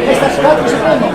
Estas 4 se ponen.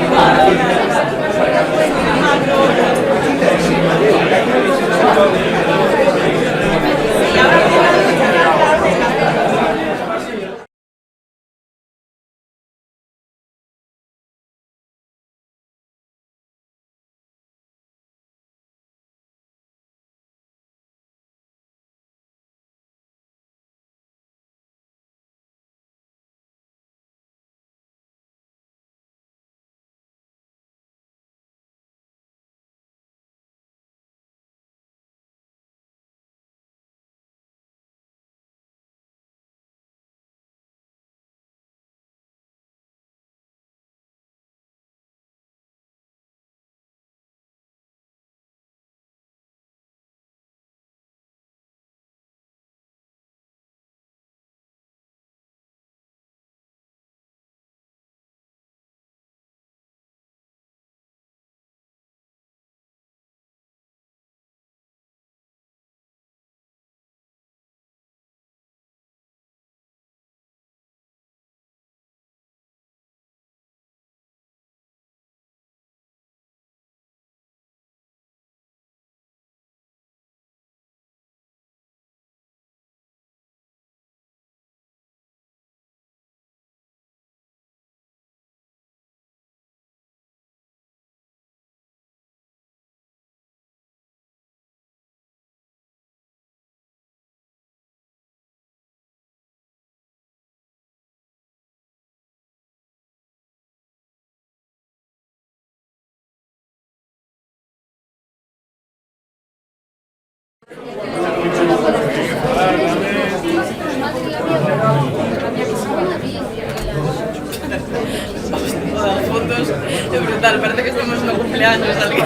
Fotos é brutal, parece que estamos no cumpleaños de alguén.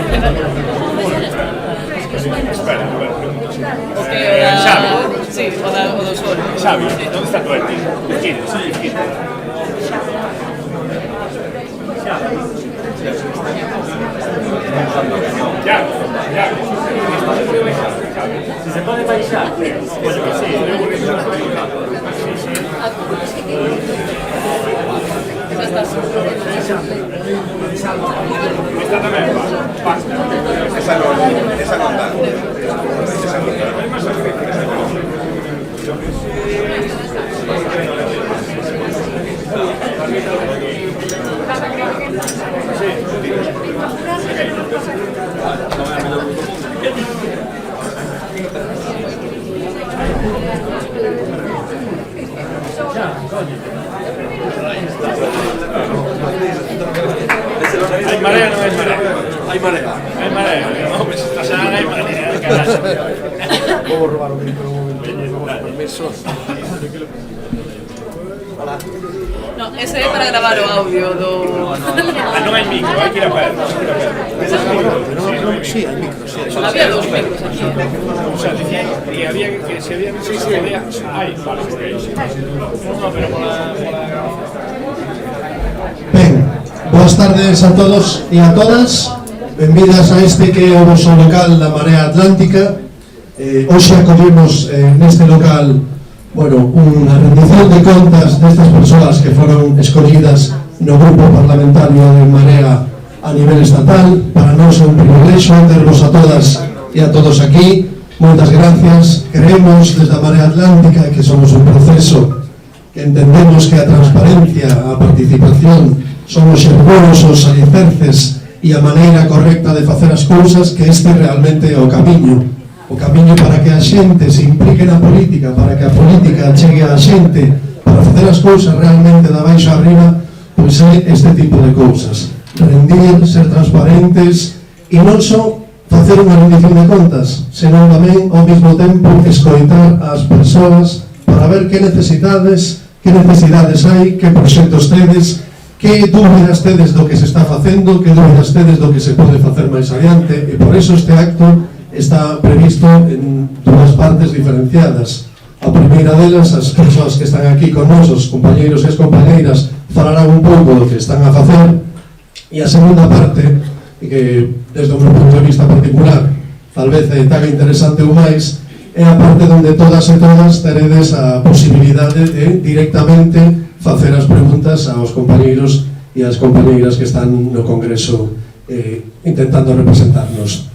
Espera, O que o da... Xavi. Sí, o do sol. Xavi, onde está tu aquí? Aquí. Ya. Si se pode baixar, pues que sí. Esta tamén va. Esa non dá. Hai marea, non hai marea? Hai marea. Hai marea. No, pues esta semana hai marea. Carajo. Vou roubar o micro un momento. Permiso. Hola. No, ese é para gravar o audio do... Non hai micro, hai que ir a pé. Sí, hai micro, sí. Había dos micros aquí. O sea, decían que había que se había micro, se podía... Ai, vale, porque... No, pero por la... Ben, boas tardes a todos e a todas. Benvidas a este que é o vosso local da Marea Atlántica. Hoxe acollimos neste local, bueno, unha rendición de contas destas persoas que foron escollidas no grupo parlamentario de Marea a nivel estatal. Para nós é un privilexio tervos a todas e a todos aquí. Moitas gracias. Creemos desde a Marea Atlántica que somos un proceso que entendemos que a transparencia, a participación son os xergos, os alicerces e a maneira correcta de facer as cousas, que este realmente é o camiño para que a xente se implique na política, para que a política chegue a xente, para facer as cousas realmente da baixo arriba, pois é este tipo de cousas: rendir, ser transparentes e non só facer unha rendición de contas, senón tamén ao mesmo tempo escoitar as persoas para ver que necesidades hai, que proxectos tedes, que dúbidas tedes do que se está facendo, que dúbidas tedes do que se pode facer máis adiante. E por eso este acto está previsto en dúas partes diferenciadas. A primeira delas, as persoas que están aquí con nos, os compañeiros e as compañeiras, falarán un pouco do que están a facer, e a segunda parte, que desde o meu punto de vista particular tal vez tan interesante ou máis, é a parte onde todas e todas teredes a posibilidade de directamente facer as preguntas aos compañeiros e ás compañeiras que están no Congreso intentando representarnos.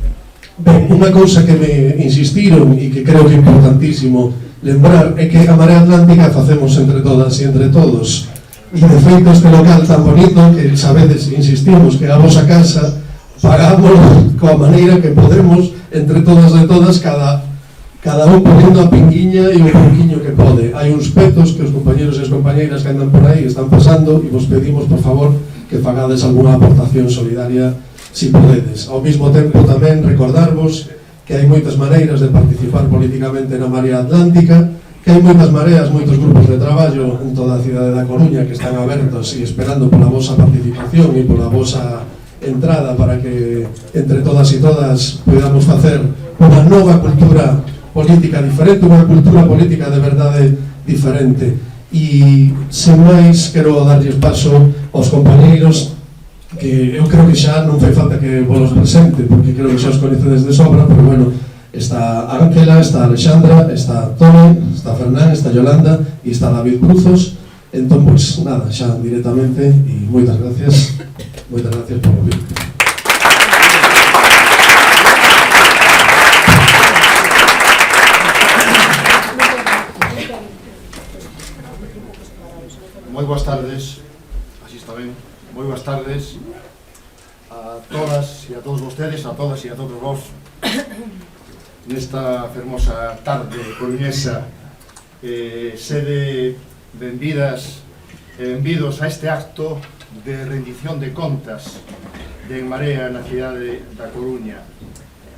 Ben, unha cousa que me insistiron e que creo que é importantísimo lembrar é que a Marea Atlántica facemos entre todas e entre todos, e de feito este local tan bonito que sabedes, insistimos, que a vosa casa pagamos coa maneira que podemos entre todas e todas, cada un ponendo a pinguiña e o pouquiño que pode. Hai uns petos que os compañeros e as compañeiras que andan por aí están pasando e vos pedimos, por favor, que fagades algunha aportación solidaria si podedes. Ao mesmo tempo tamén recordarvos que hai moitas maneiras de participar políticamente na Marea Atlántica, que hai moitas mareas, moitos grupos de traballo en toda a cidade da Coruña que están abertos e esperando pola vosa participación e pola vosa entrada para que entre todas e todas podamos facer unha nova cultura política diferente, unha cultura política de verdade diferente. E, sen máis, quero darlles paso aos compañeiros que eu creo que xa non fai falta que vos presente, porque creo que xa os coñecedes de sobra, pero bueno, está Ángela, está Alexandra, está Toni, está Fernán, está Yolanda e está David Cruzos. Entón, pois, nada, xa directamente, e moitas gracias por ouvir. Moi boas tardes, así está ben, moi boas tardes a todas e a todos vostedes, a todas e a todos vos nesta fermosa tarde coruñesa. Sede benvidas e benvidos a este acto de rendición de contas de En Marea na cidade da Coruña.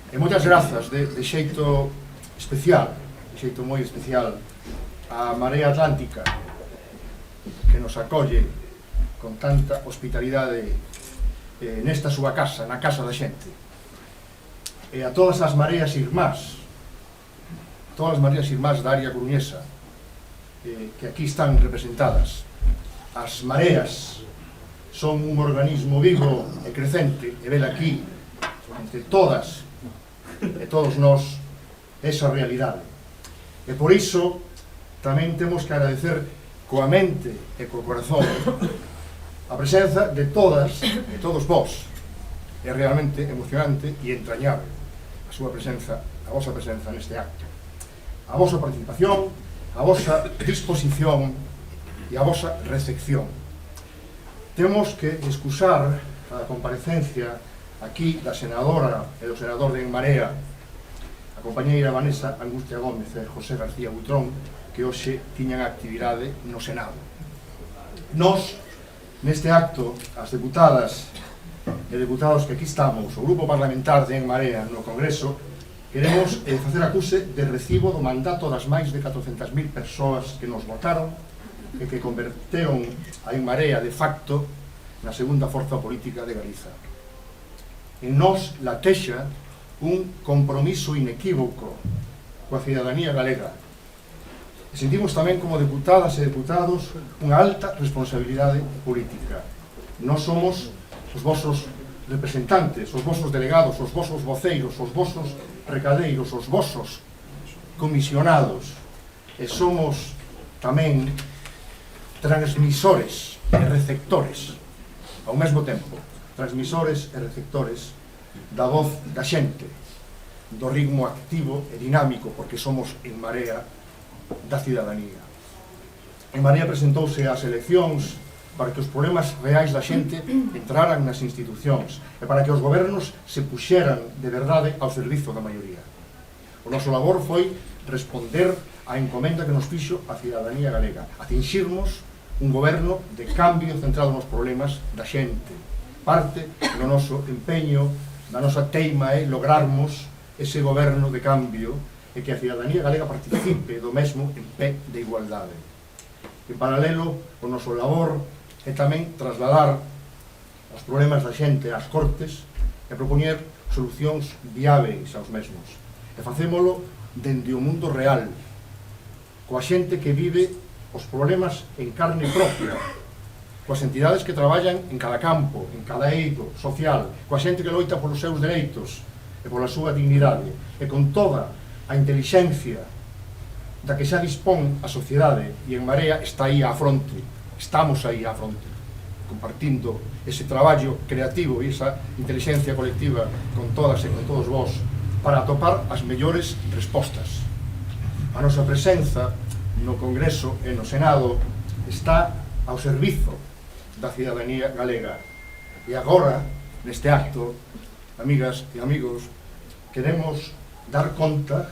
E moitas grazas de xeito especial, de xeito moi especial, a Marea Atlántica, que nos acolle con tanta hospitalidade nesta súa casa, na casa da xente. E a todas as mareas irmás, da área coruñesa, que aquí están representadas. As mareas son un organismo vivo e crecente, e vel aquí, entre todas e todos nós, esa realidade. E por iso tamén temos que agradecer coa mente e co corazón a presenza de todas e todos vós. É realmente emocionante e entrañable a súa presenza, a vosa presenza neste acto, a vosa participación, a vosa disposición e a vosa recepción. Temos que excusar a comparecencia aquí da senadora e do senador de En Marea, a compañeira Vanessa Angustia Gómez e José García Butrón, que hoxe tiñan actividade no Senado. Nós, neste acto, as deputadas e deputados que aquí estamos, o grupo parlamentar de En Marea no Congreso, queremos facer acuse de recibo do mandato das máis de 400.000 persoas que nos votaron e que converteron a En Marea de facto na segunda forza política de Galiza. En nós latexa un compromiso inequívoco coa cidadanía galega. E sentimos tamén como deputadas e deputados unha alta responsabilidade política. Nós somos os vosos representantes, os vosos delegados, os vosos voceiros, os vosos recadeiros, os vosos comisionados, e somos tamén transmisores e receptores ao mesmo tempo, transmisores e receptores da voz da xente, do ritmo activo e dinámico, porque somos En Marea da cidadanía. En Marea presentouse ás eleccións para que os problemas reais da xente entraran nas institucións e para que os gobernos se puxeran de verdade ao servizo da maioría. O noso labor foi responder á encomenda que nos fixo a cidadanía galega, a tinxirnos un goberno de cambio centrado nos problemas da xente. Parte do noso empeño, da nosa teima é lograrmos ese goberno de cambio e que a cidadanía galega participe do mesmo en pé de igualdade. En paralelo, o noso labor é tamén trasladar os problemas da xente ás Cortes e propoñer solucións viáveis aos mesmos. E facémolo dende o mundo real, coa xente que vive os problemas en carne propia, coas entidades que traballan en cada campo, en cada eido social, coa xente que loita polos seus dereitos, e pola súa dignidade e con toda a intelixencia da que xa dispón a sociedade, e En Marea está aí á fronte, estamos aí á fronte, compartindo ese traballo creativo e esa inteligencia colectiva con todas e con todos vós para atopar as mellores respostas. A nosa presenza no Congreso e no Senado está ao servizo da cidadanía galega. E agora, neste acto, amigas e amigos, queremos dar conta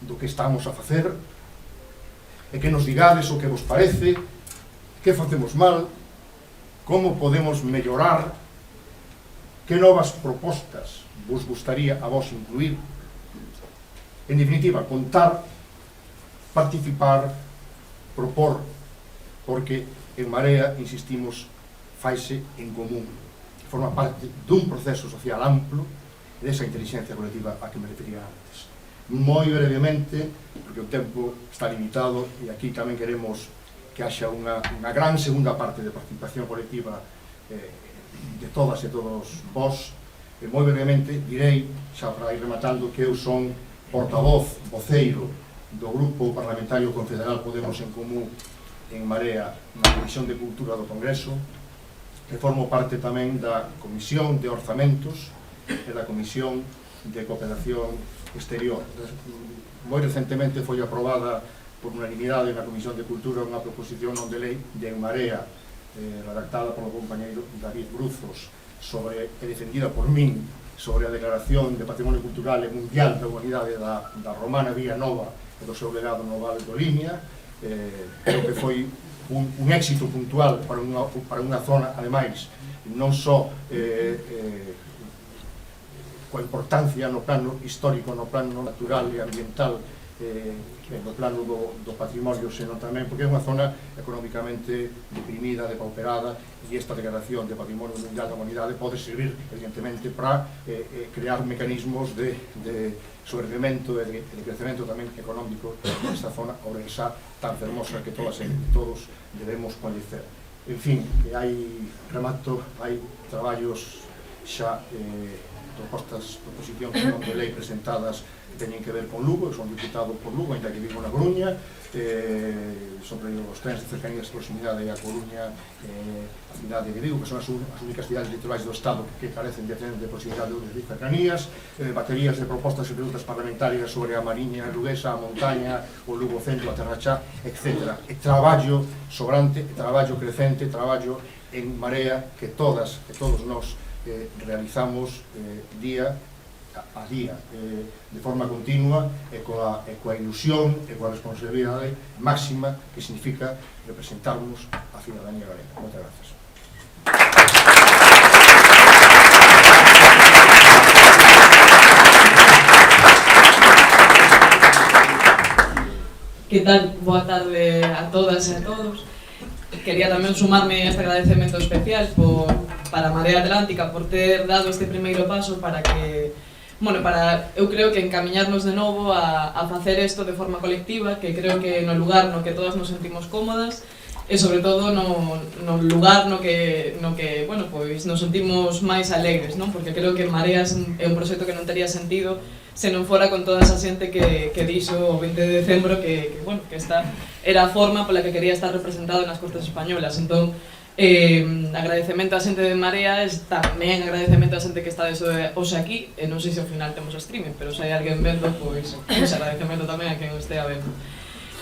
do que estamos a facer e que nos digades o que vos parece, que facemos mal, como podemos mellorar, que novas propostas vos gustaría a vos incluir. En definitiva, contar, participar, propor, porque En Marea, insistimos, faise en común, forma parte dun proceso social amplo e desa inteligencia colectiva a que me refería antes. Moi brevemente, porque o tempo está limitado e aquí tamén queremos que haxa unha gran segunda parte de participación colectiva de todas e todos vós. Moi brevemente direi, xa para ir rematando, que eu son portavoz, voceiro do Grupo Parlamentario Confederal Podemos en Común En Marea na Comisión de Cultura do Congreso, e formo parte tamén da Comisión de Orzamentos e da Comisión de Cooperación Exterior. Moi recentemente foi aprobada por unanimidade na Comisión de Cultura unha proposición non de lei de En Marea, redactada polo compañeiro David Bruzos, e defendida por min, sobre a Declaración de Patrimonio Cultural e Mundial da Humanidade da Romana Vía Nova e do seu legado no Vale do Limia. Creo que foi un éxito puntual para unha zona, ademais, non só coa importancia no plano histórico, no plano natural e ambiental, no plano do patrimonio, senón tamén porque é unha zona económicamente deprimida, depauperada, e esta declaración de Patrimonio Mundial da Humanidade pode servir, evidentemente, para crear mecanismos de sobrevivimento e de crecemento tamén económico nesta zona ourensá tan fermosa que todas e todos debemos coñecer. En fin, remato, hai traballos xa proposicións non de lei presentadas que teñen que ver con Lugo. Eu son diputado por Lugo, ainda que vivo na Coruña, sobre os trens de cercanías de proximidade a Coruña, a cidade de Vigo, que son as únicas cidades litorais do Estado que carecen de tren de proximidade de cercanías, baterías de propostas e preguntas parlamentarias sobre a Mariña, a Luguesa, a Montaña, o Lugo Centro, a Terrachá, etc. E traballo sobrante, traballo crecente, traballo En Marea que todas e todos nós realizamos día a día, de forma continua e coa ilusión e coa responsabilidade máxima que significa representarnos a cidadanía galega. Moitas gracias. Que tal? Boa tarde a todas e a todos. Quería tamén sumarme a este agradecemento especial para a Marea Atlántica por ter dado este primeiro paso para que, eu creo que encamiñarnos de novo a facer isto de forma colectiva, que creo que no lugar no que todas nos sentimos cómodas e sobre todo no lugar no que nos sentimos máis alegres, non? Porque creo que Mareas é un proxecto que non tería sentido se non fora con toda esa xente que dixo o 20 de decembro que esta era a forma pola que quería estar representado nas Cortes Españolas. Entón, agradecemento á xente de Mareas, tamén agradecemento á xente que está hoxe aquí, e non sei se ao final temos o streaming, pero se hai alguén vendo, pois agradecemento tamén a quen o estea vendo.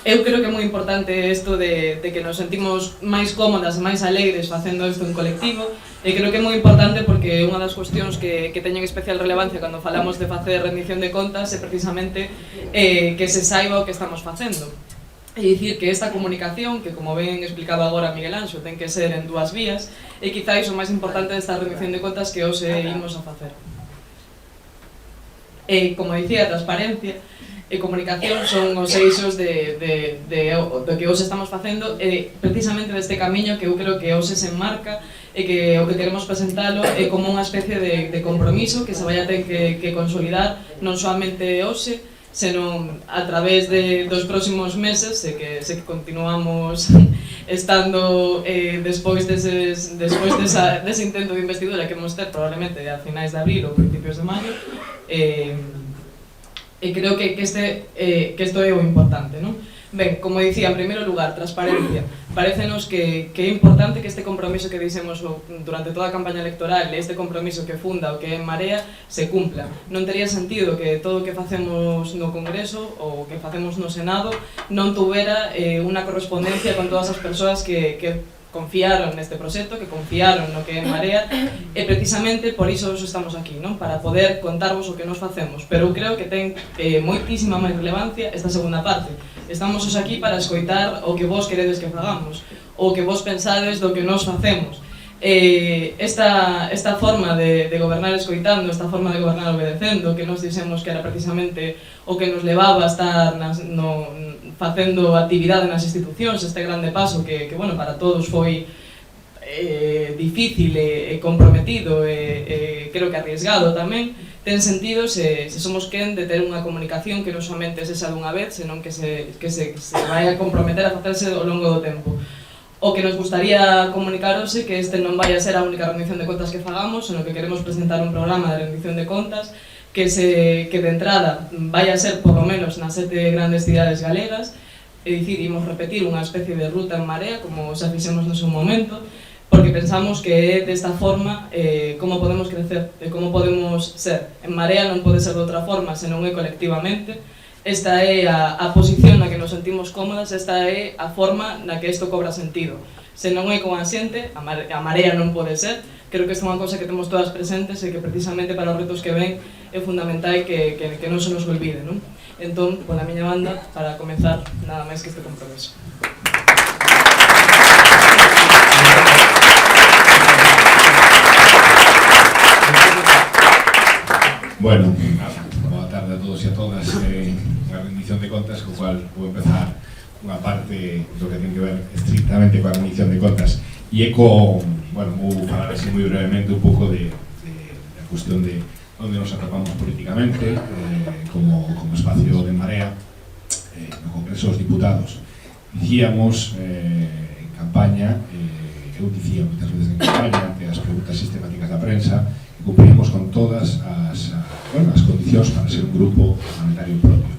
Eu creo que é moi importante isto de que nos sentimos máis cómodas e máis alegres facendo isto en colectivo, e creo que é moi importante porque unha das cuestións que teñen especial relevancia cando falamos de facer rendición de contas é precisamente que se saiba o que estamos facendo. É dicir, que esta comunicación, que como ben explicaba agora Miguel Anxo, ten que ser en dúas vías, e quizáis o máis importante desta rendición de contas que hoxe imos a facer. E, como dicía, transparencia e comunicación son os eixos do que hoxe estamos facendo, e precisamente deste camiño que eu creo que hoxe se enmarca e que o que queremos presentalo é como unha especie de compromiso que se vai a ter que consolidar non soamente hoxe, senón a través dos próximos meses, se que continuamos estando despois dese intento de investidura que vamos ter probablemente a finais de abril ou principios de maio, e creo que isto é o importante, non? Ben, como dicía, en primeiro lugar, transparencia. Parécenos que é importante que este compromiso que dixemos durante toda a campaña electoral, este compromiso que funda o que é En Marea, se cumpla. Non tería sentido que todo o que facemos no Congreso ou que facemos no Senado non tuvera unha correspondencia con todas as persoas que confiaron neste proxecto, que confiaron no que é En Marea, e precisamente por iso estamos aquí, non? Para poder contarvos o que nos facemos. Pero eu creo que ten moitísima máis relevancia esta segunda parte. Estamos hoxe aquí para escoitar o que vos queredes que fagamos, o que vos pensades do que nos facemos. Esta forma de gobernar escoitando, esta forma de gobernar obedecendo, que nos dixemos que era precisamente o que nos levaba a estar facendo actividade nas institucións, este grande paso que bueno, para todos foi difícil e comprometido e creo que arriesgado tamén, ten sentido se somos quen de ter unha comunicación que non somente sexa dunha vez, senón que se vai a comprometer a facerse ao longo do tempo. O que nos gustaría comunicaros é que este non vai a ser a única rendición de contas que fagamos, senón que queremos presentar un programa de rendición de contas que de entrada vai a ser, por lo menos, nas 7 grandes cidades galegas, é dicir, imos repetir unha especie de ruta en Marea, como xa fixemos no seu momento, porque pensamos que é desta forma como podemos crecer, como podemos ser. En Marea non pode ser de outra forma, senón é colectivamente. Esta é a posición na que nos sentimos cómodas, esta é a forma na que isto cobra sentido. Se non é con a xente, a Marea non pode ser. Creo que esta é unha cosa que temos todas presentes e que precisamente para os retos que ven é fundamental que non se nos olvide, non? Entón, pola miña banda, para comezar, nada máis que este compromiso. Bueno, boa tarde a todos e a todas. A rendición de contas, co cual vou empezar unha parte do que ten que ver estrictamente coa rendición de contas e bueno, vou falar así moi brevemente un pouco da cuestión de onde nos atopamos políticamente como espacio de Marea no Congreso dos Diputados. Dicíamos en campaña, eu dicía moitas veces en campaña ante as preguntas sistemáticas da prensa, que cumprimos con todas as condicións para ser un grupo parlamentario propio.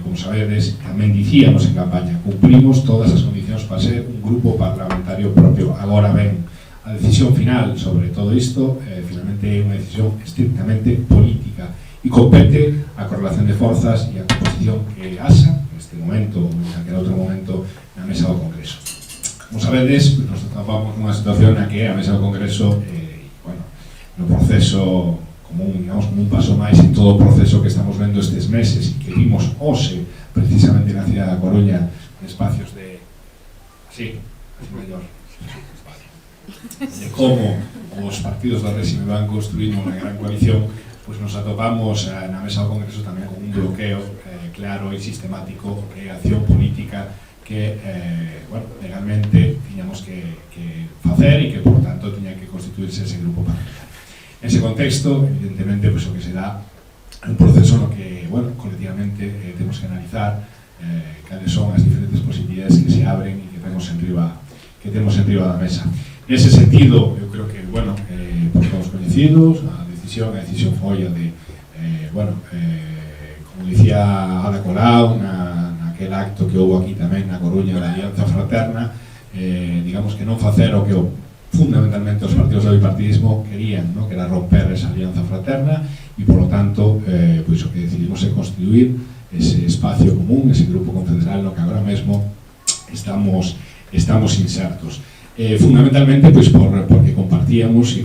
Como sabedes, tamén dicíamos en campaña, cumprimos todas as condicións para ser un grupo parlamentario propio. Agora ben, a decisión final sobre todo isto finalmente é unha decisión estrictamente política e compete a correlación de forzas e a composición que asa neste momento ou en aquel outro momento na mesa do Congreso. Como sabedes, nos atopamos nunha situación na que a mesa do Congreso no proceso como un paso máis en todo o proceso que estamos vendo estes meses e que vimos hoxe precisamente na cidade da Coruña en espacios de así mellor de como os partidos do réxime van construindo unha gran coalición, pois nos atopamos na mesa do Congreso tamén con un bloqueo claro e sistemático que é acción política que legalmente tiñamos que facer e que por tanto tiña que constituirse ese grupo parlamentario. En ese contexto, evidentemente, pues, o que se dá un proceso no que, colectivamente temos que analizar cales son as diferentes posibilidades que se abren e que temos en riba da mesa. Nese sentido, eu creo que, por todos coñecidos, a decisión foi a de, como dicía Ada Colau, naquele acto que houve aquí tamén na Coruña da Alianza Fraterna, digamos que non facer o que fundamentalmente os partidos do bipartidismo querían, que era romper esa alianza fraterna e, por lo tanto, pois o que decidimos é constituir ese espacio común, ese grupo confederal no que agora mesmo estamos insertos. Fundamentalmente, pois porque compartimos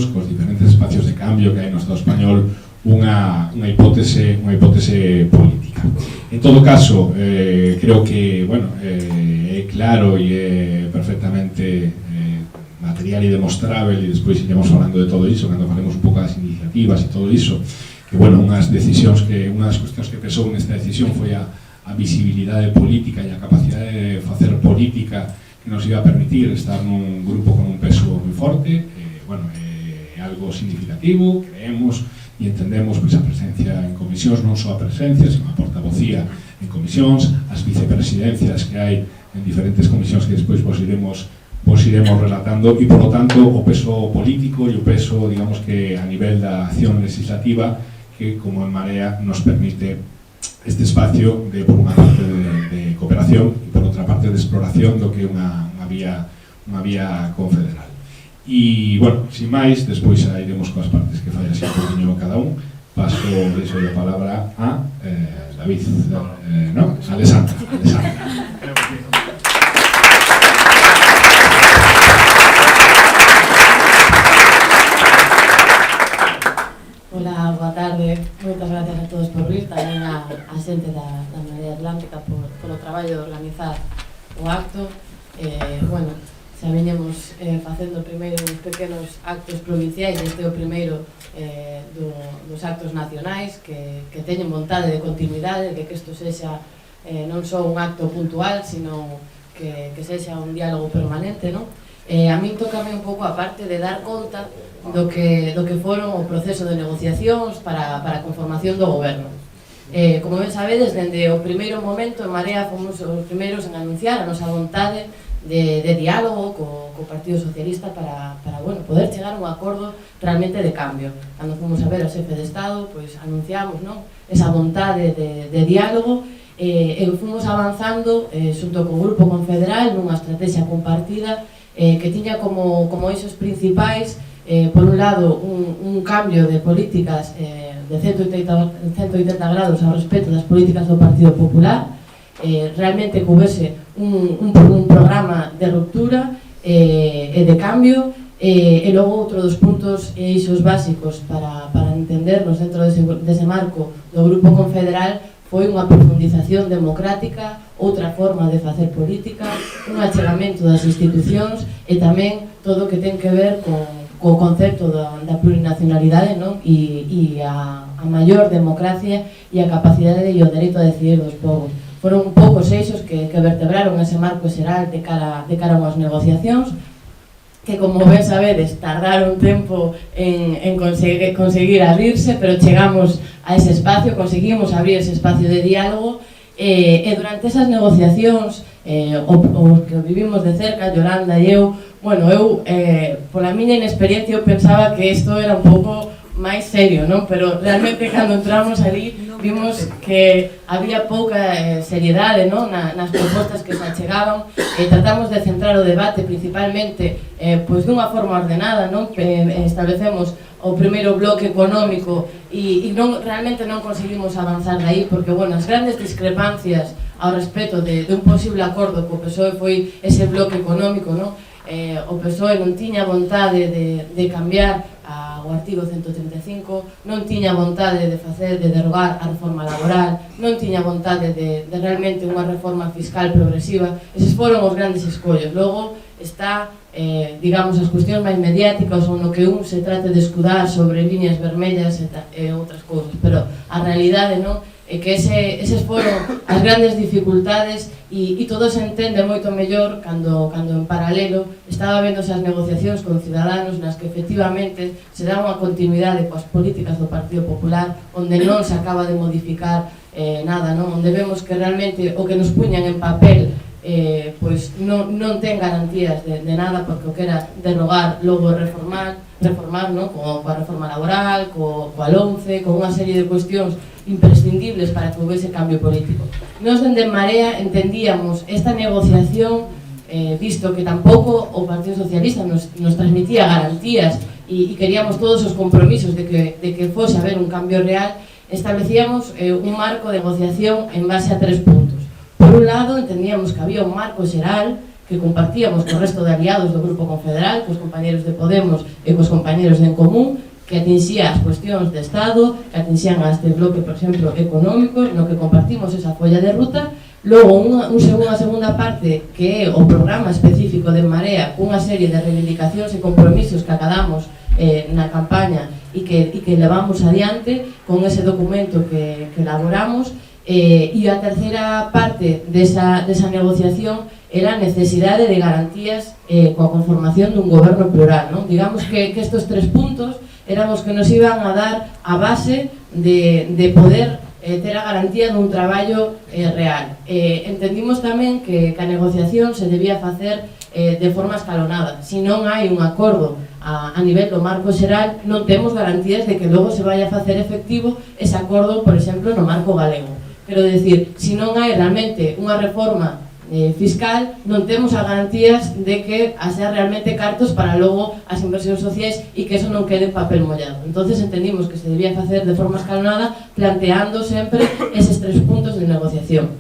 cos diferentes espacios de cambio que hai no Estado español unha hipótese política. En todo caso, creo que, é claro e é perfectamente material e demostrable, e despois iremos falando de todo iso cando falemos un pouco das iniciativas e todo iso, que, unhas cuestións que pesou nesta decisión foi a visibilidade política e a capacidade de facer política que nos iba a permitir estar nun grupo con un peso moi forte, é algo significativo, creemos e entendemos a presencia en comisións, non só a presencia, sino a portavocía en comisións, as vicepresidencias que hai en diferentes comisións que despois vos iremos relatando e, por lo tanto, o peso político e o peso, digamos que a nivel da acción legislativa que como en Marea nos permite este espacio de, por unha parte, de cooperación e por outra parte de exploración do que é unha vía confederal. E, bueno, sin máis, despois iremos coas partes que fai así un poquinho cada un. Paso a palabra a David, no, Alessandra. Hola, boa tarde. Moitas gracias a todos por vir, tamén a xente da Marea Atlántica polo traballo de organizar o acto. Bueno, xa veñemos facendo primeiro uns pequenos actos provinciais, este é o primeiro dos actos nacionais que teñen vontade de continuidade, de que isto sexa non só un acto puntual, sino que sexa un diálogo permanente, non? A min tócame un pouco a parte de dar conta do que foron o proceso de negociacións para a conformación do goberno. Como ben sabedes, dende o primeiro momento en Marea fomos os primeiros en anunciar a nosa vontade de diálogo co Partido Socialista para bueno, poder chegar a un acordo realmente de cambio. Cando fomos a ver ao xefe de Estado, pois anunciamos, non, esa vontade de diálogo e fomos avanzando xunto co Grupo Confederal nunha estrategia compartida que tiña como eixos principais por un lado un cambio de políticas de 180 grados ao respecto das políticas do Partido Popular, realmente que houvese un programa de ruptura e de cambio, e logo outro dos puntos e eixos básicos para entendernos dentro dese marco do Grupo Confederal foi unha profundización democrática, outra forma de facer política, un achegamento das institucións e tamén todo o que ten que ver co concepto da plurinacionalidade, non? E a maior democracia e a capacidade e o dereito a decidir dos povos. Foron un pouco os eixos que vertebraron ese marco xeral de cara a unhas negociacións que, como ben sabedes, tardaron tempo en conseguir abrirse, pero chegamos a ese espacio, conseguimos abrir ese espacio de diálogo e durante esas negociacións o que vivimos de cerca, Yolanda e eu, bueno, eu pola miña inexperiencia eu pensaba que isto era un pouco máis serio, non? Pero realmente cando entramos ali vimos que había pouca seriedade, non? Nas propostas que se achegaban e tratamos de centrar o debate principalmente pois dunha forma ordenada, non? Establecemos o primeiro bloque económico e realmente non conseguimos avanzar de aí porque, bueno, as grandes discrepancias ao respecto de un posible acordo co PSOE foi ese bloque económico, non? O PSOE non tiña vontade de cambiar o artigo 135, non tiña vontade de derogar a reforma laboral, non tiña vontade de realmente unha reforma fiscal progresiva. Eses foron os grandes escollos. Logo está, digamos, as cuestións máis mediáticas ou no que un se trate de escudar sobre líneas vermellas e outras cousas, pero a realidade non é que eses foron as grandes dificultades e todo se entende moito mellor cando en paralelo estaba vendo esas negociacións con Ciudadanos nas que efectivamente se dá unha continuidade coas políticas do Partido Popular onde non se acaba de modificar nada, non? Onde vemos que realmente o que nos puñan en papel pois non ten garantías de nada porque o que era derogar, logo reformar, non? Coa reforma laboral, coa LOMCE, con unha serie de cuestións imprescindibles para que houvese cambio político. Nos dende Marea entendíamos esta negociación, visto que tampouco o Partido Socialista nos transmitía garantías e queríamos todos os compromisos de que fose haber un cambio real, establecíamos un marco de negociación en base a 3 puntos. Por un lado, entendíamos que había un marco xeral que compartíamos co resto de aliados do Grupo Confederal, cos compañeros de Podemos e cos compañeros de En Común, que atinxía as cuestións de Estado, que atinxían a este bloque, por exemplo, económico, no que compartimos esa folla de ruta. Logo, unha segunda parte, que é o programa específico de Marea, cunha serie de reivindicacións e compromisos que acadamos na campaña e que levamos adiante con ese documento que elaboramos. E a terceira parte desa negociación era a necesidade de garantías coa conformación dun goberno plural, non? Digamos que estes 3 puntos eran os que nos iban a dar a base de poder ter a garantía dun traballo real. Entendimos tamén que a negociación se debía facer de forma escalonada. Se non hai un acordo a nivel do marco xeral, non temos garantías de que logo se vai a facer efectivo ese acordo, por exemplo, no marco galego. Quero dicir, se non hai realmente unha reforma fiscal, non temos as garantías de que haxa realmente cartos para logo as inversións sociais e que eso non quede en papel mollado. Entonces entendimos que se debía facer de forma escalonada, planteando sempre eses 3 puntos de negociación.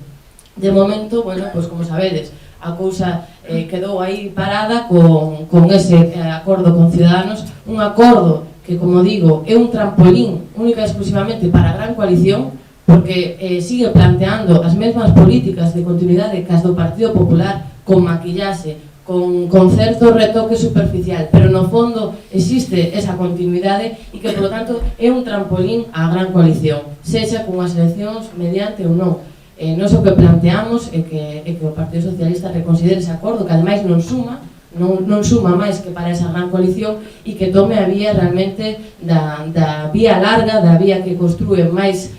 De momento, bueno, pues como sabedes, a cousa quedou aí parada con ese acordo con Ciudadanos, un acordo que, como digo, é un trampolín única e exclusivamente para a gran coalición, porque sigue planteando as mesmas políticas de continuidade que as do Partido Popular, con maquillaxe, con certo retoque superficial, pero no fondo existe esa continuidade e que, por lo tanto, é un trampolín á gran coalición, sexa con as eleccións mediante ou non. Nos o que planteamos é que o Partido Socialista reconsidere ese acordo, que ademais non suma máis que para esa gran coalición, e que tome a vía realmente da vía larga, da vía que construe máis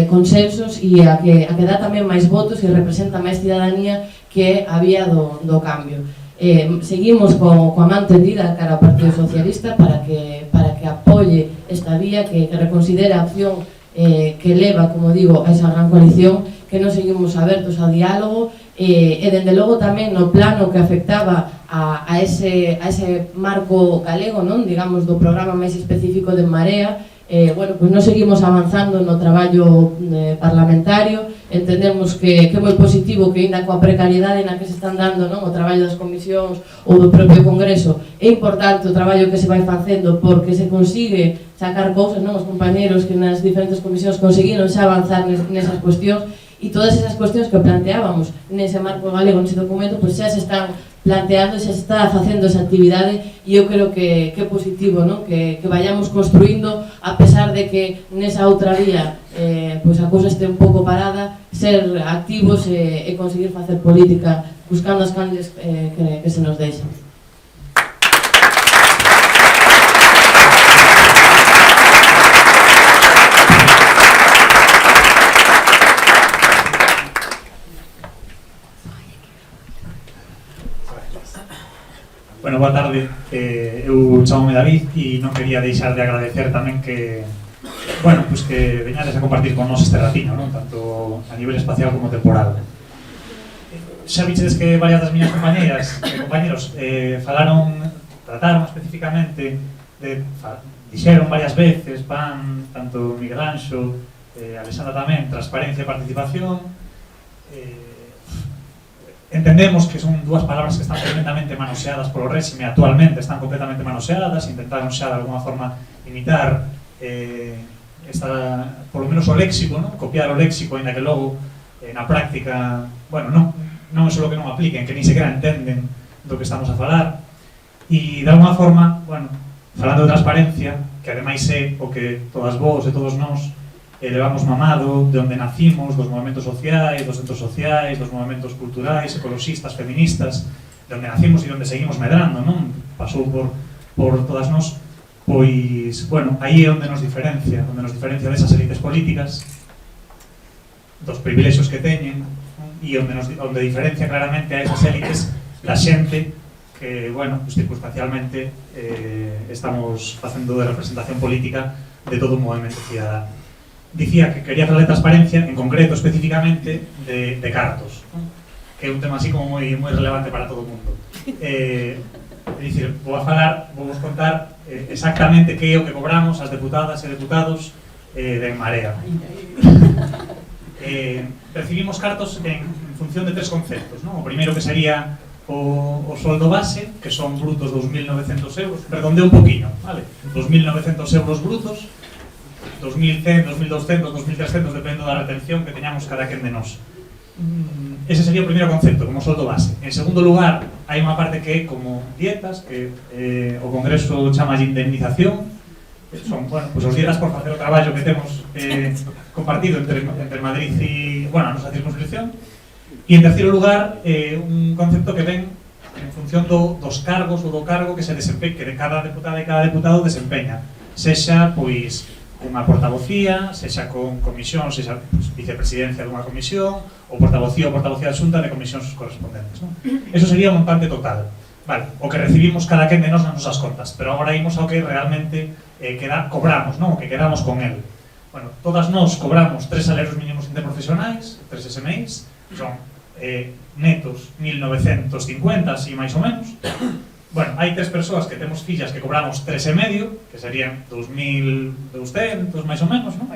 consensos e a que dá tamén máis votos e representa máis cidadanía, que a vía do cambio. Seguimos coa man tendida cara ao Partido Socialista para que apoie esta vía, que reconsidere a opción que leva, como digo, a esa gran coalición, que non seguimos abertos ao diálogo, e dende logo tamén no plano que afectaba a ese marco galego, non, digamos, do programa máis específico de Marea. Bueno, pues non seguimos avanzando no traballo parlamentario. Entendemos que é moi positivo que, ainda coa precariedade na que se están dando, non, o traballo das comisións ou do propio Congreso, é importante o traballo que se vai facendo, porque se consigue sacar cousas, non, os compañeros que nas diferentes comisións conseguiron xa avanzar nesas cuestións, e todas esas cuestións que planteábamos nese marco galego, nese documento, pues xa se están planteando, xa se está facendo esa actividade, e eu creo que é positivo, non? Que vayamos construindo, a pesar de que nesa outra vía pues a cousa este un pouco parada, ser activos e conseguir facer política buscando as canles que se nos deixan. Bueno, boa tarde, eu chamome David e non quería deixar de agradecer tamén que, bueno, pues que veñades a compartir con nos este ratiño, non? Tanto a nivel espacial como temporal. Xa vichedes que varias das miñas compañeras e compañeros trataron especificamente, dixeron varias veces, tanto Miguel Anxo, Alexandra tamén, transparencia e participación. Entendemos que son dúas palabras que están completamente manoseadas polo réxime, actualmente están completamente manoseadas, intentaron xa de alguna forma imitar polo menos o léxico, ¿no? Copiar o léxico, ainda que logo na práctica, bueno, non é só que non apliquen, que ni sequera entenden do que estamos a falar, e de alguna forma, bueno, falando de transparencia, que ademais é o que todas vos e todos nós levamos mamado, de onde nacimos, dos movimentos sociais, dos centros sociais, dos movimentos culturais, ecologistas, feministas, de onde nacimos e onde seguimos medrando, non? Pasou por todas nós, pois, bueno, aí é onde nos diferencia desas élites políticas, dos privilexios que teñen, e onde diferencia claramente a esas élites da xente que, bueno, pues, circunstancialmente estamos facendo de representación política de todo un movimento cidadano. Dicía que quería falar de transparencia, en concreto, especificamente, de cartos, que é un tema así como moi relevante para todo o mundo. É dicir, vou contar exactamente que é o que cobramos as deputadas e deputados de Marea. Recibimos cartos en función de 3 conceptos, ¿no? O primeiro que sería o soldo base, que son brutos 2.900 euros, redondeo un poquinho, vale? 2.900 euros brutos, 2.100, 2.200, 2.300, dependendo da retención que teñamos cada quen de nós. Ese sería o primeiro concepto, como soldo base. En segundo lugar, hai unha parte que é como dietas, que o Congreso chama de indemnización. Son, bueno, pues os dietas por facer o traballo que temos compartido entre Madrid e, bueno, a nosa circunscripción. E en terceiro lugar, un concepto que ven en función dos cargos ou do cargo que se desempeña, que de cada deputada e cada deputado desempeña. Sexa, pois, cunha portavocía, sexa con comisión, sexa vicepresidencia dunha comisión, ou portavocía da xunta de comisións correspondentes, non? Eso sería o montante total. Vale, o que recibimos cada quen de nós nas nosas contas, pero agora imos ao que realmente cobramos, non? O que quedamos con el. Bueno, todas nós cobramos 3 salarios mínimos interprofesionais, 3 SMIs, son netos 1950, así máis ou menos. Bueno, hai 3 persoas que temos fillas que cobramos 3,5, que serían 2.200 máis ou menos, non?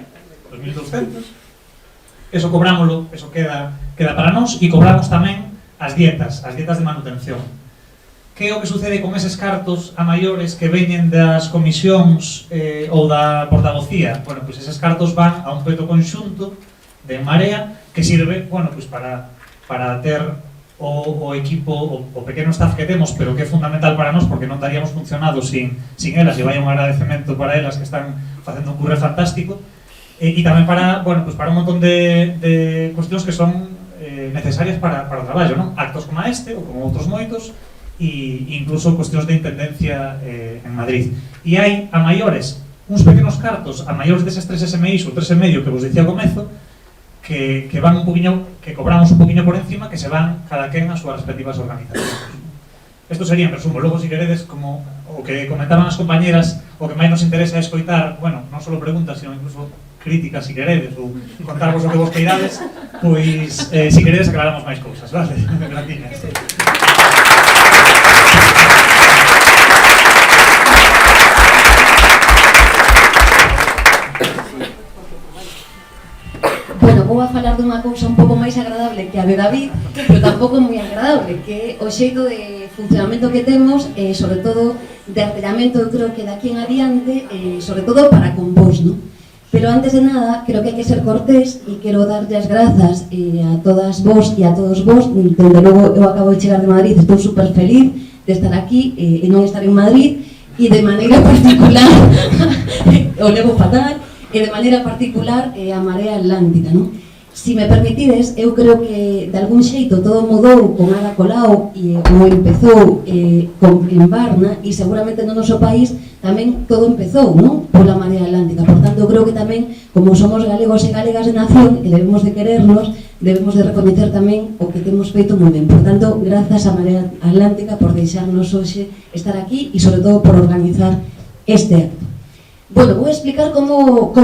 2.200. Eso cobrámoslo, eso queda para nós, e cobramos tamén as dietas de manutención. Que é o que sucede con eses cartos a maiores que veñen das comisións ou da portavocía? Bueno, pois eses cartos van a un peto conxunto de Marea que sirve, bueno, pois para ter o equipo, o pequeno staff que temos, pero que é fundamental para nós porque non estaríamos funcionados sin elas, e vai un agradecemento para elas que están facendo un curre fantástico, e tamén para, bueno, pues para un montón de cuestións que son necesarias para o traballo, non? Actos como este ou como outros moitos, e incluso cuestións de intendencia en Madrid. E hai a maiores uns pequenos cartos a maiores deses 3 SMIs ou 3,5 que vos dicía ao comezo, que van un poquinho, que cobramos un poquinho por encima, que se van cada quen as súas respectivas organizacións. Isto sería, en resumo, logo, si queredes, como o que comentaban as compañeras, o que máis nos interesa é escoitar, bueno, non só preguntas, sino incluso críticas, si queredes, ou contarvos o que vos queirades, pois, si queredes, aclaramos máis cousas, vale? Gratiñas. Bueno, vou a falar dunha cousa un pouco máis agradable que a de David, pero tampouco moi agradable, que é o xeito de funcionamento que temos, sobre todo de artellamento, eu creo que de aquí en adiante, sobre todo para con vos, non? Pero antes de nada, creo que hai que ser cortés e quero darlle as grazas a todas vos e a todos vos. Dende logo, eu acabo de chegar de Madrid, estou super feliz de estar aquí e non estar en Madrid, e de maneira particular o levo fatal, e de maneira particular a Marea Atlántica, non? Si me permitides, eu creo que de algún xeito todo mudou con Ada Colau e como empezou en Varna, e seguramente no noso país tamén todo empezou, non? Pola Marea Atlántica. Por tanto, creo que tamén, como somos galegos e galegas de nación, e debemos de querernos, debemos de recoñecer tamén o que temos feito moi ben. Por tanto, grazas a Marea Atlántica por deixarnos hoxe estar aquí e, sobre todo, por organizar este acto. Bueno, vou explicar como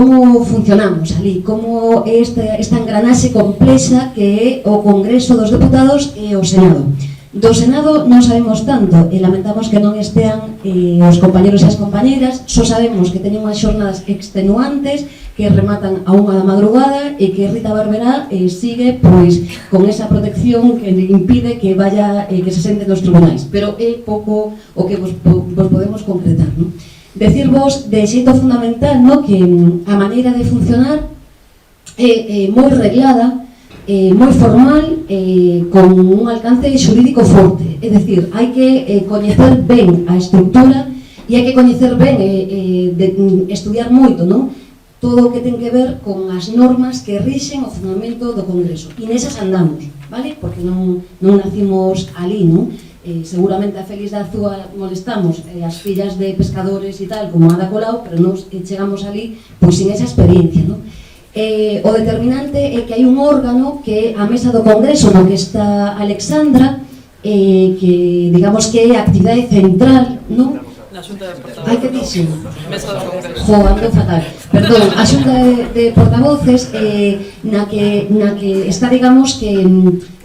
funcionamos ali, como é esta engranaxe complexa que é o Congreso dos Deputados e o Senado. Do Senado non sabemos tanto e lamentamos que non estean os compañeros e as compañeiras, só sabemos que teñen unhas xornadas extenuantes que rematan a 1 da madrugada e que Rita Barberá sigue pois con esa protección que impide que vaya que se sente nos tribunais, pero é pouco o que vos podemos concretar, non? Decirvos de xeito fundamental, no, que a maneira de funcionar é moi reglada, moi formal, con un alcance xurídico forte. É dicir, hai que coñecer ben a estructura e hai que coñecer ben, estudiar moito, non? Todo o que ten que ver con as normas que rixen o funcionamento do Congreso. E nesas andamos, vale? Porque non nacimos ali, non? Seguramente a Félix da Azúa molestamos as fillas de pescadores e tal, como Ada Colau, pero nos chegamos ali pois sin esa experiencia, non? O determinante é que hai un órgano que é a Mesa do Congreso, no que está Alexandra, que digamos que é a actividade central, non? Na Xunta de Portavoces. Ai, que dixen? Mesa do Congreso. Jo, ando fatal. Perdón, a Xunta de Portavoces na que está, digamos, que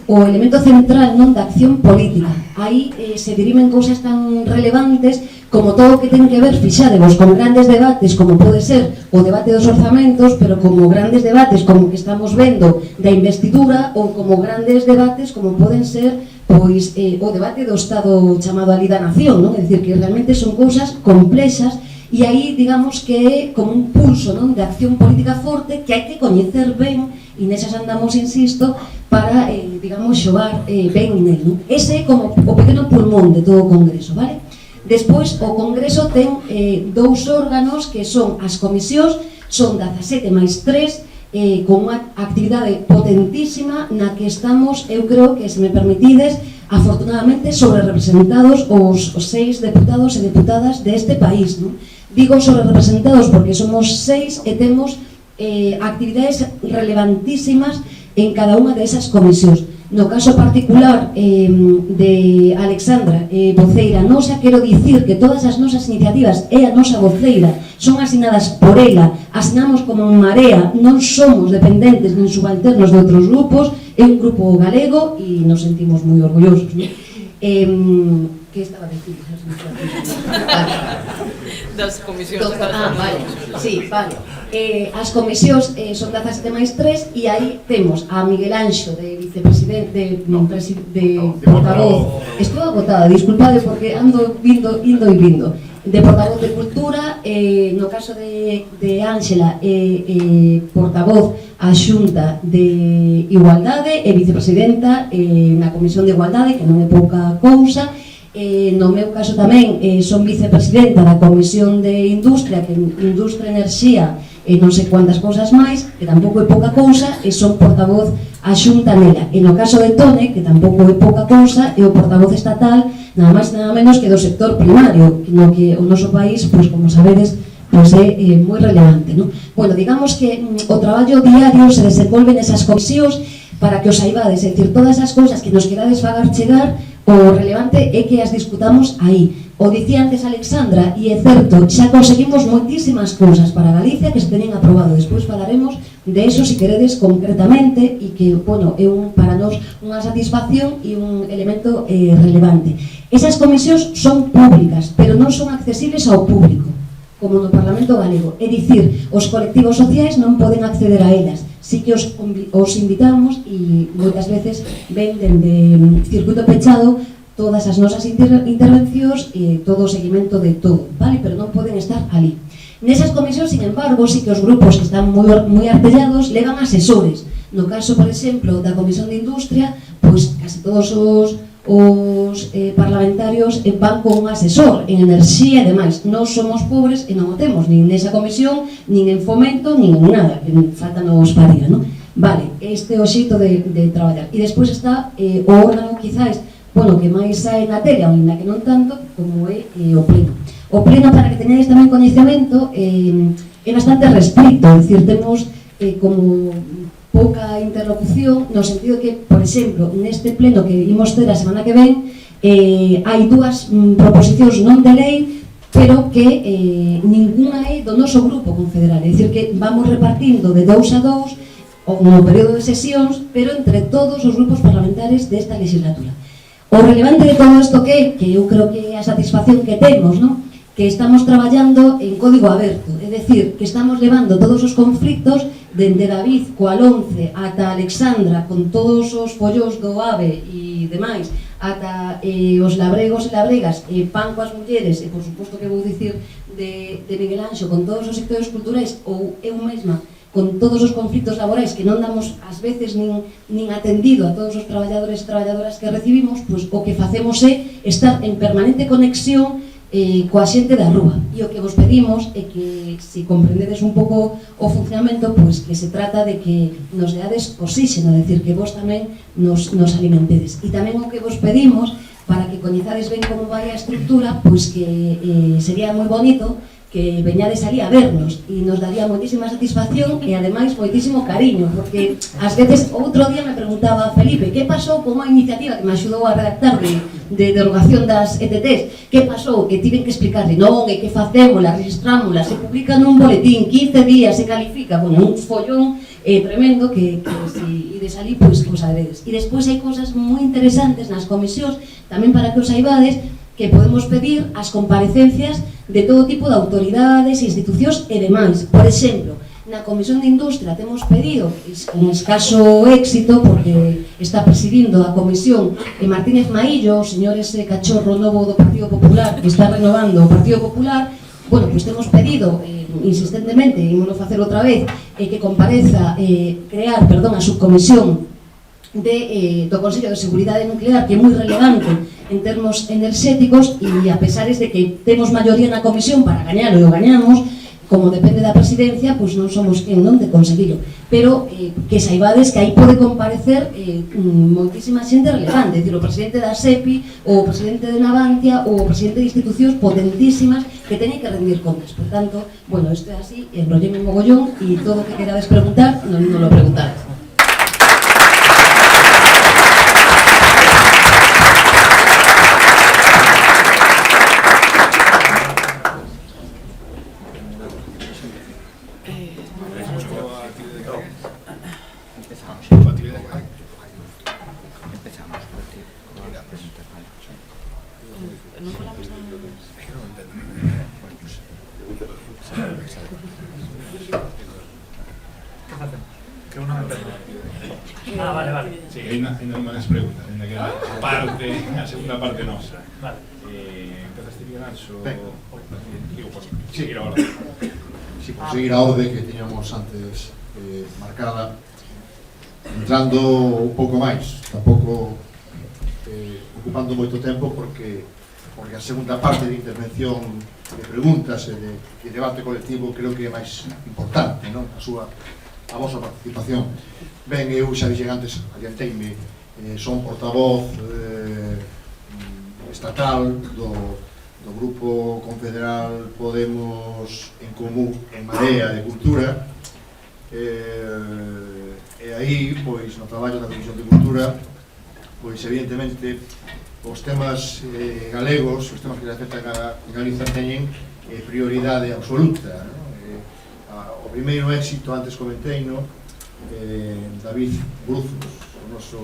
o elemento central, non, da acción política. Aí se dirimen cousas tan relevantes como todo o que ten que ver, fixadevos, con grandes debates como pode ser o debate dos orzamentos, pero como grandes debates como que estamos vendo da investidura, ou como grandes debates como poden ser pois o debate do Estado chamado ali da Nación, non? É dicir, que realmente son cousas complexas. E aí, digamos que é como un pulso, non, de acción política forte que hai que coñecer ben, e nesas andamos, insisto, para, digamos, xogar ben nel, non? Ese é como o pequeno pulmón de todo o Congreso, vale? Despois, o Congreso ten dous órganos que son as comisións, son 17 máis 3, con unha actividade potentísima na que estamos, eu creo que, se me permitides, afortunadamente sobre representados os 6 deputados e deputadas deste país, non? Digo sobre representados porque somos 6 e temos actividades relevantísimas en cada unha desas comisións. No caso particular de Alexandra, voceira nosa, quero dicir que todas as nosas iniciativas e a nosa voceira son asinadas por ela, asinamos como Marea, non somos dependentes nin subalternos de outros grupos, é un grupo galego e nos sentimos moi orgullosos, non? Que estaba dicindo? Das comisións. Vale, sí, vale. As comisións son 17 máis 3 e aí temos a Miguel Anxo de vicepresidente, de portavoz. Estou agotada, disculpade porque ando indo e vindo. De portavoz de Cultura, no caso de Ángela, portavoz a Xunta de Igualdade e vicepresidenta na Comisión de Igualdade, que non é pouca cousa. No meu caso tamén son vicepresidenta da Comisión de Industria, que Industria, Enerxía e non sei cuantas cousas máis, que tampouco é pouca cousa, e son portavoz a Xunta nela. E no caso de Tone, que tampouco é pouca cousa, é o portavoz estatal, nada máis nada menos que do sector primario, no que o noso país, pois como sabedes, pois é moi relevante, non? Bueno, digamos que o traballo diario se desenvolve nesas comisións para que os saibades, é dicir, todas as cousas que nos querades fagar chegar, o relevante é que as discutamos aí. O dicía antes Alexandra, e é certo, xa conseguimos moitísimas cousas para Galicia que se teñen aprobado. Despois falaremos de eso, se queredes, concretamente, e que, bueno, é para nós unha satisfacción e un elemento relevante. Esas comisións son públicas, pero non son accesibles ao público, como no Parlamento Galego. É dicir, os colectivos sociais non poden acceder a elas. Sí que os invitamos e moitas veces ven dende circuito pechado todas as nosas intervencións e todo o seguimento de todo, vale? Pero non poden estar ali. Nesas comisións, sin embargo, sí que os grupos que están moi artellados levan asesores. No caso, por exemplo, da Comisión de Industria, pois case todos os parlamentarios van con un asesor en enerxía e demais. Nós somos pobres e non o temos nin nesa comisión, nin en fomento, nin en nada, que falta nos faría, non? Vale, este é o xeito de traballar. E despois está o órgano, quizáis, bueno, que máis sae na tele, ainda que non tanto, como é o pleno. O pleno, para que teñades tamén coñecemento, é bastante restrito, é dicir, temos como pouca interlocución, no sentido que, por exemplo, neste pleno que imos ter a semana que ven, hai dúas proposicións non de lei, pero que ninguna é do noso grupo confederal, é dicir, que vamos repartindo de 2 a 2 no período de sesións, pero entre todos os grupos parlamentares desta legislatura. O relevante de todo isto que eu creo que é a satisfacción que temos, non? Que estamos traballando en código aberto, é dicir, que estamos levando todos os conflictos dende David coa Lonce ata Alexandra con todos os follós do AVE e demais, ata os labregos e labregas, pan coas mulleres e por suposto que vou dicir de Miguel Anxo con todos os sectores culturais, ou eu mesma con todos os conflictos laborais que non damos ás veces nin atendido a todos os traballadores e traballadoras que recibimos, pois o que facemos é estar en permanente conexión coa xente da rúa. E o que vos pedimos é que, se comprendedes un pouco o funcionamento, pois que se trata de que nos deades oxígeno, é dicir, que vos tamén nos alimentedes. E tamén o que vos pedimos, para que coñezades ben como vai a estructura, pois que sería moi bonito que veñades ali a vernos e nos daría moitísima satisfacción e ademais moitísimo cariño, porque ás veces outro día me preguntaba Felipe, que pasou con unha iniciativa que me axudou a redactar de derogación das ETTs, que pasou, que tiven que explicarle, non, e que facemos, la registrámola, se publica nun boletín, 15 días, se califica, bueno, un follón tremendo que se ides ali, pois sabedes. E despois hai cousas moi interesantes nas comisións, tamén para que os saibades, que podemos pedir as comparecencias de todo tipo de autoridades, institucións e demais. Por exemplo, na Comisión de Industria temos pedido, con escaso éxito, porque está presidindo a comisión Martínez Maillo, o señor ese cachorro novo do Partido Popular, que está renovando o Partido Popular. Bueno, pois temos pedido insistentemente, e vamos facer outra vez, que compareza a subcomisión do Consello de Seguridade Nuclear, que é moi relevante en termos enerxéticos, e a pesares de que temos maioría na comisión para gañalo e o gañamos, como depende da presidencia, pois non somos quen non de conseguilo, pero que saibades que aí pode comparecer moitísima xente relevante, é dicir, o presidente da SEPI, o presidente de Navantia, ou o presidente de institucións potentísimas que teñen que rendir contas. Por tanto, bueno, isto é así, enrolleme un mogollón e todo o que querades preguntar, non lo preguntarás. Sí, hay unas preguntas, en la que la segunda parte nosa. Vale. Empezaste bien, Anxo? Sí. Seguir a orde. Sí, por seguir a orde que teníamos antes marcada, entrando un pouco máis, tampouco ocupando moito tempo, porque a segunda parte de intervención de preguntas e de debate colectivo creo que é máis importante, non? A vosa participación. Ben, eu xa dixen antes, adianteime, son portavoz estatal do Grupo Confederal Podemos en Común en Marea de Cultura, e aí, pois, no traballo da Comisión de Cultura, pois, evidentemente, os temas galegos, os temas que afectan a Galiza teñen prioridade absoluta, non? O primeiro éxito, antes comentei, non? David Bruzos, o noso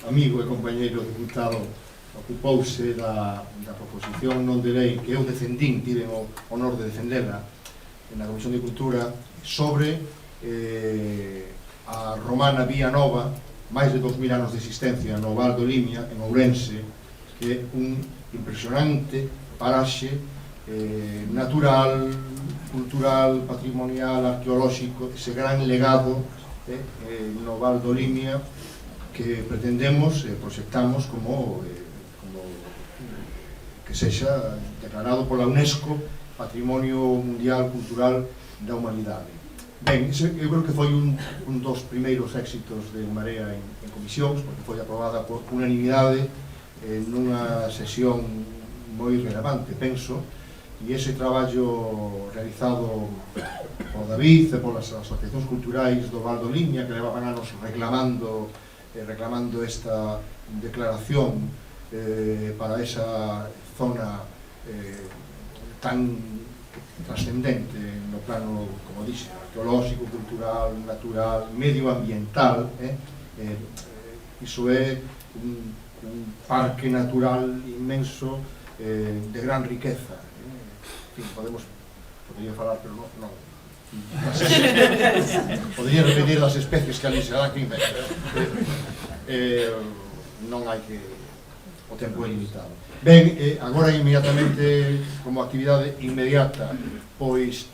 amigo e compañeiro diputado, ocupouse da proposición non de lei que eu defendín, tive o honor de defendela na Comisión de Cultura, sobre a romana Vía Nova, máis de 2000 anos de existencia no Val do Limia, en Ourense, que é un impresionante paraxe natural, cultural, patrimonial, arqueolóxico, ese gran legado no Val do Limia que pretendemos e proxectamos como que sexa declarado pola UNESCO Patrimonio Mundial Cultural da Humanidade. Ben, eu creo que foi un dos primeiros éxitos de Marea en comisións, porque foi aprobada por unanimidade nunha sesión moi relevante, penso, e ese traballo realizado por David e polas asociacións culturais do Val do Limia, que levaban anos reclamando esta declaración para esa zona tan trascendente no plano, como dixe, arqueolóxico, cultural, natural, medioambiental. Iso é un parque natural inmenso de gran riqueza. En fin, podría falar, pero non. Podría repetir das especies que ali se dan, non hai que... o tempo é limitado. Ben, agora inmediatamente, como actividade inmediata, pois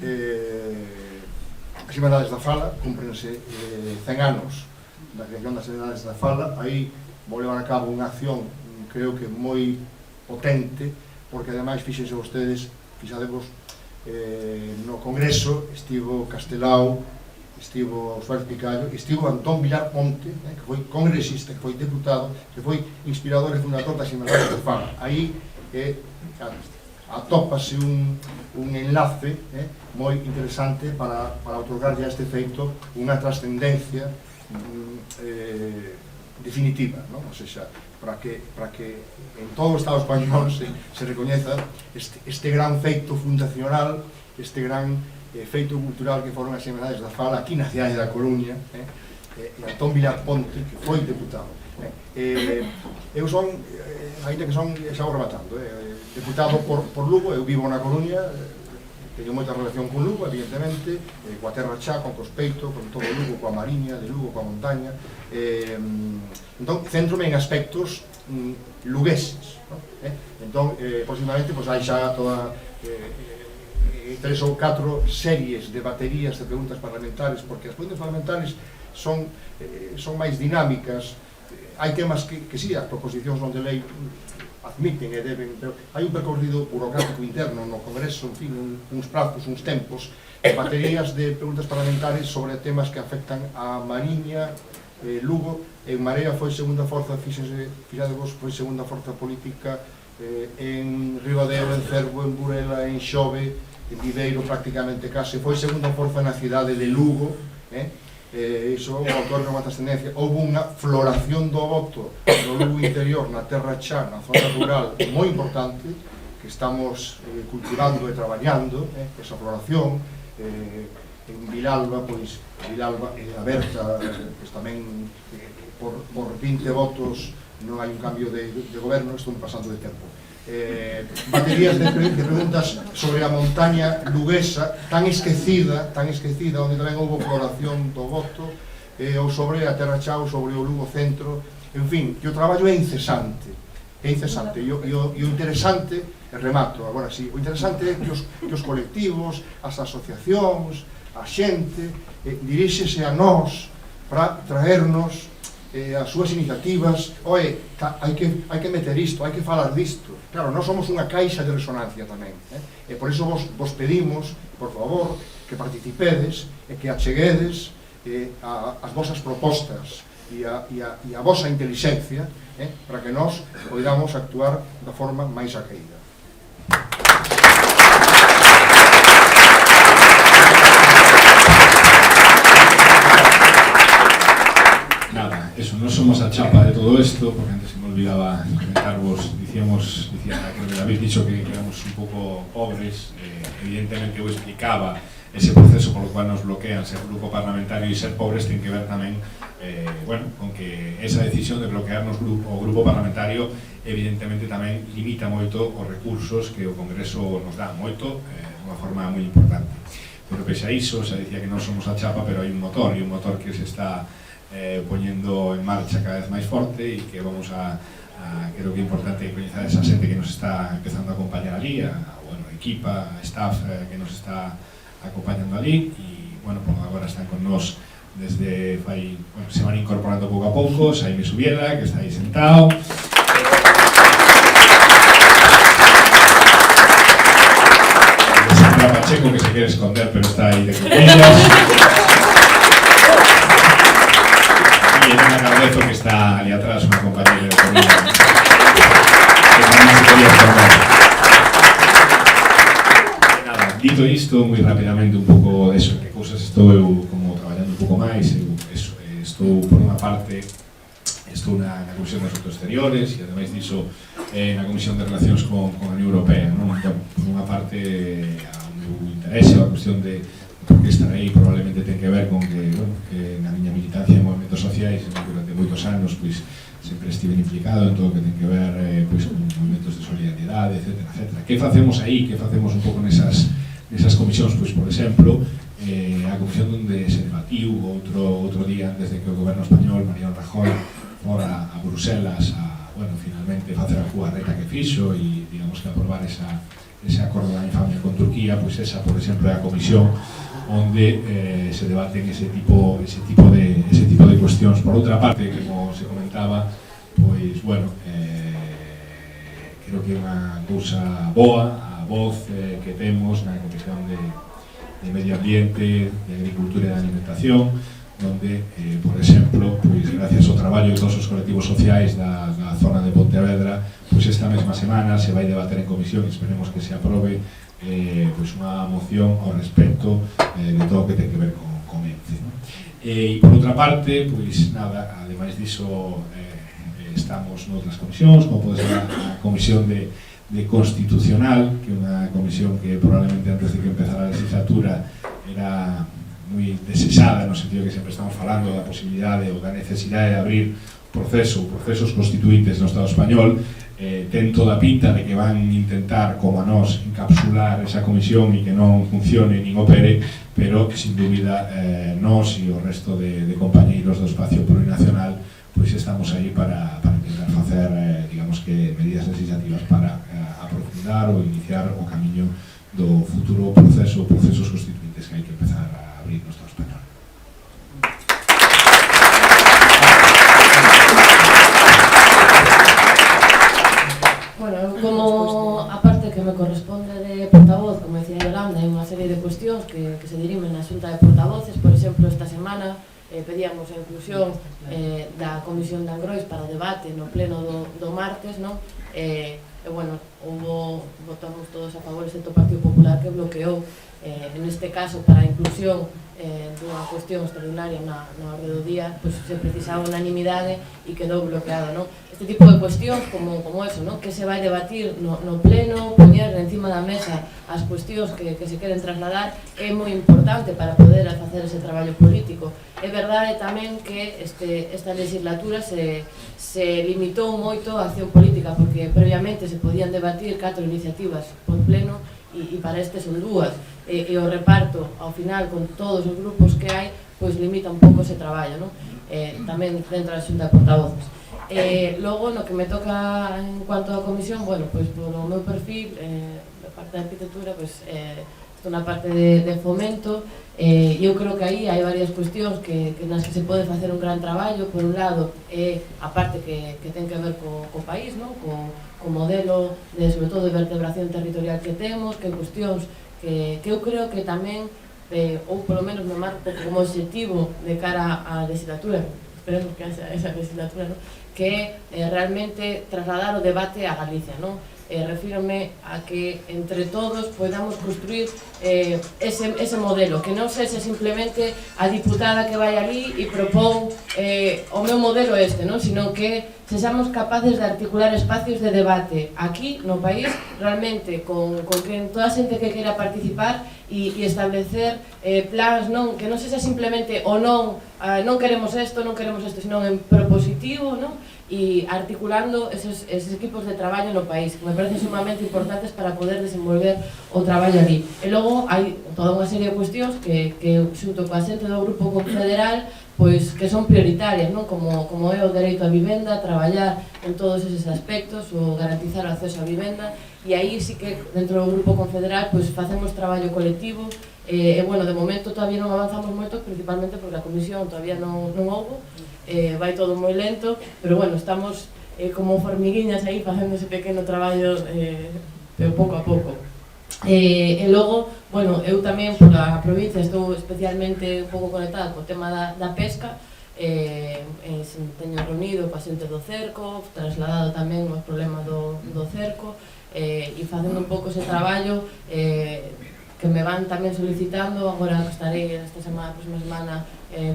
as Irmandades da Fala, cúmprense 100 anos da creación das Irmandades da Fala. Aí vou levar a cabo unha acción, creo que moi potente, porque ademais fíxense vostedes, fixadevos, no Congreso estivo Castelao, estivo Suárez Picallo, estivo Antón Villar Ponte, que foi congresista, que foi deputado, que foi inspirador e fundador das Irmandades da Fala. Aí atópase un enlace moi interesante para otorgarlle a este feito unha trascendencia definitiva, non? O sea, para que en todo o Estado español se recoñeza este gran feito fundacional, este gran feito cultural que foron as Irmandades da Fala aquí na cidade da Coruña, e Antón Villar Ponte, que foi deputado. Eu son, ainda que son, xa vou rematando, deputado por Lugo. Eu vivo na Coruña, teño moita relación con Lugo, evidentemente, coa terra xa, con Cospeito, con todo Lugo, coa Mariña de Lugo, coa montaña. Entón, centrome en aspectos lugueses. Entón, próximamente, hai xa toda 3 ou 4 series de baterías de preguntas parlamentarias, porque as preguntas parlamentarias son máis dinámicas. Hai temas que sí, as proposicións non de lei admiten e deben, pero hai un percorrido burocrático interno no Congreso, en fin, uns prazos, uns tempos, baterías de preguntas parlamentarias sobre temas que afectan a Mariña, Lugo. En Marea foi segunda forza, fixadevos, foi segunda forza política en Ribadeo, en Cervo, en Burela, en Xove, en Viveiro prácticamente case, foi segunda forza na cidade de Lugo, iso o autor non mata ascendencia. Houve unha floración do voto no Lugo interior, na terra xa, na zona rural, moi importante, que estamos cultivando e traballando, esa floración. En Vilalba, pois, Vilalba e a Berta, pois tamén por 20 votos non hai un cambio de goberno, estou pasando de tempo. Baterías de preguntas sobre a montaña luguesa tan esquecida, onde tamén houve floración do voto, ou sobre a Terra Chao, sobre o Lugo Centro, en fin, que o traballo é incesante, e o interesante, e remato agora sí, o interesante é que os colectivos, as asociacións, a xente diríxese a nós para traernos as súas iniciativas. Oe, hai que meter isto, hai que falar disto. Claro, nós somos unha caixa de resonancia tamén, e por iso vos pedimos, por favor, que participedes e que acheguedes as vosas propostas e a vosa intelixencia para que nós poidamos actuar da forma máis acaída. Nada, eso, no somos a chapa de todo esto, porque antes se me olvidaba comentarvos, decía que habéis dicho que éramos un poco pobres, evidentemente eu explicaba ese proceso por lo cual nos bloquean ser grupo parlamentario, e ser pobres ten que ver tamén con que esa decisión de bloquearnos o grupo parlamentario evidentemente tamén limita moito os recursos que o Congreso nos dá, moito, de unha forma moi importante. Pero pese a iso, se dicía que non somos a chapa, pero hai un motor, e un motor que se está poñendo en marcha cada vez máis forte, e que vamos creo que é importante coñecer esa xente que nos está empezando a acompañar ali, a equipa, a staff que nos está acompañando ali, e por agora están con nós desde se van incorporando pouco a pouco. Xaime Subiela, que está aí sentado, Sandra Pacheco, que se quere esconder pero está aí de cotillas, y Elena Cardezo, que está ali atrás, unha compañera de comida que tamén se quería esconder. Nada, dito isto, moi rapidamente un pouco eso, que cousas estou eu como traballando un pouco máis. Estou, por unha parte, estou na Comisión de Asuntos Exteriores, e ademais diso na Comisión de Relacións con a Unión Europea, non? Por unha parte, ao meu interese, a cuestión de por que estar aí probablemente ten que ver con que na miña militancia en movimentos sociais durante moitos anos sempre estive implicado en todo o que ten que ver con movimentos de solidariedade, etc. Que facemos aí? Que facemos un pouco nesas comisións? Por exemplo, a comisión onde se debatiu outro día antes de que o goberno español, Mariano Rajoy, fora a Bruselas finalmente facer a jugarreta que fixo e digamos que aprobar ese acordo da infamia con Turquía, esa, por exemplo, é a comisión onde se debaten ese tipo de cuestións. Por outra parte, como se comentaba, creo que é unha cousa boa a voz que temos na Comisión de Medio Ambiente, de Agricultura e de Alimentación, onde, por exemplo, gracias ao traballo de todos os colectivos sociais da zona de Pontevedra, esta mesma semana se vai debater en comisión, e esperemos que se aprobe unha moción ao respecto de todo o que ten que ver con ENCE. E, por outra parte, ademais diso, estamos noutras comisións, como pode ser a Comisión de Constitucional, que é unha comisión que probablemente antes de que empezara a legislatura era moi desexada, no sentido que sempre estamos falando da posibilidade ou da necesidade de abrir procesos constituintes no Estado español. Ten toda a pinta de que van intentar, como a nós, encapsular esa comisión e que non funcione nin opere, pero que, sin dúbida, nós e o resto de compañeiros do espacio plurinacional estamos aí para intentar facer, digamos que, medidas legislativas para aprofundar ou iniciar o camiño do futuro procesos constituintes que hai que empezar a abrir no Estado español. parte que me corresponde de portavoz, como decía Yolanda, hai unha serie de cuestións que se dirimen na Xunta de Portavoces. Por exemplo, esta semana pedíamos a inclusión da Comisión de Angrois para o debate no pleno do martes, non? Bueno, votamos todos a favor, excepto o Partido Popular, que bloqueou neste caso para a inclusión dunha cuestión extraordinaria na orde do día, pois se precisaba unanimidade e quedou bloqueado, non? Este tipo de cuestións como eso, non? Que se vai debatir no pleno, poñer encima da mesa as cuestións que se queren trasladar é moi importante para poder facer ese traballo político. É verdade tamén que esta legislatura se limitou moito a acción política, porque previamente se podían debatir 4 iniciativas por pleno e para este son 2, e o reparto ao final con todos os grupos que hai pois limita un pouco ese traballo, non? Tamén dentro da Xunta de Portavoces. Logo, no que me toca en cuanto á comisión, bueno, pois polo meu perfil, da parte da arquitectura, pois estou na parte de fomento, e eu creo que aí hai varias cuestións nas que se pode facer un gran traballo. Por un lado, a parte que ten que ver co país, non? Co modelo, sobre todo, de vertebración territorial que temos, que cuestións que eu creo que tamén, ou polo menos me marco como objetivo de cara á legislatura, esperemos que haxa esa legislatura, non? Que realmente trasladar o debate a Galicia, non? Refírome a que entre todos podamos construir ese modelo, que non sexa simplemente a diputada que vai ali e propón o meu modelo non? Sino que sexamos capaces de articular espacios de debate aquí no país, realmente con que toda a xente que queira participar e establecer plans, non? Que non sexa simplemente o non queremos isto, sino en propositivo, non? E articulando esos equipos de traballo no país, que me parecen sumamente importantes para poder desenvolver o traballo ali. E logo hai toda unha serie de cuestións que xunto coa xente do Grupo Confederal pois que son prioritarias, non? Como é o dereito á vivenda, traballar en todos eses aspectos, o garantizar o acceso á vivenda, e aí sí que dentro do Grupo Confederal pois facemos traballo colectivo. Bueno, de momento todavía non avanzamos moito, principalmente porque a comisión todavía non houbo, vai todo moi lento, pero bueno, estamos como formiguiñas aí facendo ese pequeno traballo, pero pouco a pouco. E logo, bueno, eu tamén pola provincia estou especialmente un pouco conectada co tema da pesca, teño reunido coa xente do cerco, trasladado tamén os problemas do cerco, e facendo un pouco ese traballo que me van tamén solicitando. Agora estarei esta próxima semana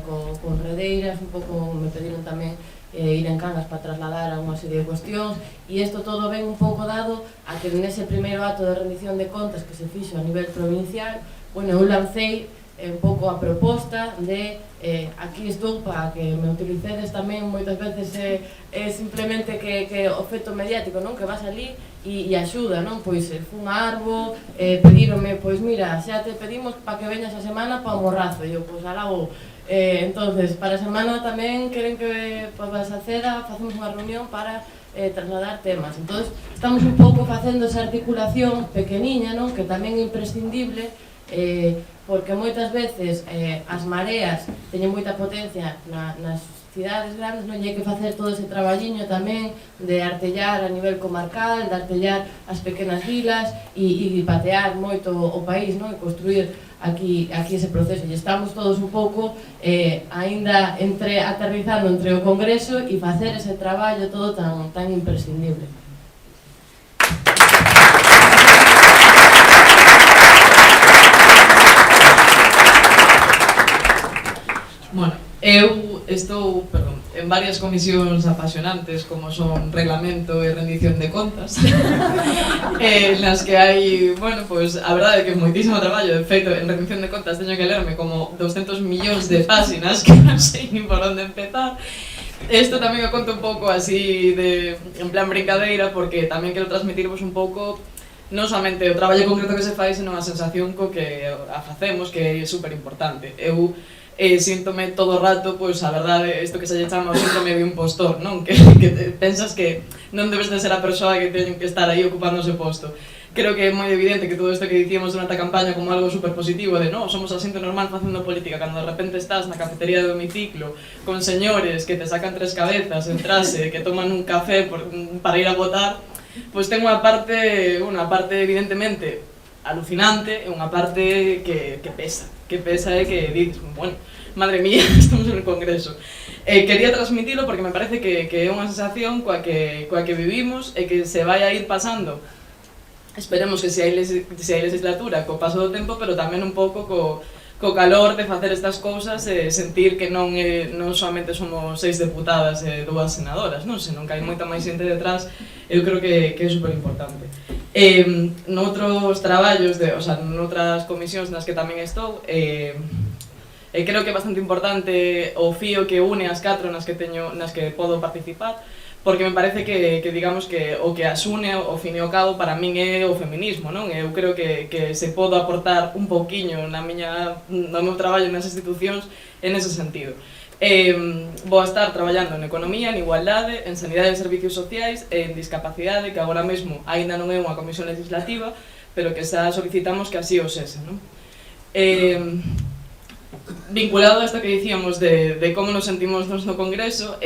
con redeiras, un pouco me pediron tamén ir en Cangas para trasladar a unha serie de cuestións, e isto todo ven un pouco dado a que nese primeiro acto de rendición de contas que se fixo a nivel provincial, bueno, eu lancei un pouco a proposta de aquí estou para que me utilicedes tamén. Moitas veces é simplemente que o efecto mediático, non? Que vas ali e axuda, non? Pois fun a Arbo, pedíronme, pois mira, xa te pedimos para que veñas a semana para o Morrazo, e eu, pois alá vou. Entonces, para a semana tamén queren que vas a ceda, facemos unha reunión para trasladar temas. Entonces, estamos un pouco facendo esa articulación pequeniña, non? Que tamén é imprescindible, porque moitas veces as mareas teñen moita potencia nas cidades grandes, non? E hai que facer todo ese traballiño tamén de artellar a nivel comarcal, de artellar as pequenas vilas e patear moito o país, non? E construir aquí ese proceso, e estamos todos un pouco aínda aterrizando entre o Congreso e facer ese traballo todo tan imprescindible. Bueno, eu estou, en varias comisións apasionantes como son Reglamento e Rendición de Contas, nas que hai, bueno, pois a verdade é que é moitísimo traballo. De feito, en Rendición de Contas teño que lerme como 200 millóns de páxinas que non sei ni por onde empezar. Isto tamén o conto un pouco así en plan brincadeira, porque tamén quero transmitirvos un pouco non somente o traballo concreto que se fai, senón a sensación co que a facemos, que é super importante. Eu síntome todo o rato, pois a verdade, isto que se lle chama o síndrome de impostor, non? Que pensas que non debes de ser a persoa que ten que estar aí ocupando ese posto. Creo que é moi evidente que todo isto que dicíamos durante a campaña como algo super positivo de non, somos a xente normal facendo política, cando de repente estás na cafetería do hemiciclo con señores que te sacan tres cabezas en trase, que toman un café para ir a votar, pois ten unha parte evidentemente alucinante e unha parte que pesa e que dices, bueno, madre mía, estamos en el Congreso. Quería transmitilo porque me parece que é unha sensación coa que vivimos e que se vai a ir pasando. Esperemos que se hai legislatura co paso do tempo, pero tamén un pouco co calor de facer estas cousas e sentir que non somente somos 6 deputadas e 2 senadoras, non? Senón que hai moita máis xente detrás, eu creo que é super importante. Noutros traballos, noutras comisións nas que tamén estou, creo que é bastante importante o fío que une as 4 nas que podo participar, porque me parece que digamos que o que as une ao fin e ao cabo para min é o feminismo, non? Eu creo que se podo aportar un pouquiño no meu traballo nas institucións en ese sentido. Vou estar traballando en economía, en igualdade, en sanidade e servicios sociais e en discapacidade, que agora mesmo aínda non é unha comisión legislativa, pero que xa solicitamos que así o sese, non? Vinculado a isto que dicíamos de como nos sentimos no Congreso,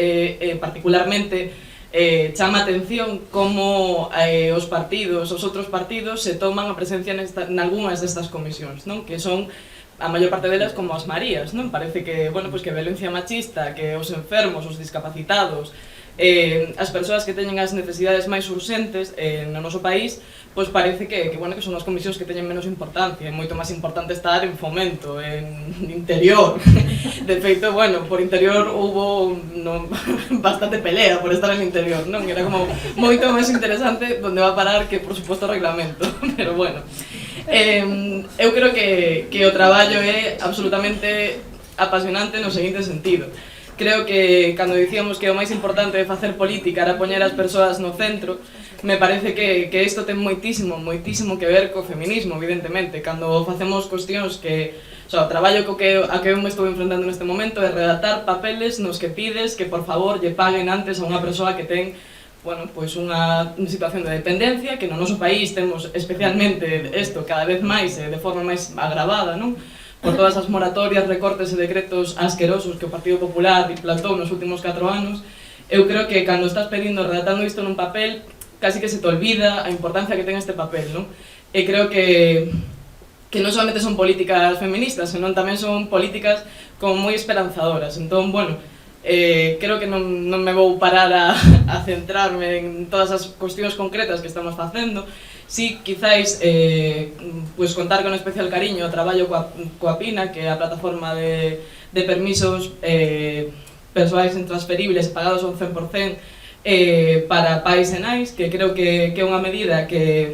particularmente chama a atención como os outros partidos se toman a presencia nalgúnas destas comisións, non? Que son a maior parte delas como as Marías, non? Parece que, bueno, pois que a violencia machista, que os enfermos, os discapacitados, as persoas que teñen as necesidades máis urxentes no noso país, pois parece que son as comisións que teñen menos importancia. É moito máis importante estar en fomento, en interior. De feito, bueno, por interior houbo bastante pelea por estar en interior, non? Era como moito máis interesante onde va a parar que, por suposto, o reglamento. Pero bueno, eu creo que o traballo é absolutamente apasionante no seguinte sentido. Creo que cando dicíamos que o máis importante de facer política era poñer as persoas no centro, me parece que isto ten moitísimo que ver co feminismo, evidentemente. Cando facemos cuestións que... O traballo a que eu me estou enfrentando neste momento é redactar papeles nos que pides que por favor lle paguen antes a unha persoa que ten unha situación de dependencia, que no noso país temos especialmente isto cada vez máis de forma máis agravada, non? Por todas as moratorias, recortes e decretos asquerosos que o Partido Popular implantou nos últimos 4 anos, eu creo que cando estás pedindo, redactando isto nun papel, casi que se te olvida a importancia que ten este papel, non? E creo que non solamente son políticas feministas, senón tamén son políticas como moi esperanzadoras. Entón, bueno, creo que non me vou parar a centrarme en todas as cuestións concretas que estamos facendo. Si, quizáis, contar con especial cariño o traballo coa PINA, que é a plataforma de permisos persoais intransferibles pagados ao 100% para pais e nais, que creo que é unha medida que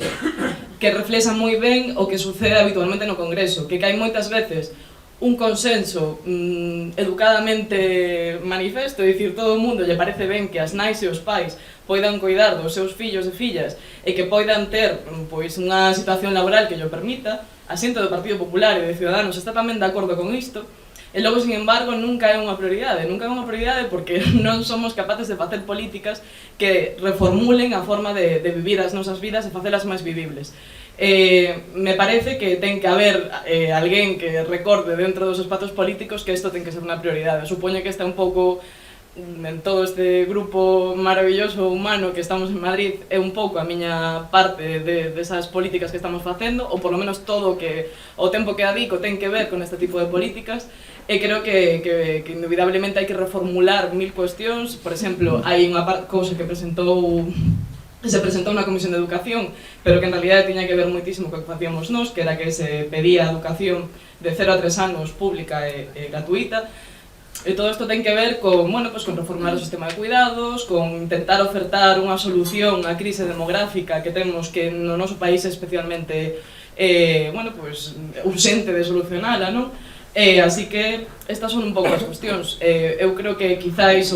reflexa moi ben o que sucede habitualmente no Congreso, que hai moitas veces un consenso educadamente manifesto, é dicir, todo o mundo lle parece ben que as nais e os pais poidan coidar dos seus fillos e fillas e que poidan ter unha situación laboral que llo permita. A xente do Partido Popular e de Ciudadanos está tamén de acordo con isto, e logo, sin embargo, nunca é unha prioridade porque non somos capaces de facer políticas que reformulen a forma de vivir as nosas vidas e facelas máis vivibles. Me parece que ten que haber alguén que recorde dentro dos espazos políticos que isto ten que ser unha prioridade. Supoño que está un pouco en todo este grupo maravilloso humano que estamos en Madrid, é un pouco a miña parte desas políticas que estamos facendo, ou por lo menos todo o tempo que adico ten que ver con este tipo de políticas, e creo que indubidablemente hai que reformular 1000 cuestións. Por exemplo, hai unha cousa que se presentou na Comisión de Educación, pero que en realidad tiña que ver moitísimo co que facíamos nós, que era que se pedía educación de 0 a 3 anos pública e gratuita. E todo isto ten que ver con reformar o sistema de cuidados, con intentar ofertar unha solución á crise demográfica que temos, que no noso país é especialmente urxente de solucionala, non? Así que estas son un pouco as cuestións. Eu creo que quizáis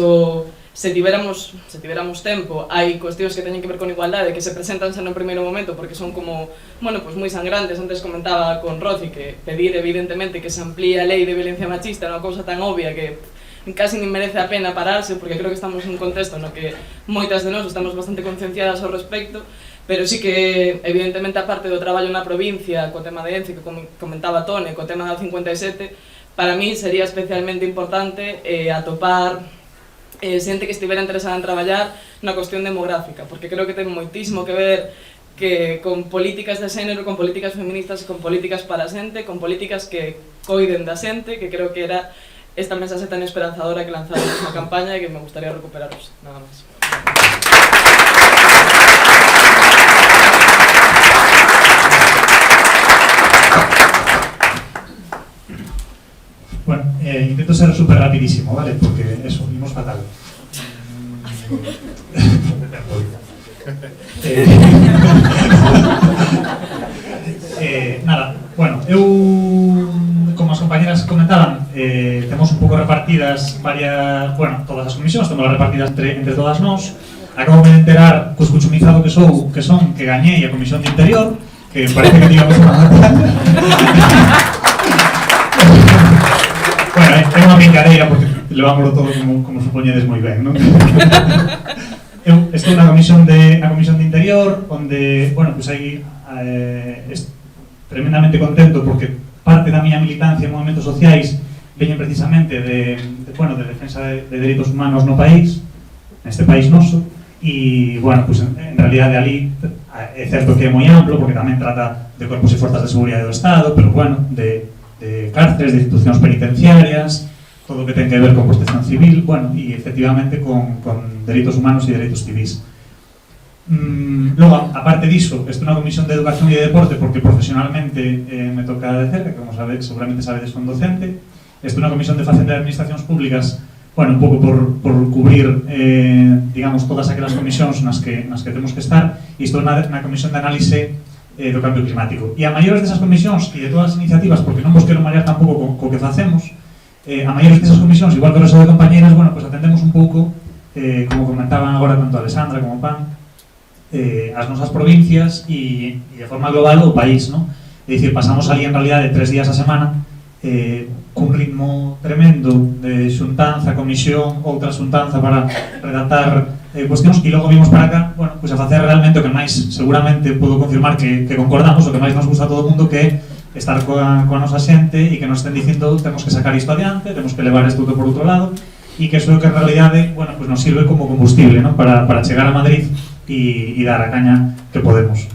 se tiveramos tempo, hai cuestións que teñen que ver con igualdade que se presentan xa no primeiro momento porque son como, moi sangrantes. Antes comentaba con Roci que pedir evidentemente que se amplíe a lei de violencia machista é unha cousa tan obvia que casi nin merece a pena pararse, porque creo que estamos en un contexto no que moitas de nós estamos bastante concienciadas ao respecto, pero sí que evidentemente a parte do traballo na provincia co tema de ENCE que comentaba Tone, co tema da 57, para mí sería especialmente importante atopar xente que estivera interesada en traballar na cuestión demográfica, porque creo que ten moitísimo que ver que con políticas de xénero, con políticas feministas, con políticas para a xente, con políticas que coiden da xente, que creo que era esta mensaxe tan esperanzadora que lanzamos na campaña e que me gustaría recuperaros, nada máis. Bueno, intento ser súper rapidísimo, ¿vale? Porque eso, vimos fatal. Nada, bueno, eu, como as compañeras comentaban, temos un pouco repartidas varias, bueno, todas as comisións, temos repartidas entre todas nós. Acabo de enterar, co escuchumizado que son, que gañei a Comisión de Interior, que parece que digamos unha batalla. Bueno, é unha brincadeira porque levámoslo todo como supoñedes moi ben, non? Eu estou na comisión de Interior, onde, bueno, pues aí tremendamente contento porque parte da miña militancia en movimentos sociais veñen precisamente de defensa de dereitos humanos no país, neste país noso, e, bueno, pues en realidade ali é certo que é moi amplo porque tamén trata de corpos e forzas de seguridade do Estado, pero, bueno, de cárceles, de institucións penitenciarias, todo o que ten que ver con protección civil, bueno, e efectivamente con dereitos humanos e dereitos civis. Logo, aparte diso, estou na Comisión de Educación e de Deporte porque profesionalmente me toca de cerca, como seguramente sabedes, son docente. Estou na Comisión de Facenda e Administracións Públicas, bueno, un pouco por cubrir, digamos, todas aquelas comisións nas que temos que estar, e estou na Comisión de Análise do Cambio Climático. E a maiores desas comisións e de todas as iniciativas, porque non vos quero marear tampouco co que facemos, a maiores desas comisións, igual que o resto de compañeras, bueno, pues atendemos un pouco, como comentaban agora tanto Alessandra como Pan, as nosas provincias e de forma global o país, non? É dicir, pasamos ali en realidade 3 días a semana cun ritmo tremendo de xuntanza, comisión, outra xuntanza para redactar cuestións e logo vimos para acá, bueno, pues a facer realmente o que máis seguramente podo confirmar que concordamos, o que máis nos gusta a todo o mundo, que é estar coa nosa xente e que nos estén dicindo temos que sacar isto adiante, temos que levar isto por outro lado e que iso é que en realidade, bueno, pues nos sirve como combustible, ¿no? para chegar a Madrid e dar a caña que podemos.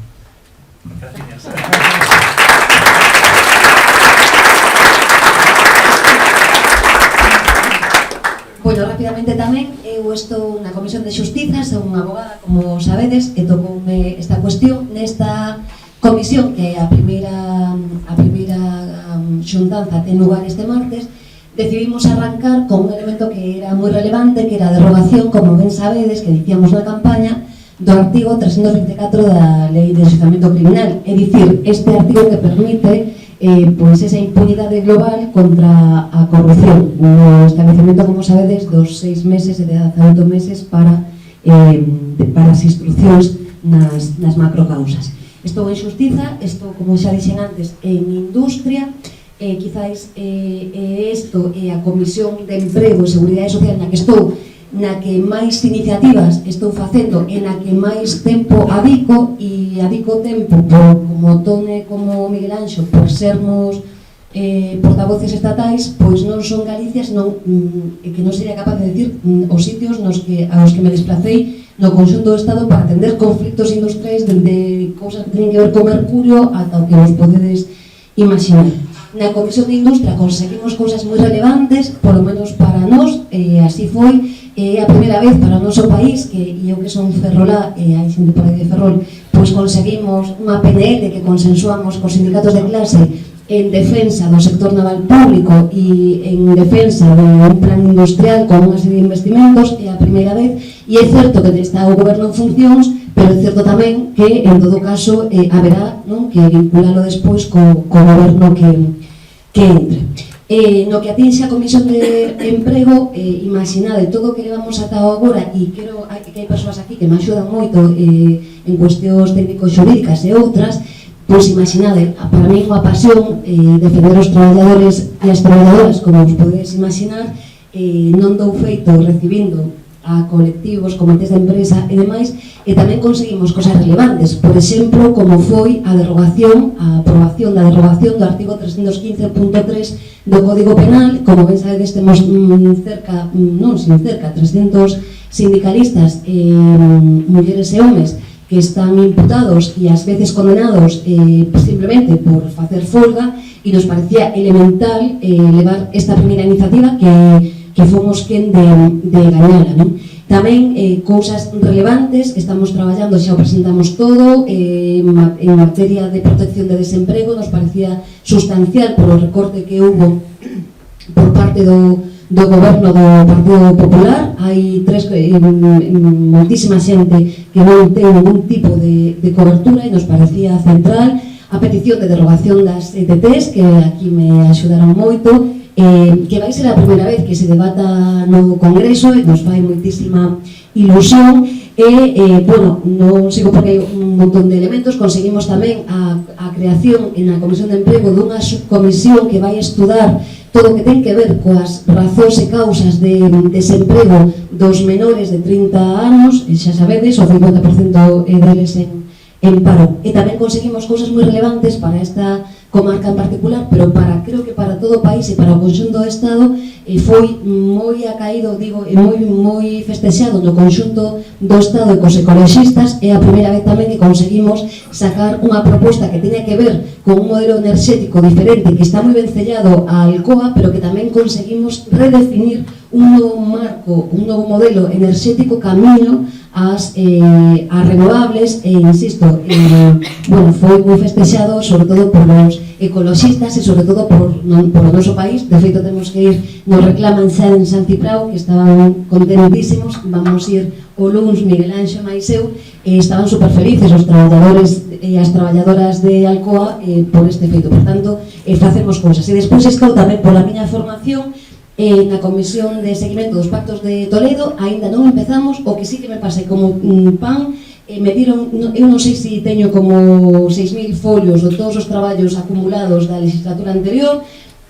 Gracias. Bueno, rápidamente tamén, eu estou na Comisión de Xustiza, sou unha abogada, como sabedes, e tocoume esta cuestión nesta comisión que a primeira xuntanza ten lugar este martes. Decidimos arrancar con un elemento que era moi relevante, que era a derogación, como ben sabedes, que dicíamos na campaña, do artigo 324 da Lei de Enxuiciamento Criminal, é dicir, este artigo que permite pois esa impunidade global contra a corrupción no establecemento, como sabedes, dos 6 meses e de 18 meses para as instruccións nas macrocausas. Estou en xustiza, estou, como xa dixen antes, en industria, quizáis isto é a Comisión de Emprego e Seguridade Social na que estou, na que máis iniciativas estou facendo e na que máis tempo adico, e adico tempo como Tone, como Miguel Anxo, por sermos portavoces estatais, pois non son Galicia, senón que non sería capaz de decir os sitios aos que me desplacei no conxunto do Estado para atender conflictos industriais, dende cousas que teñen que ver con mercurio ata o que vos podedes imaginar. Na Comisión de Industria conseguimos cousas moi relevantes, polo menos para nós, así foi. É a primeira vez para o noso país que eu que son ferrolá, e hai xente por aí de Ferrol, pois conseguimos unha PNL que consensuamos cos sindicatos de clase en defensa do sector naval público e en defensa de un plan industrial con unha serie de investimentos. É a primeira vez, e é certo que está o goberno en funcións, pero é certo tamén que en todo caso haberá, non, que vinculalo despois co goberno que entre. No que atinxe a Comisión de Emprego, imaginade todo o que levamos ata agora, e quero que hai persoas aquí que me axudan moito en cuestións técnico-xurídicas e outras, pois imaginade, para mí unha pasión defender os traballadores e as traballadoras, como os podedes imaginar, non dou feito recibindo a colectivos, comités de empresa e demais, e tamén conseguimos cosas relevantes, por exemplo, como foi a aprobación da derogación do artigo 315.3 do Código Penal. Como ben sabedes, temos cerca 300 sindicalistas, mulleres e homes, que están imputados e ás veces condenados simplemente por facer folga, e nos parecía elemental levar esta primeira iniciativa que fomos quen de gañala, non? Tamén cousas relevantes, estamos traballando, xa o presentamos todo, en materia de protección de desemprego. Nos parecía sustancial polo recorte que hubo por parte do goberno do Partido Popular. Hai moitísima xente que non ten ningún tipo de cobertura, e nos parecía central a petición de derogación das ETTs, que aquí me axudaron moito, que vai ser a primeira vez que se debata no Congreso, e nos fai moitísima ilusión. Bueno, non sigo porque hai un montón de elementos. Conseguimos tamén a creación na Comisión de Emprego dunha subcomisión que vai estudar todo o que ten que ver coas razóns e causas de desemprego dos menores de 30 anos, e xa sabedes, o 50% deles en paro. E tamén conseguimos cousas moi relevantes para esta comarca en particular, pero creo que para todo o país e para o conxunto do Estado. Foi moi acaído, digo, e moi festexado no conxunto do Estado e cos ecoloxistas. É a primeira vez tamén que conseguimos sacar unha proposta que teña que ver con un modelo enerxético diferente, que está moi ben sellado a Alcoa, pero que tamén conseguimos redefinir un novo marco, un novo modelo enerxético camino ás renovables. E insisto, bueno, foi moi festexado sobre todo por os ecoloxistas e sobre todo por o noso país. De feito, temos que ir, nos reclaman xa en Santiprao, que estaban contentísimos. Vamos ir o luns, Miguel Anxo máis eu, e estaban super felices os traballadores e as traballadoras de Alcoa por este feito. Por tanto, facemos cousas. E despois estou tamén pola miña formación na Comisión de Seguimento dos Pactos de Toledo. Aínda non empezamos. O que sí que me pasei como pan, me diron, eu non sei se teño como 6.000 folios de todos os traballos acumulados da legislatura anterior,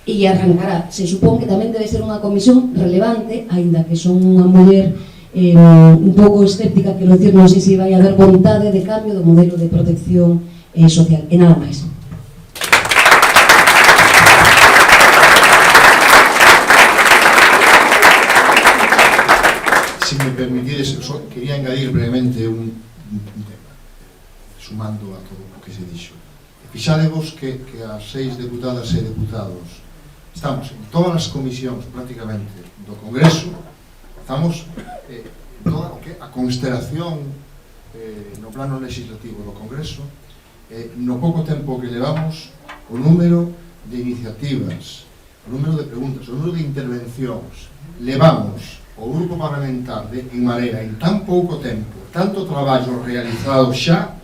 e arrancará. Se supón que tamén debe ser unha comisión relevante, aínda que son unha muller un pouco escéptica, quero dicir, non sei se vai haber vontade de cambio do modelo de protección social. E nada máis. Si me permitides, quería engadir brevemente un tema, sumando a todo o que se dixo. Fixadevos que as 6 deputadas e deputados estamos en todas as comisións prácticamente do Congreso, estamos toda o que a constelación no plano legislativo do Congreso, no pouco tempo que levamos, o número de iniciativas, o número de preguntas, o número de intervencións, levamos o grupo parlamentar de En Marea en tan pouco tempo, tanto traballo realizado xa,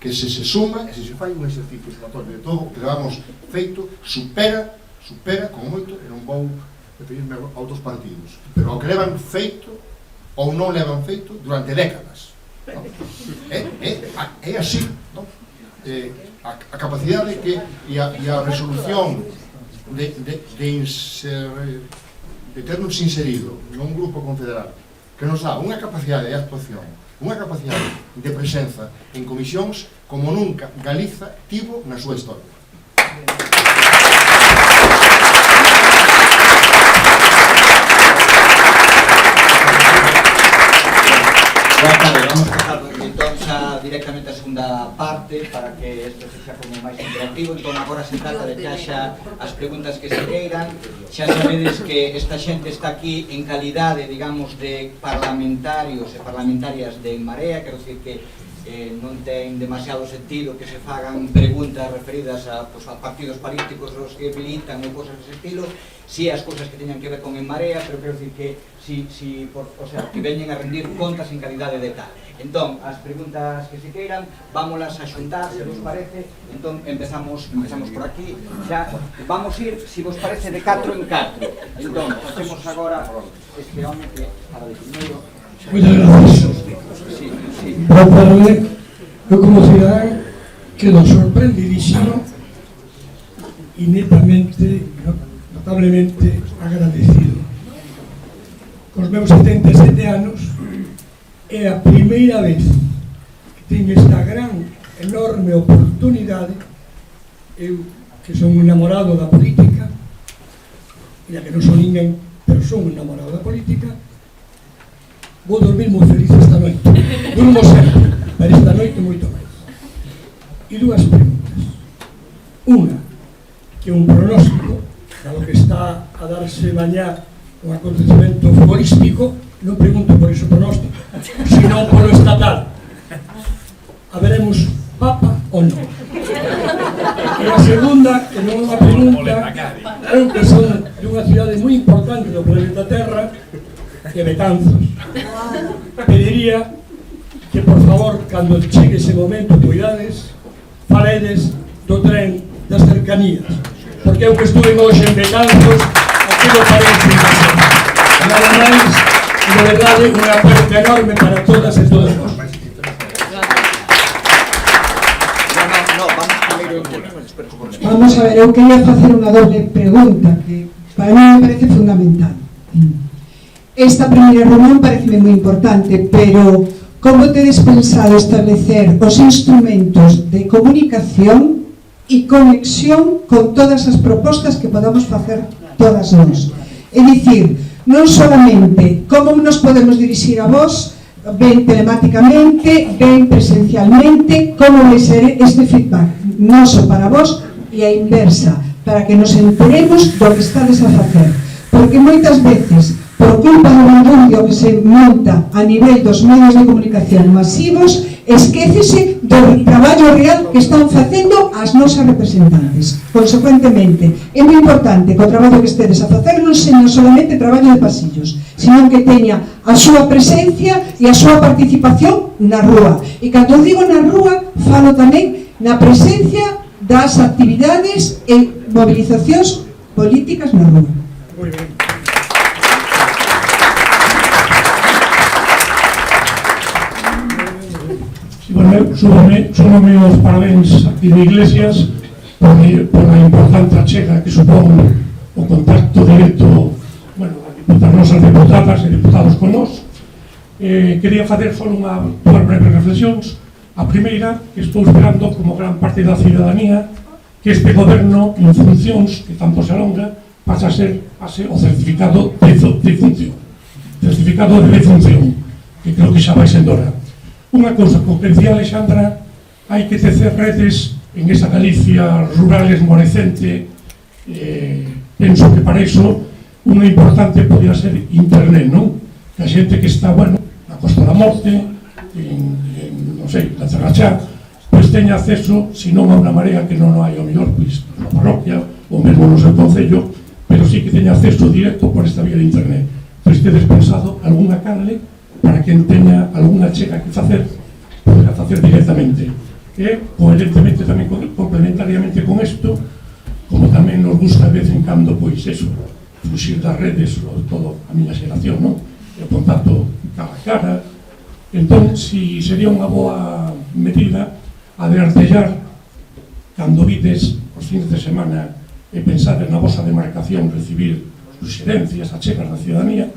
que se suma e se fai un exercicio sumatorio de todo o que levamos feito, supera con moito, e non vou referirme a outros partidos, pero o que levan feito ou non levan feito durante décadas. É así, non? A capacidade e a resolución de ternos inserido nun grupo confederal que nos dá unha capacidade de actuación, unha capacidade de presenza en comisións como nunca Galiza tivo na súa historia. Boa tarde, vamos a pasar entón xa directamente a segunda parte para que isto sexa como máis interactivo. Entón agora se trata de que haxa as preguntas que se queiran. Xa sabedes que esta xente está aquí en calidade, digamos, de parlamentarios e parlamentarias de En Marea, quero dicir que non ten demasiado sentido que se fagan preguntas referidas a partidos políticos os que militan ou cosas dese estilo, si as cousas que teñan que ver con En Marea, pero quero dicir que que veñen a rendir contas en calidade de tal. Entón, as preguntas que se queiran, vámolas a xuntar, se vos parece. Entón, empezamos por aquí. Xa vamos ir, se vos parece, de 4 en 4. Entón, facemos agora este home que para de primeiro. Muchas gracias. Boa tarde. Eu como cidadán quedo sorprendidísimo e notablemente agradecido. Os meus 77 anos, é a primeira vez que teño esta gran, enorme oportunidade, eu que son un enamorado da política, e da que non son ninguén, pero son un enamorado da política, vou dormir moi feliz esta noite. Durmo sempre, pero esta noite moito máis. E dúas preguntas. Unha, que é un pronóstico, dado que está a darse mañá un acontecemento futbolístico, non pregunto por iso pronóstico, sino polo estatal. Haberemos papa ou non? E a segunda, que non é unha pregunta, eu que son de unha cidade moi importante do planeta Terra, que é Betanzos, pediría que, por favor, cando chegue ese momento, cuidades, faledes do tren das cercanías, porque eu que estuve hoxe en Betanzos, aquilo parece invasión. Nada máis, e de verdade, unha aperta enorme para todas e todos nós. Vamos a ver, eu quería facer unha doble pregunta que para mí me parece fundamental. Esta primeira reunión parece moi importante, pero como tedes pensado establecer os instrumentos de comunicación e conexión con todas as propostas que podamos facer todas nós? É dicir, non solamente como nos podemos dirixir a vos, ben telemáticamente, ben presencialmente, como vai ser este feedback noso para vos e a inversa, para que nos enteremos do que estades a facer, porque moitas veces por culpa do mundundio que se monta a nivel dos medios de comunicación masivos, esquécese do traballo real que están facendo as nosas representantes. Consecuentemente, é moi importante que o traballo que estedes a facer non seña solamente traballo de pasillos, sino que teña a súa presencia e a súa participación na rúa. E cando digo na rúa, falo tamén na presencia das actividades e movilizacións políticas na rúa. Moi ben. Súbame os parabéns aquí de Iglesias por a importante achega que supón o contacto directo, bueno, das nosas deputadas e deputados con nós. Quería facer só dúas breves reflexións. A primeira, que estou esperando como gran parte da cidadanía que este goberno en funcións que tanto se alonga pasa a ser o certificado de función, certificado de defunción, que creo que xa vai sendo hora. Unha cousa, como que decía Alexandra, hai que tecer redes en esa Galicia rural esmorecente. Penso que para iso unha importante podría ser internet, non? Que a xente que está, bueno, na Costa da Morte, non sei, na Cerrachá, pois teña acceso, se non a unha marea que non hai ao mellor, pois na parroquia, ou mesmo no seu concello, pero sí que teña acceso directo por esta vía de internet. Pois tedes pensado algunha canle para quen teña algunha chega que facer, poderá facer directamente. E, coherentemente, tamén complementariamente con isto, como tamén nos gusta de vez en cando, pois eso, fuxir das redes, sobre todo a miña xeración, non? O contacto cara a cara. Entón, si sería unha boa medida a de artellar, cando vides os fines de semana e pensades na vosa demarcación, recibir suxerencias, achegas da ciudadanía,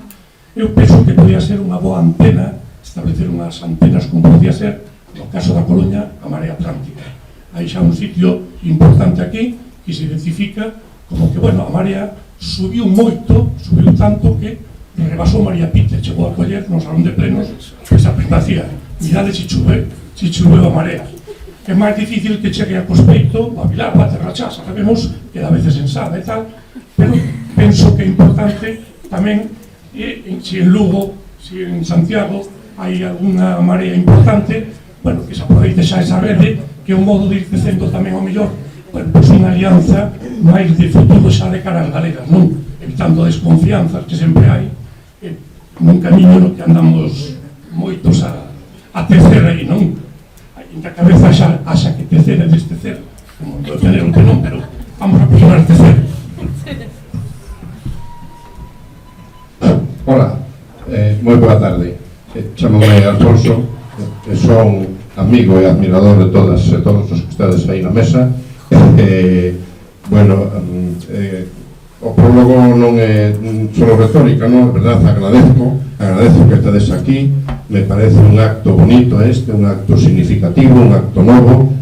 eu penso que podía ser unha boa antena, establecer unhas antenas como podía ser, no caso da Coruña, a Marea Atlántica. Hai xa un sitio importante aquí que se identifica como que, bueno, a marea subiu moito, subiu tanto que rebasou María Pita, chegou a coller no salón de plenos esa prendacía. Mirade se choveu a marea. É máis difícil que chegue a Cospeito, a Vilar, a Terrachá, sabemos que a veces ensada e tal, pero penso que é importante tamén si en Lugo, si en Santiago hai algunha marea importante, bueno, que se aproveite xa esa rede, que é un modo de ir crecendo tamén ao mellor, bueno, pois unha alianza máis de futuro xa de cara ás galegas, non? Evitando desconfianzas que sempre hai, nun camiño no que andamos moitos a tecer aí, non? Na cabeza xa haxa que tecer e destecer, como do genero que non, pero vamos a procurar tecer. Hola, moi boa tarde. Chámame Alfonso, son amigo e admirador de todos os que estades aí na mesa. Bueno, o prólogo non é só retórica, non? De verdade, agradezco que estades aquí. Me parece un acto bonito un acto significativo, un acto novo.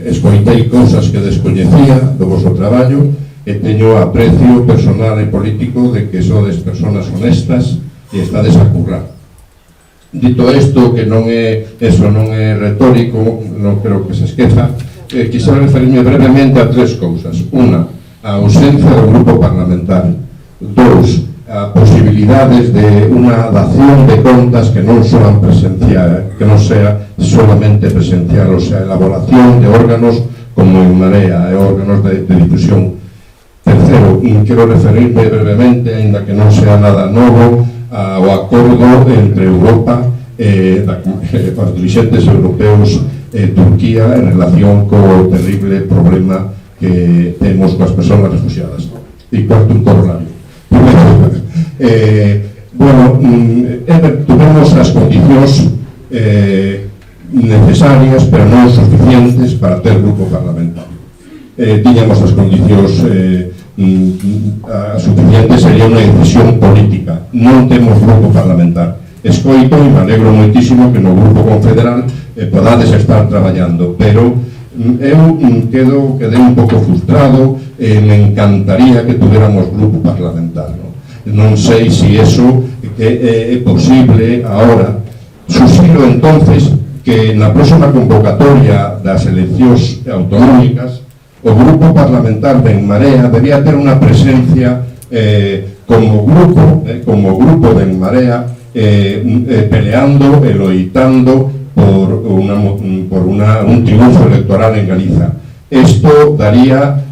Escoitei cousas que descoñecía do vosso traballo e teño aprecio personal e político de que sodes personas honestas e estades a currar. Dito isto, que non é retórico, non creo que se esqueza, quixera referirme brevemente a tres cousas. Una, a ausencia do grupo parlamentario. Dos, a posibilidades de unha dación de contas que non son presencial, que non sea solamente presencial, o sea, elaboración de órganos como en Marea, órganos de difusión. Tercero, quero referirme brevemente, aínda que non sea nada novo, ao acordo entre Europa e os dirigentes europeos e Turquía en relación co terrible problema que temos coas persoas refugiadas. E cuarto, un corolario. Tuvemos as condicións necesarias, pero non suficientes para ter grupo parlamentario. Tiñamos as condicións suficientes, sería unha decisión política. Non temos grupo parlamentario. Escoito e me alegro moitísimo que no grupo confederal podades estar traballando, pero eu quedei un pouco frustrado e me encantaría que tuviéramos grupo parlamentario. Non sei se iso é posible ahora. Suxiro entonces que na próxima convocatoria das eleccións autonómicas o grupo parlamentar de En Marea debía ter unha presencia como grupo de En Marea peleando e loitando por un triunfo electoral en Galiza. Isto daría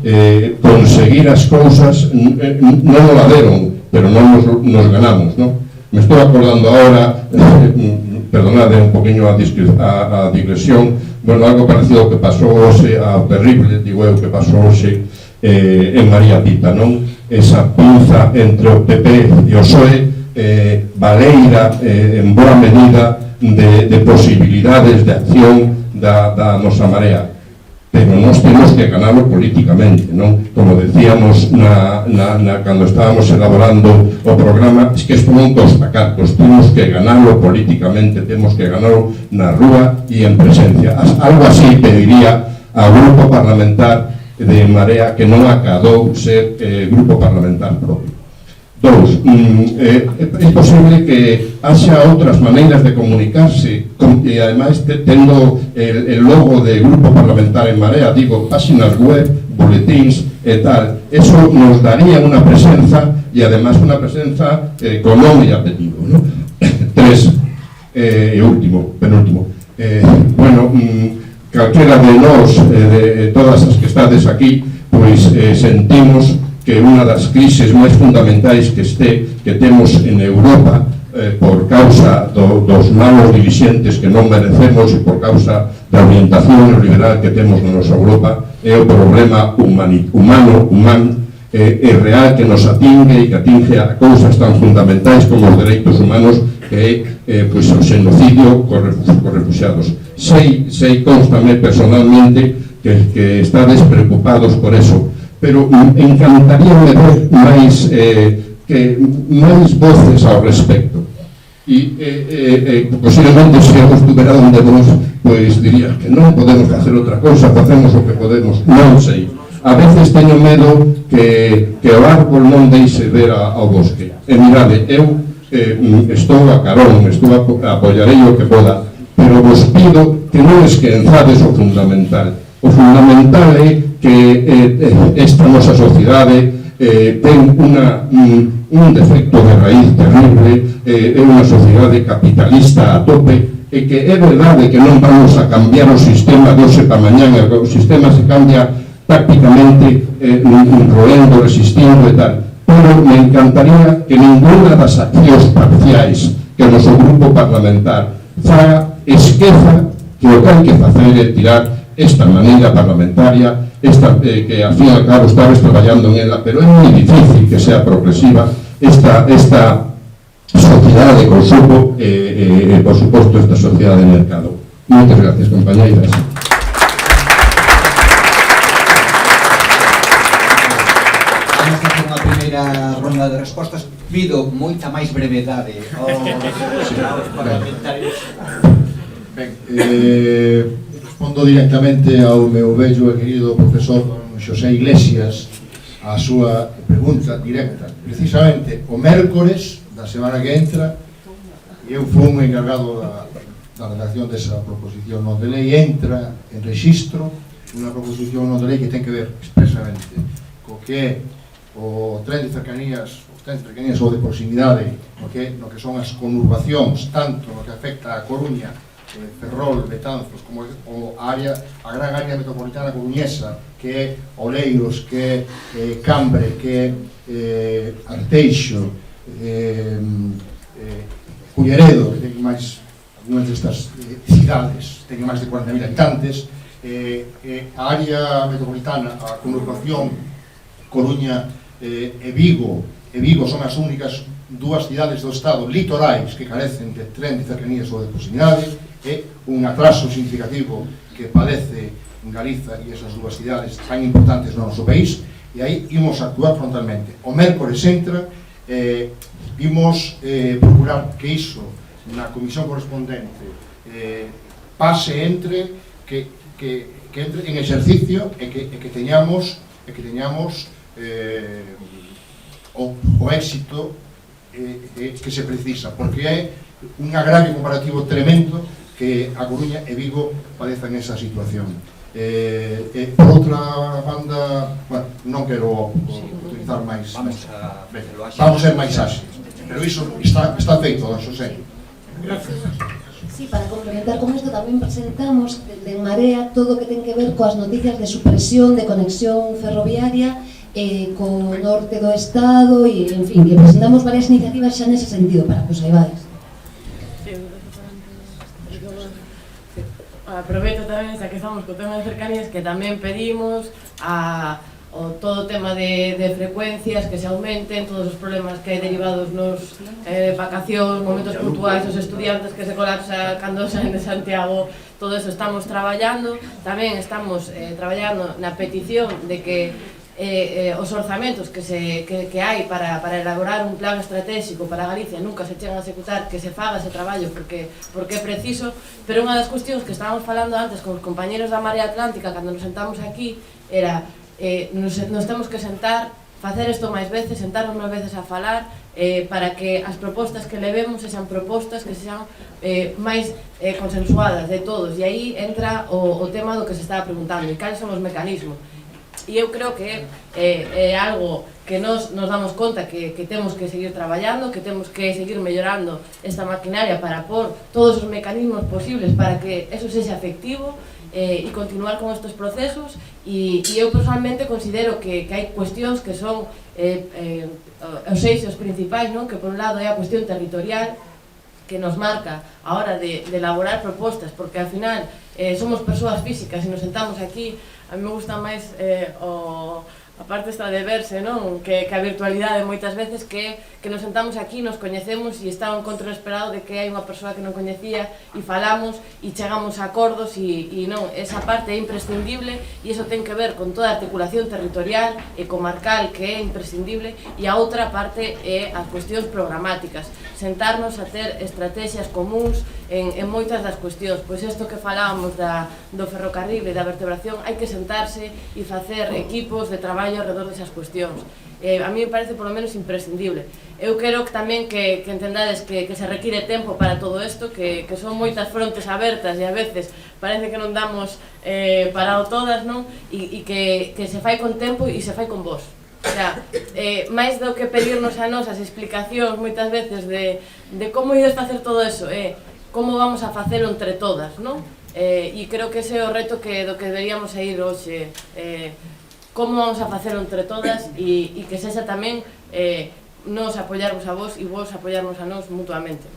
conseguir as cousas, non o deron, pero non nos ganamos, non? Me estou acordando ahora, perdonade un poquinho a digresión, bueno, algo parecido que pasou hoxe, ao terrible, digo eu, que pasou hoxe en María Pita, non? Esa pinza entre o PP e o PSOE, baleira en boa medida de posibilidades de acción da nosa Marea. Pero nós temos que ganarlo políticamente, non? Como decíamos cando estábamos elaborando o programa, es que isto non costa cartos, temos que ganarlo políticamente, temos que ganarlo na rúa e en presencia. Algo así pediría ao grupo parlamentar de Marea que non acadou ser grupo parlamentar propio. Dos, é posible que haxa outras maneiras de comunicarse e ademais tendo el logo de grupo parlamentar En Marea, digo, páxinas web, boletíns e tal, eso nos daría unha presenza e ademais unha presenza con nome e apellido, ¿no? Tres, penúltimo, bueno, calquera de nós, de todas as que estades aquí, pois sentimos que unha das crises máis fundamentais que temos en Europa por causa dos malos dirixentes que non merecemos e por causa da orientación neoliberal que temos na nosa Europa é o problema humano e real que nos atingue e que atinge a cousas tan fundamentais como os dereitos humanos que é o xenocidio cos refugiados. Sei constame personalmente que estades preocupados por eso, pero encantaríame ver máis voces ao respecto. E posiblemente se eu estuvera onde vos, pois diría que non podemos facer outra cousa, facemos o que podemos, non sei. A veces teño medo que o árbol non deixe ver ao bosque. E mirade, eu estou a carón, apoiarei o que poda, pero vos pido que non esquenzades o fundamental. O fundamental é que esta nosa sociedade ten un defecto de raíz terrible, é unha sociedade capitalista a tope, e que é verdade que non vamos a cambiar o sistema de hoxe para mañán, o sistema se cambia prácticamente roendo, resistindo e tal, pero me encantaría que ninguna das accións parciais que o noso grupo parlamentar faga esqueza que o que hai que facer é tirar esta maneira parlamentaria, que al fin e al cabo estabas traballando en ela, pero é moi difícil que sea progresiva esta sociedade de consumo e, por suposto, esta sociedade de mercado. Moitas gracias, compañeiras. primeira ronda de respostas. Pido moita máis brevedade aos parlamentarios. Ben, respondo directamente ao meu vello e querido profesor Xosé Iglesias a súa pregunta directa. Precisamente o mércores da semana que entra eu fui encargado da redacción desa proposición non de lei, entra en rexistro unha proposición non de lei que ten que ver expresamente co que é o tren de cercanías, os trens de cercanías ou de proximidade, no que son as conurbacións, tanto no que afecta a Coruña, Ferrol, Betanzos, como a gran área metropolitana coruñesa, que é Oleiros, que é Cambre, que é Arteixo, Culleredo, que ten máis, algunhas destas cidades ten máis de 40.000 habitantes, a área metropolitana, a conurbación Coruña e Vigo son as únicas dúas cidades do Estado litorais que carecen de tren de cercanías ou de proximidade. É un atraso significativo que padece en Galiza e esas dúas cidades tan importantes no noso país, e aí imos actuar frontalmente. O mércores entra, imos procurar que iso na comisión correspondente pase entre que entre en exercicio e que teñamos o éxito que se precisa, porque é un agravio comparativo tremendo que a Coruña e Vigo padezan esa situación. Por outra banda, bueno, non quero utilizar máis, vamos ser máis áxiles, pero iso está feito, don Xosé. Sí, para complementar con isto tamén presentamos de Marea todo o que ten que ver coas noticias de supresión de conexión ferroviaria co norte do Estado e, en fin, que presentamos varias iniciativas xa nese sentido para que os saibades. Aproveito tamén, xa que estamos co tema de cercanías, que tamén pedimos o todo o tema de frecuencias que se aumenten, todos os problemas que hai derivados nos vacacións, momentos puntuais, os estudiantes que se colapsa cando saen de Santiago, todo eso estamos traballando. Tamén estamos traballando na petición de que os orzamentos que hai para elaborar un plan estratégico para Galicia nunca se chegan a executar, que se faga ese traballo porque é preciso. Pero unha das cuestións que estábamos falando antes con os compañeros da Marea Atlántica cando nos sentamos aquí era nos temos que sentar, facer isto máis veces, sentarnos máis veces a falar para que as propostas que levemos sexan propostas que sexan máis consensuadas de todos, e aí entra o tema do que se estaba preguntando, e cales son os mecanismos. E eu creo que é algo que nos damos conta que temos que seguir traballando, que temos que seguir mellorando esta maquinaria para pôr todos os mecanismos posibles para que eso sexa efectivo e continuar con estes procesos. E eu personalmente considero que hai cuestións que son os eixos principais, que por un lado é a cuestión territorial que nos marca a hora de elaborar propostas, porque ao final somos persoas físicas e nos sentamos aquí. A mí me gusta máis a parte esta de verse, que a virtualidade moitas veces que nos sentamos aquí, nos coñecemos e está un encontro inesperado de que hai unha persoa que non coñecía e falamos e chegamos a acordos e non, esa parte é imprescindible e iso ten que ver con toda a articulación territorial e comarcal que é imprescindible, e a outra parte é as cuestións programáticas, sentarnos a ter estrategias comuns en moitas das cuestións. Pois isto que falábamos do ferrocarril e da vertebración, hai que sentarse e facer equipos de traballo alrededor desas cuestións. A mí me parece por lo menos imprescindible. Eu quero tamén que entendades que se require tempo para todo isto, que son moitas frontes abertas e a veces parece que non damos parado todas, e que se fai con tempo e se fai con vos. O sea, máis do que pedirnos a nos as explicacións moitas veces de como ides facer todo eso, como vamos a facelo entre todas, e creo que ese é o reto do que deberíamos ir hoxe, como vamos a facelo entre todas e que sexa tamén nos apoyarvos a vos e vos apoyarnos a nos mutuamente.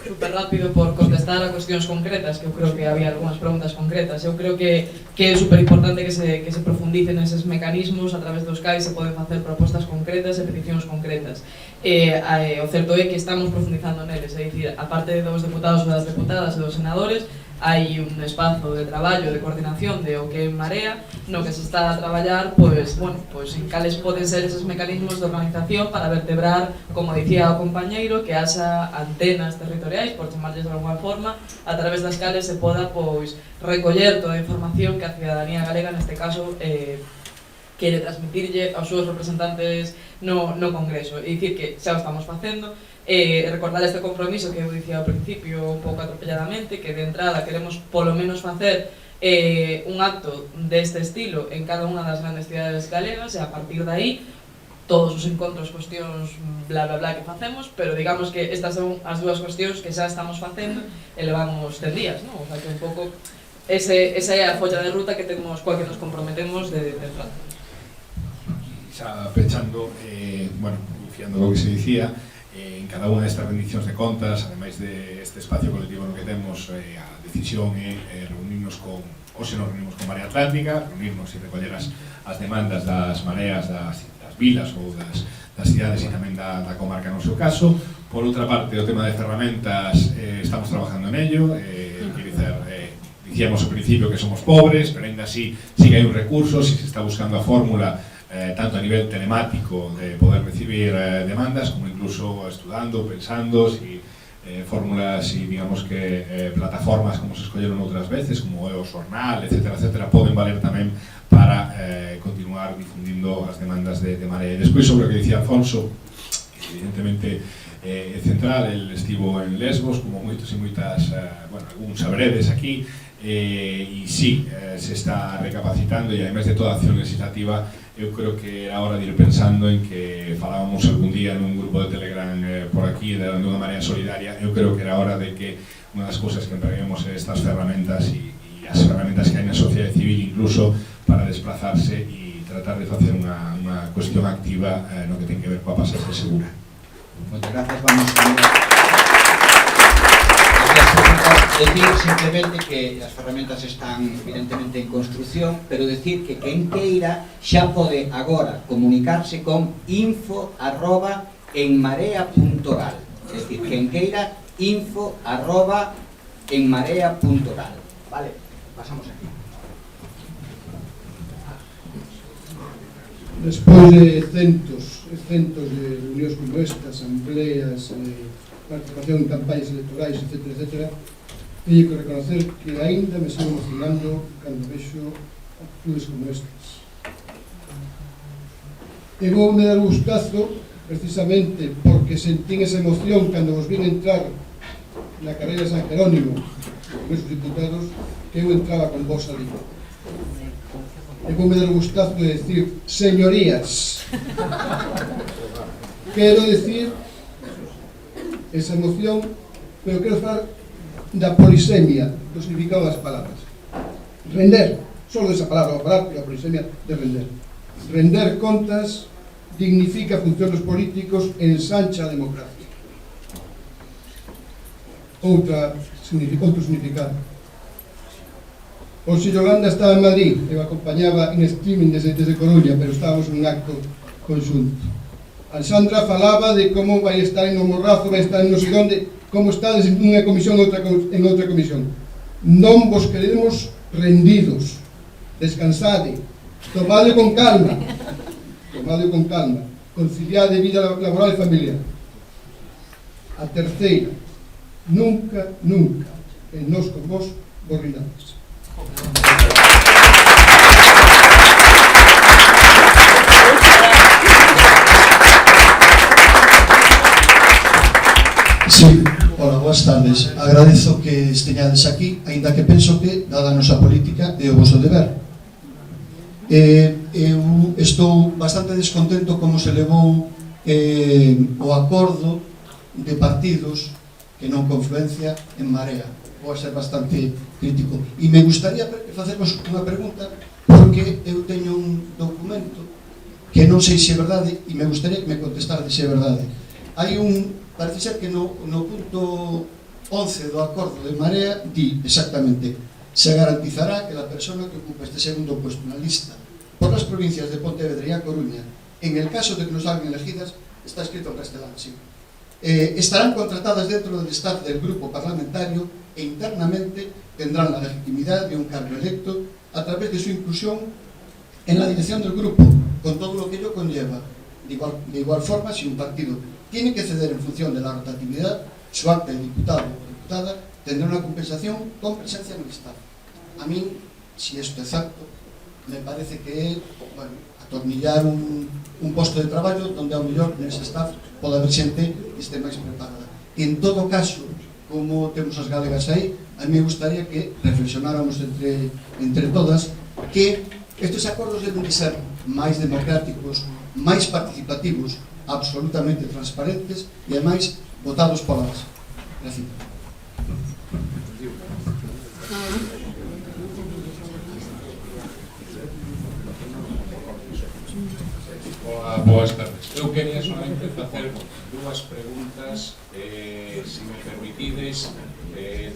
Super rápido por contestar a cuestións concretas, que eu creo que había algunhas preguntas concretas. Eu creo que é super importante que se profundicen eses mecanismos a través dos quais se poden facer propostas concretas e peticións concretas. O certo é que estamos profundizando neles, é dicir, a parte dos deputados ou das deputadas e dos senadores, hai un espazo de traballo, de coordinación de o que é Marea, no que se está a traballar, pois, bueno, pois en cales poden ser esos mecanismos de organización para vertebrar, como dicía o compañeiro, que haxa antenas territoriais, por chamarles de alguna forma, a través das cales se poda, pois, recoller toda a información que a cidadanía galega, neste caso, quere transmitirlle aos seus representantes no Congreso. E dicir que xa o estamos facendo, recordar este compromiso que eu dicía ao principio un pouco atropelladamente, que de entrada queremos polo menos facer un acto deste estilo en cada unha das grandes cidades galegas, e a partir de aí todos os encontros, cuestións, bla bla bla que facemos, pero digamos que estas son as dúas cuestións que xa estamos facendo e levamos 10 días, non? O sea que un pouco esa é a folla de ruta que temos, coa que nos comprometemos de entrada. Xa pechando, bueno, iniciando lo que se dicía, en cada unha destas rendicións de contas, ademais deste espacio colectivo no que temos, a decisión é reunirnos con, hoxe nos reunimos con Marea Atlántica, reunirnos e recoller as demandas das mareas das vilas ou das cidades e tamén da comarca no seu caso. Por outra parte, o tema de ferramentas, estamos trabajando en ello, dicíamos ao principio que somos pobres, pero ainda así sí que hai un recurso, si se está buscando a fórmula tanto a nivel telemático de poder recibir demandas, como incluso estudando, pensando si fórmulas y digamos que plataformas como se escolleron outras veces, como o Xornal, etcétera, etcétera, poden valer tamén para continuar difundindo as demandas de Marea. E despois sobre o que dicía Alfonso, evidentemente é central, el estivo en Lesbos, como moitos e moitas, bueno, algúns sabredes aquí, e sí, se está recapacitando, e ademais de toda a acción legislativa, eu creo que era hora de ir pensando en que falábamos algún día nun grupo de Telegram por aquí, de unha Marea Solidaria. Eu creo que era hora de que unha das cousas que empreguemos estas ferramentas e as ferramentas que hai na sociedade civil incluso para desplazarse e tratar de facer unha cuestión activa no que ten que ver coa pasarse segura. Moitas gracias, vamos a decir simplemente que as ferramentas están evidentemente en construción, pero decir que quen queira xa pode agora comunicarse con info@enmarea.gal, é dicir, quen queira info@enmarea.gal. Vale, pasamos aquí. Despois de centos de reunións como estas, asambleas, participación en campañas electorais, etcétera, etcétera, teño que reconocer que aínda me sigo emocionando cando vexo actitudes como estas. E vou me dar gustazo precisamente porque sentín esa emoción cando vos vin entrar na carreira de San Jerónimo con esos diputados, que eu entraba con vos ali. E vou me dar gustazo de decir señorías. Quero decir esa emoción, pero quero falar da polisemia do significado das palabras. Render, solo esa palabra, a polisemia de render. Render contas dignifica a función dos políticos e ensancha a democracia. Outro significado. O Yolanda estaba en Madrid, eu acompañaba en streaming desde Coruña, pero estábamos en un acto conxunto. Alexandra falaba de como vai estar en o Morrazo, vai estar en non sei onde, como estades en unha comisión en outra comisión. Non vos queremos rendidos, descansade, tomade con calma, conciliade vida laboral e familiar. A terceira, nunca, en nós con vos, vos rindades. Sí, hola, boas tardes. Agradezo que esteñades aquí, aínda que penso que, dada a nosa política, é o vosso deber. Eu estou bastante descontento como se levou o acordo de partidos que non confluencia en Marea. Vou a ser bastante crítico. E me gustaría facervos unha pregunta, porque eu teño un documento que non sei se é verdade e me gustaría que me contestades se é verdade. Hai parece ser que no punto 11 do acordo de Marea di exactamente: se garantizará que la persona que ocupa este segundo puesto na lista por las provincias de Pontevedra e A Coruña, en el caso de que nos salgan elegidas, está escrito en castelán, sí. estarán contratadas dentro del staff del grupo parlamentario e internamente tendrán la legitimidad de un cargo electo a través de su inclusión en la dirección del grupo, con todo lo que ello conlleva. De igual forma, si un partido tiene que ceder en función de la rotatividad, su acta de diputado o diputada tendrá una compensación con presencia en el staff. A mí, si esto é exacto, me parece que é, bueno, atornillar un posto de traballo onde ao mellor nese staff pode haber xente que este máis preparada. E en todo caso, como temos as galegas aí, a mí me gustaría que reflexionáramos entre todas que estes acordos deben de ser máis democráticos, máis participativos, absolutamente transparentes e ademais votados pola base. Gracias. Boas tardes. Eu quería solamente facer dúas preguntas, se me permitides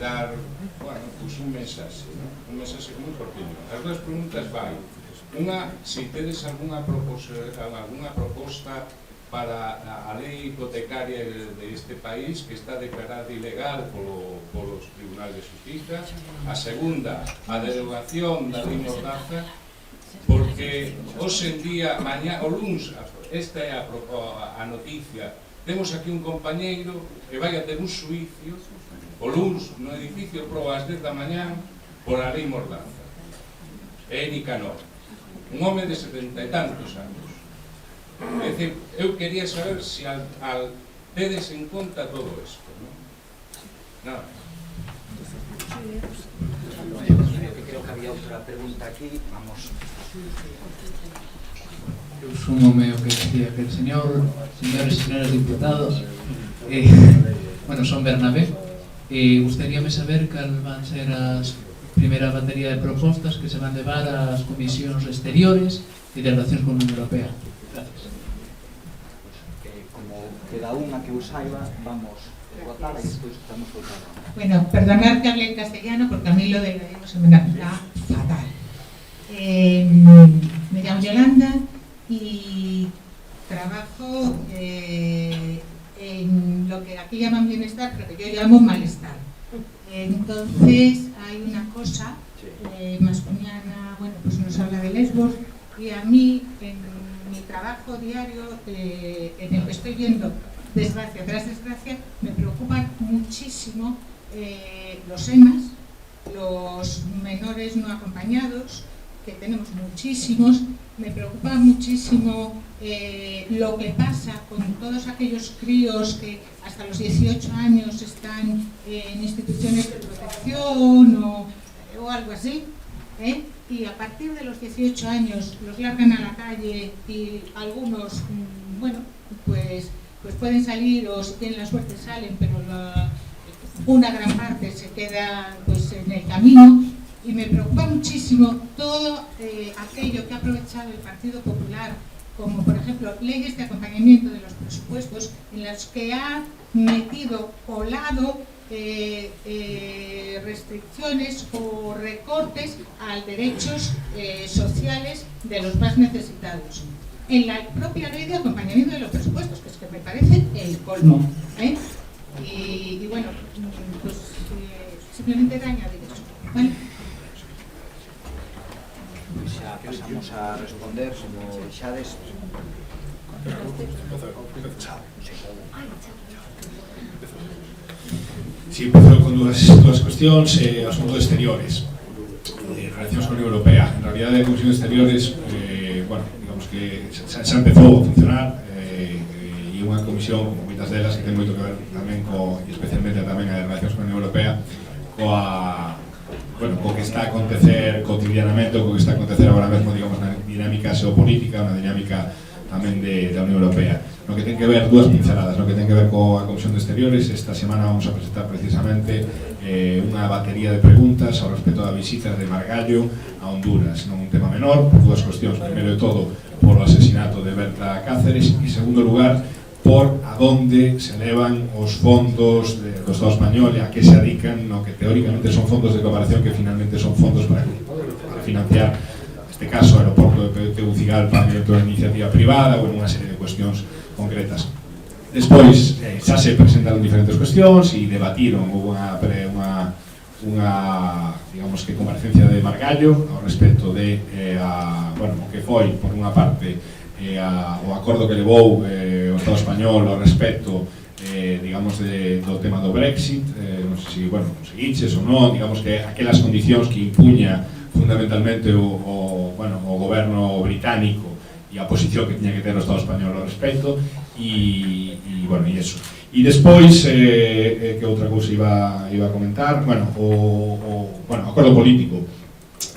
dar, bueno, pues un mensaxe moi cortino. As dúas preguntas vai. Unha, se tedes algunha proposta para a lei hipotecaria deste país que está declarada ilegal polos tribunales de justiza. A segunda, a derogación da lei Mordaza, porque hoxe en día, mañá, o luns, esta é a noticia, temos aquí un compañeiro que vai a ter un xuicio o luns no edificio Pro ás 10 da mañá por a lei Mordaza. É Nicanor, un home de 70 e tantos anos. É dicir, eu quería saber se tedes en conta todo isto, non? Nada. Creo que había outra pregunta aquí, vamos. Eu súmome o que decía que el señores e señores diputados, bueno, son Bernabé, gustaríame saber cal van ser as primeira batería de propostas que se van levar ás comisións exteriores e de relacións con a Unión Europea. Gracias. Como queda unha que os saiba, vamos votar e despois estamos votando. Bueno, perdonad que hable en castellano porque a mí lo de gallego se me da fatal. Me llamo Yolanda y trabajo en lo que aquí llaman bienestar, pero que yo llamo malestar. Entonces hay una cosa, Masconiana, bueno, pues nos habla de Lesbos, y a mí en mi trabajo diario, en el que estoy viendo desgracia tras desgracia, me preocupan muchísimo los EMAs, los menores no acompañados, que tenemos muchísimos. Me preocupa muchísimo lo que pasa con todos aquellos críos que hasta los 18 años están en instituciones de protección o algo así, y a partir de los 18 años los largan a la calle y algunos, bueno, pues pueden salir o si tienen la suerte salen, pero una gran parte se queda pues en el camino. Y me preocupa muchísimo todo aquello que ha aprovechado el Partido Popular, como por ejemplo leyes de acompañamiento de los presupuestos, en las que ha metido colado restricciones o recortes a derechos sociales de los más necesitados. En la propia ley de acompañamiento de los presupuestos, que es que me parece el colmo. Y bueno, pues simplemente de añadir eso. ¿Vale? Xa pasamos a responder, como dixades. Si, empezou con dúas cuestións, asunto de exteriores, relacións con a Unión Europea. En realidad, a Comisión de Exteriores, bueno, digamos que xa empezou a funcionar, e unha comisión, como moitas delas, que ten moito que ver tamén e especialmente tamén a relacións con a Unión Europea, co que está a acontecer cotidianamente, o co que está a acontecer agora mesmo, digamos, na dinámica xeopolítica, na dinámica tamén da Unión Europea. No que ten que ver, dúas pinceladas, no que ten que ver coa Comisión de Exteriores, esta semana vamos a presentar precisamente unha batería de preguntas ao respecto da visita de Margallo a Honduras, non un tema menor, por dúas cuestións. Primeiro de todo, por o asesinato de Berta Cáceres, e segundo lugar, por a donde se levan os fondos do Estado español e a que se adican no que teóricamente son fondos de cooperación, que finalmente son fondos para financiar, neste caso, o aeroporto de PTU Cigalpa dentro da iniciativa privada ou en unha serie de cuestións concretas. Despois, xa se presentaron diferentes cuestións e debatiron, houve unha digamos que comparecencia de Margallo ao respecto de o que foi, por unha parte, o acordo que levou o Estado español ao respecto digamos do tema do Brexit, non sei se, seguiches ou non, digamos que aquelas condicións que impuña fundamentalmente o goberno británico e a posición que tiña que ter o Estado español ao respecto e eso. E despois, que outra cousa iba a comentar, o acordo político.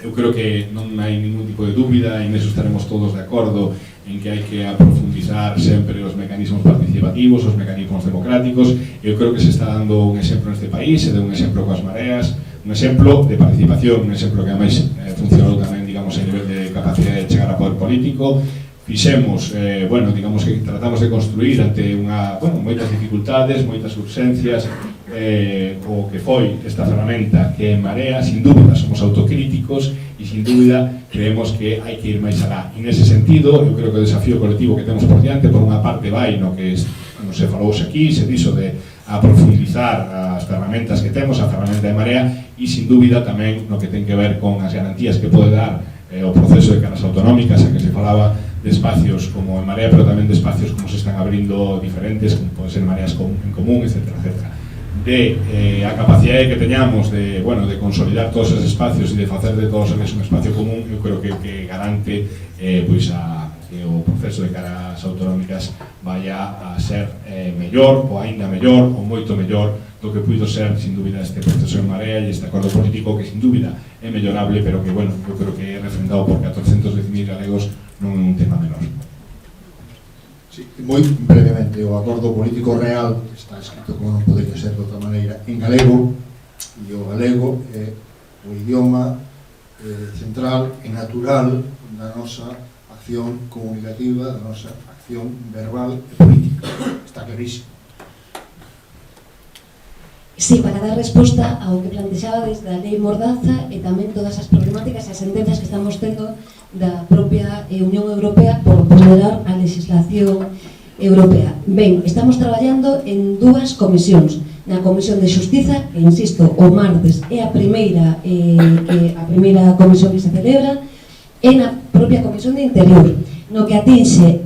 Eu creo que non hai ningún tipo de dúbida, e neso estaremos todos de acordo en que hai que aprofundizar sempre os mecanismos participativos, os mecanismos democráticos. Eu creo que se está dando un exemplo neste país, se deu un exemplo coas mareas, un exemplo de participación, un exemplo que ademais funcionou tamén, digamos, a nivel de capacidade de chegar a poder político. Fixemos, digamos que tratamos de construir ante moitas dificultades, moitas urxencias, o que foi esta ferramenta que é Marea. Sin dúbida somos autocríticos e sin dúbida creemos que hai que ir máis alá. E nese sentido, eu creo que o desafío colectivo que temos por diante, por unha parte vai no que se falouse aquí, se dixo de aprofundizar as ferramentas que temos, a ferramenta de Marea, e sin dúbida tamén no que ten que ver con as garantías que pode dar o proceso de caras autonómicas, a que se falaba de espacios como en Marea, pero tamén de espacios como se están abrindo diferentes, como pode ser Mareas en Común, etcétera, etcétera. De a capacidade que teñamos de consolidar todos esos espacios e de facer de todos eles un espacio común, eu creo que garante que o proceso de caras autonómicas vaya a ser mellor, ou aínda mellor, ou moito mellor do que puido ser, sin dúbida, este proceso en Marea e este acordo político que, sin dúbida, é mellorable, pero que, eu creo que é refrendado por 410.000 galegos, non é un tema menor. Sí, moi brevemente, o acordo político real está escrito, como non podería ser de outra maneira, en galego, e o galego é o idioma central e natural da nosa acción comunicativa, da nosa acción verbal e política. Está clarísimo. Sí, para dar resposta ao que plantexaba desde a Lei Mordaza e tamén todas as problemáticas e as sentencias que estamos tendo da propia Unión Europea por vulnerar a legislación europea. Ben, estamos traballando en dúas comisións. Na Comisión de Xustiza, que, insisto, o martes é a primeira comisión que se celebra, e na propia Comisión de Interior. No que atinxe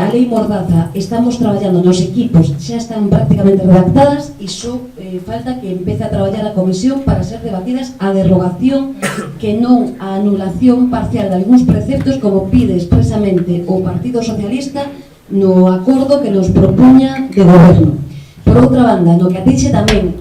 a Lei Mordaza, estamos traballando nos equipos, xa están prácticamente redactadas e só falta que empece a traballar a comisión para ser debatidas a derogación, que non a anulación parcial de algúns preceptos, como pide expresamente o Partido Socialista no acordo que nos propuña de goberno. Por outra banda, no que atinxe tamén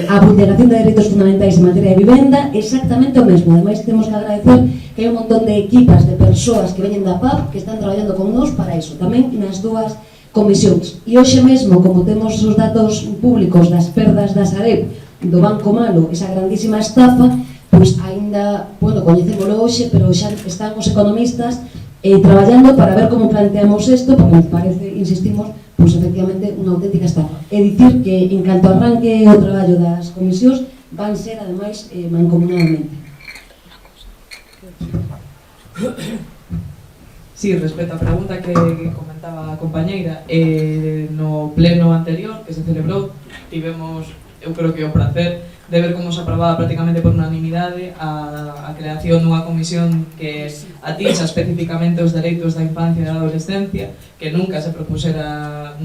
a vulneración de dereitos fundamentais en materia de vivenda, exactamente o mesmo. Ademais, temos que agradecer que hai un montón de equipas de persoas que veñen da PAP que están traballando con nós para iso, tamén nas dúas comisións. E hoxe mesmo, como temos os datos públicos das perdas da Sareb, do Banco Malo, esa grandísima estafa, pois aínda, coñecémolo hoxe, pero xa están os economistas traballando para ver como planteamos isto, porque nos parece, insistimos, pois efectivamente unha auténtica estafa. É dicir que, en canto arranque o traballo das comisións, van ser, ademais, mancomunadamente. Sí, respecto á pregunta que comentaba a compañeira, no pleno anterior que se celebrou, tivemos, eu creo que o prazer de ver como se aprobaba prácticamente por unanimidade a creación dunha comisión que atinxa especificamente os dereitos da infancia e da adolescencia, que nunca se propuxera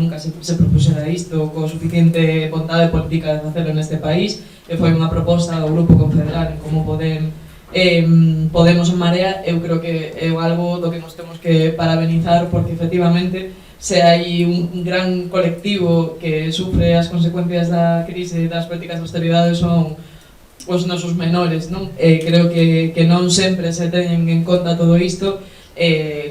isto co suficiente vontade política de facelo neste país, que foi unha proposta do Grupo Confederal en como Podemos en Marea. Eu creo que é algo do que nos temos que parabenizar, porque efectivamente se hai un gran colectivo que sufre as consecuencias da crise das políticas de austeridade son os nosos menores, non? Creo que non sempre se teñen en conta todo isto,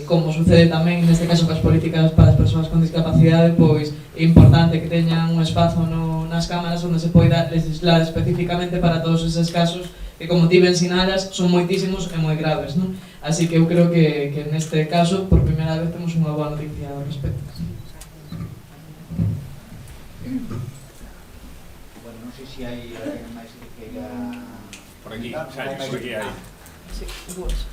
como sucede tamén neste caso cas políticas para as persoas con discapacidade, pois é importante que teñan un espazo nas cámaras onde se poida legislar especificamente para todos eses casos que, como ti ben sinalas, son moitísimos e moi graves, non? Así que eu creo que neste caso, por primeira vez, temos unha boa noticia ao respecto. Bueno, non sei se hai alguén máis que queira... Por aquí, xa, por aquí hai. Sí, dúas.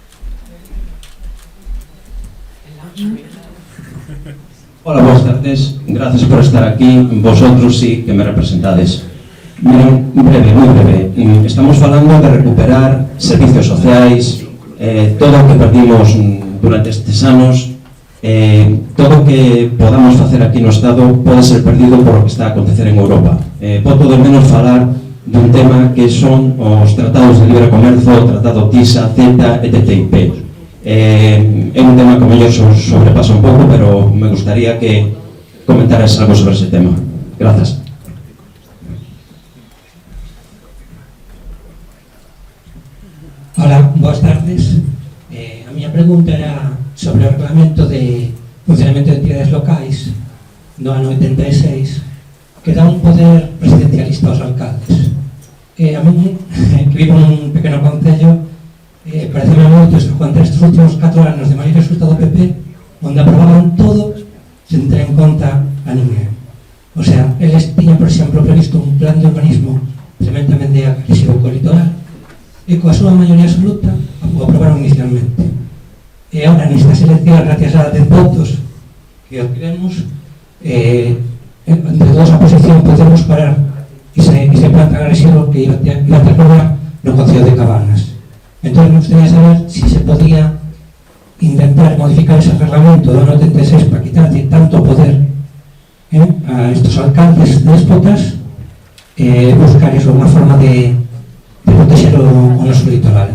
Hola, buenas tardes. Gracias por estar aquí. Vosotros sí que me representades. Miren, breve, moi breve. Estamos falando de recuperar servicios sociais, todo o que perdimos durante estes anos, todo o que podamos facer aquí no Estado pode ser perdido por o que está a acontecer en Europa. Podo de menos falar dun tema que son os tratados de libre comercio, o tratado TISA, CETA e TTIP. É un tema que o mellor sobrepasa un pouco, pero me gustaría que comentaras algo sobre ese tema. Gracias. Hola, boas tardes. A miña pregunta era sobre o reglamento de funcionamento de entidades locais do ano 86, que dá un poder presidencialista aos alcaldes. A mí, que vivo nun pequeno concello, pareceme moito isto, cuando estes últimos 4 anos de maioría resultado do PP, onde aprobaban todo sen ter en conta a ninguén. O sea, eles tiñan, por exemplo, previsto un plan de urbanismo tremendamente agresivo co litoral, e coa súa maioría absoluta o aprobaron inicialmente. E agora, nestas eleccións, gracias a 10 votos que obtivemos, entre todos a oposición podemos parar ese plan tan agresivo que iba a aprobar no Concello de Cabanas. Entón, me gustaría saber si se podía intentar modificar ese reglamento do ano 86 para quitarle tanto poder a estos alcaldes déspotas e buscar eso, unha forma de proteger o noso litoral.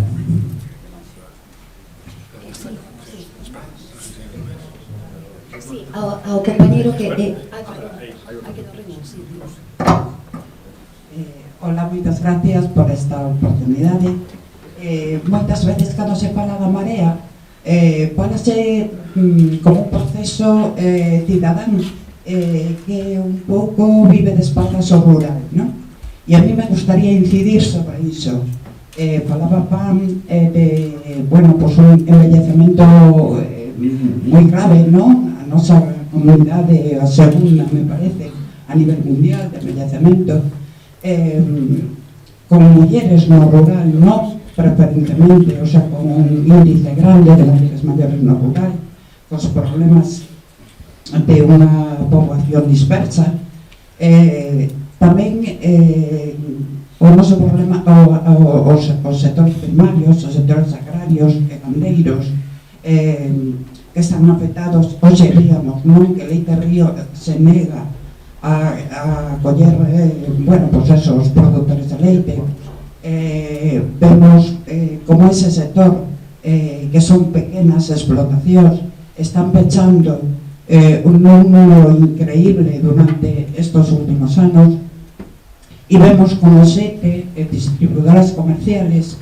Ao compañeiro que... Hola, moitas gracias por esta oportunidade. Moitas veces cando se fala da marea, falase como un proceso cidadán que un pouco vive de espaldas ao rural, non? E a mí me gustaría incidir sobre iso. Falaba Pam de, bueno, pues un envellecemento moi grave, non? A nosa comunidade, a segunda, me parece, a nivel mundial de envellecemento, con mulleres no rural, non? Preferentemente, o sea, con un índice grande de mulleres maiores no rural, cos problemas de unha poboación dispersa. Tamén o noso problema, os sectores primarios, os sectores agrarios e gandeiros, que están afectados. Hoxe víamos, non, que Leite Río se nega a coller, bueno, pues eso, os produtores de leite. Vemos como ese sector, que son pequenas explotacións, están pechando un número increíble durante estos últimos anos, e vemos como 7 distribuidoras comerciales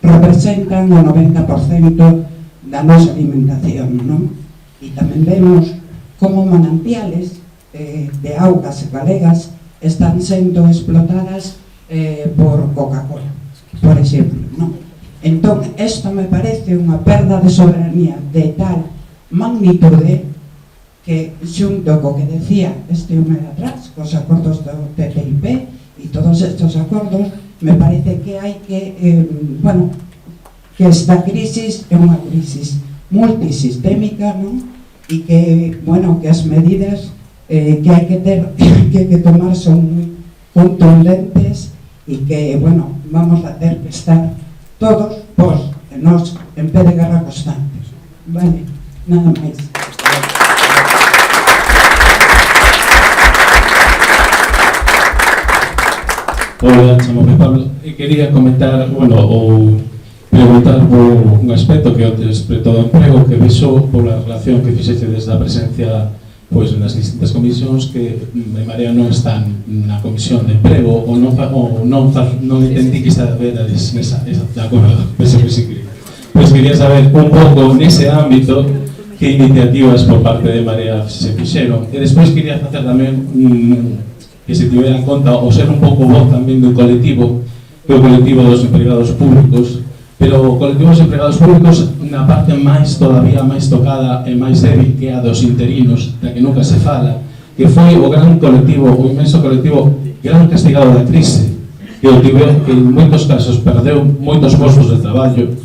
representan o 90% da nosa alimentación, non? E tamén vemos como manantiales de augas galegas están sendo explotadas por Coca-Cola, por exemplo, non? Entón, isto me parece unha perda de soberanía de tal magnitude que, xunto co que decía este un mes atrás, cos acordos do TTIP e todos estes acordos, me parece que hai que, bueno, que esta crisis é unha crisis multisistémica, non? E que, bueno, que as medidas que hai que ter, que hai que tomar son moi contundentes e que, bueno, vamos a ter que estar todos pos e nos en pé de guerra constante. Vale, nada máis. Hola, chamome Pablo. Quería comentar, bueno, ou preguntar por un aspecto que é o aspecto do emprego, que vexo pola relación que fixeche desde a presencia pois nas distintas comisións que en Marea non están na comisión de emprego ou non entendí que está vedes nesa, de acordo, penso que sí que pois quería saber un pouco nese ámbito que iniciativas por parte de Marea se fixeron e despois quería facer tamén que se tivera en conta o ser un pouco voz tamén do colectivo, que é o colectivo dos empregados públicos, pero o colectivo dos empregados públicos na parte máis todavía máis tocada e máis débil que a dos interinos, da que nunca se fala, que foi o gran colectivo, o inmenso colectivo gran castigado da crise, que en moitos casos perdeu moitos postos de traballo,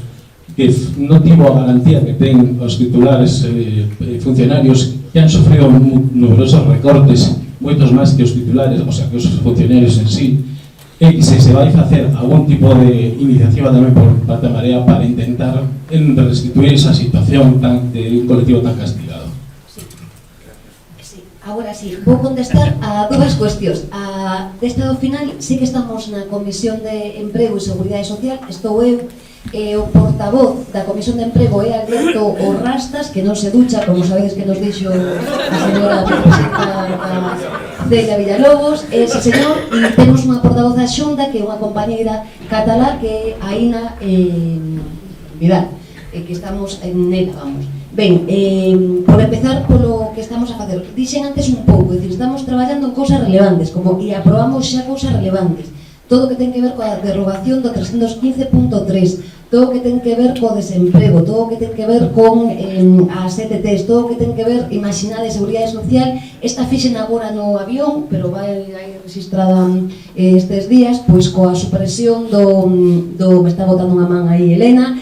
que non tivo a garantía que ten os titulares funcionarios que han sofrido numerosos recortes, moitos máis que os titulares, o sea, que os funcionarios en sí, e que se vai facer algún tipo de iniciativa tamén por parte da Marea para intentar restituir esa situación de un colectivo tan castigado. Agora sí, vou contestar a dúas cuestións. Deste lado final, sí que estamos na Comisión de Emprego e Seguridade Social, estou eu, o portavoz da Comisión de Emprego é Alberto Orrastas, que non se ducha, como sabedes que nos dixo a señora presidenta Celia Villalobos, ese señor, e temos unha portavoz da Xunta, que é unha compañeira catalá, que é Aina Vidal, que estamos en nela, vamos. Ben, por empezar polo que estamos a facer, dixen antes un pouco, dicir, estamos traballando en cousas relevantes, como e aprobamos xa cousas relevantes, todo o que ten que ver coa derogación do 315.3, todo o que ten que ver co desemprego, todo o que ten que ver con as ETTs, todo o que ten que ver, imaginade, seguridade social, esta fixen agora no avión, pero vai registrada estes días, pois coa supresión do me está botando unha man aí Elena,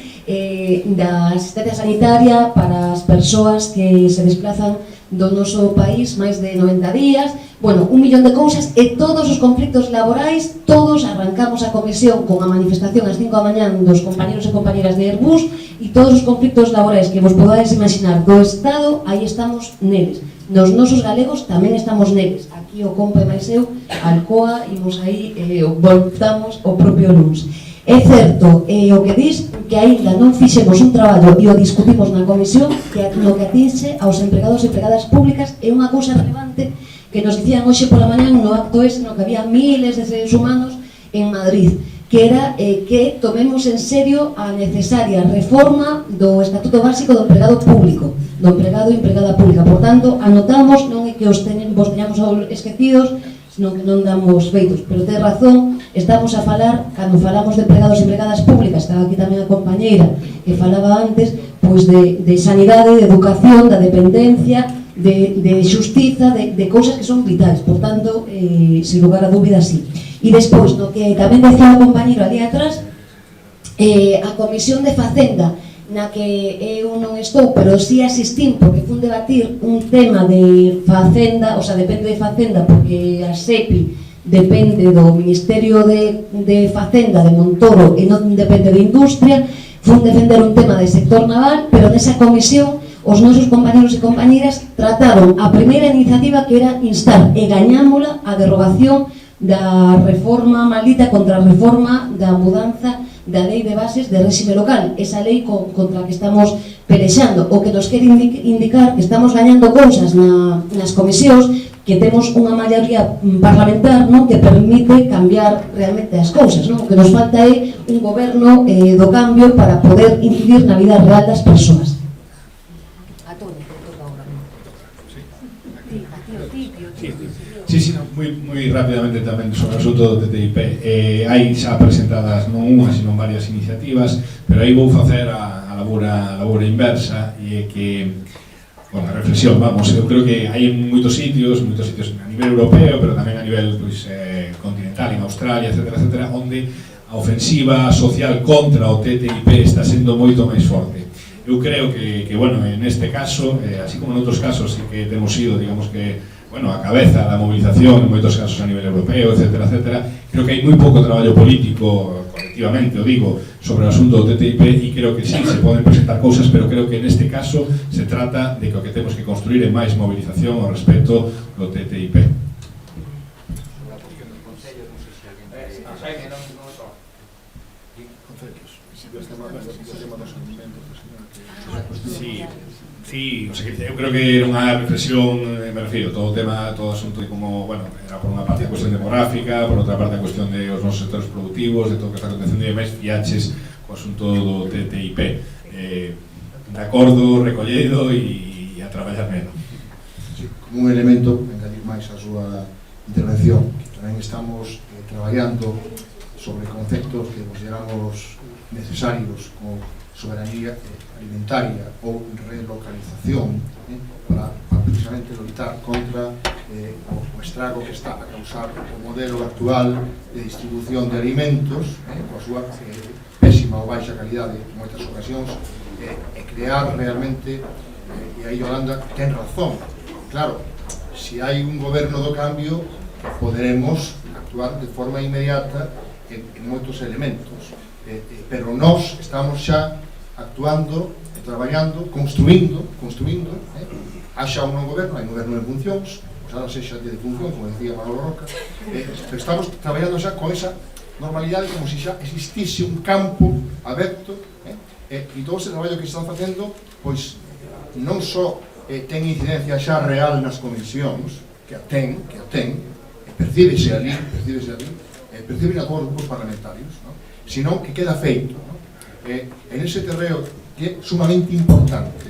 da asistencia sanitaria para as persoas que se desplazan do noso país máis de 90 días, bueno, 1 millón de cousas, e todos os conflictos laborais, todos arrancamos a comisión con a manifestación ás 5 da mañán dos compañeros e compañeras de Airbus, e todos os conflictos laborais que vos podades imaginar do Estado, aí estamos neles. Nos nosos galegos tamén estamos neles. Aquí o compa e máis eu, Alcoa, imos aí, voltamos o propio luns. É certo, o que dis, que aínda non fixemos un traballo e o discutimos na comisión, que no que atinxe aos empregados e empregadas públicas é unha cousa relevante que nos dicían hoxe pola mañán no acto no que había miles de seres humanos en Madrid, que era que tomemos en serio a necesaria reforma do Estatuto Básico do Empregado Público, do empregado e empregada pública. Por tanto, anotamos, non é que vos teñamos esquecidos, senón que non damos feitos, pero ten razón, estamos a falar, cando falamos de empregados e empregadas públicas, estaba aquí tamén a compañeira que falaba antes, pois de sanidade, de educación, da dependencia, de xustiza, de cousas que son vitais, por tanto, sin lugar a dúbidas, sí. E despois, no que tamén decía o compañeiro ali atrás, a Comisión de Facenda, na que eu non estou, pero si asistín, porque fun debatir un tema de Facenda, o sea, depende de Facenda, porque a SEPI depende do Ministerio de Facenda de Montoro e non depende de Industria, fun defender un tema de sector naval, pero nesa comisión os nosos compañeros e compañeras trataron a primeira iniciativa, que era instar e gañámola a derogación da reforma maldita contra a reforma da mudanza da lei de bases de réxime local, esa lei contra a que estamos pelexando, o que nos quere indicar que estamos gañando cousas nas comisións, que temos unha maioría parlamentar, non, que permite cambiar realmente as cousas, non? O que nos falta é un goberno do cambio para poder incidir na vida real das persoas. Sí, moi rapidamente tamén sobre o asunto do TTIP. Hai xa presentadas non unha, sino varias iniciativas, pero aí vou facer a labora inversa, e é que, bueno, a reflexión, vamos, eu creo que hai en moitos sitios a nivel europeo, pero tamén a nivel continental, en Australia, etcétera, onde a ofensiva social contra o TTIP está sendo moito máis forte. Eu creo que bueno, neste caso, así como en outros casos, que temos ido, digamos que, bueno, a cabeza da movilización en moitos casos a nivel europeo, etcétera, creo que hai moi pouco traballo político, colectivamente, o digo, sobre o asunto do TTIP, e creo que sí, se poden presentar cousas, pero creo que neste caso se trata de que o que temos que construir é máis movilización ao respecto do TTIP. Sí, o sea, eu creo que era unha reflexión, me refiro, todo o tema, todo o asunto de como, bueno, era por unha parte a cuestión demográfica, por outra parte a cuestión de os nosos sectores productivos, de todo o que está acontecendo, e máis fiaches co asunto do TTIP. De acordo, recollido e a traballar menos. Sí, como un elemento, engadir máis a súa intervención, que tamén estamos traballando sobre conceptos que consideramos necesarios como soberanía alimentaria ou relocalización, para precisamente loitar contra o estrago que está a causar o modelo actual de distribución de alimentos, coa súa pésima pésima ou baixa calidade en moitas ocasións, e crear realmente, e aí Yolanda ten razón, claro, se hai un goberno do cambio poderemos actuar de forma inmediata en moitos elementos, pero nós estamos xa actuando, traballando, construindo, haxa un novo goberno, hai un goberno en funcións, oxalá sexa de función, como decía Manolo Roca, pero estamos traballando xa con esa normalidade como se xa existise un campo aberto, e todo ese traballo que están facendo, pois non só ten incidencia xa real nas comisións, que a ten, percíbese ali, percíbese a todos os grupos parlamentarios, sino que queda feito en ese terreo que é sumamente importante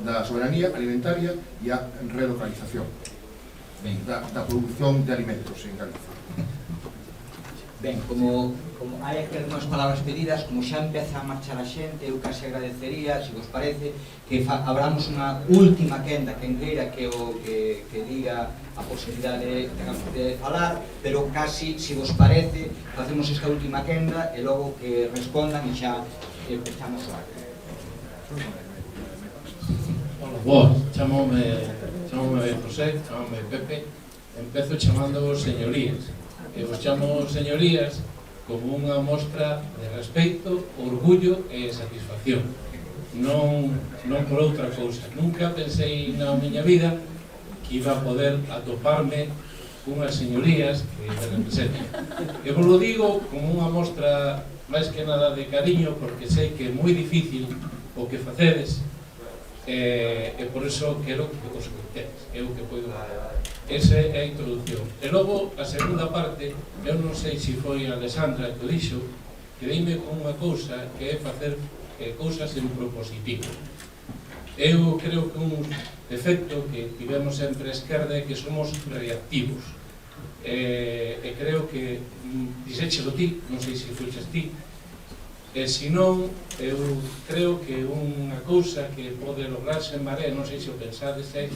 da soberanía alimentaria e a relocalización da produción de alimentos en Galicia. Ben, como hai aquí algunhas palabras pedidas, como xa empeza a marchar a xente, eu case agradecería, se vos parece, que abramos unha última quenda, quen queira que diga a posibilidade de falar, pero casi, se vos parece, facemos esta última quenda e logo que respondan e xa empezamos o acto. Hola, vos, chamome José, chamome Pepe, empezo chamándoos señorías. E vos chamo señorías como unha mostra de respeito, orgullo e satisfacción, non por outra cousa. Nunca pensei na miña vida que iba a poder atoparme cunhas señorías que me representen. E vos lo digo como unha mostra máis que nada de cariño, porque sei que é moi difícil o que facedes, e por iso quero que vos contedes, é o que podo facer. Esa é a introducción. E logo, a segunda parte, eu non sei se foi a Alessandra que o dixo, que deime con unha cousa que é facer cousas en propositivo. Eu creo que un defecto que tivemos sempre a esquerda é que somos reactivos. E creo que, dixéchelo ti, non sei se fuches ti, e senón, eu creo que unha cousa que pode lograrse en Marea, non sei se o pensades, é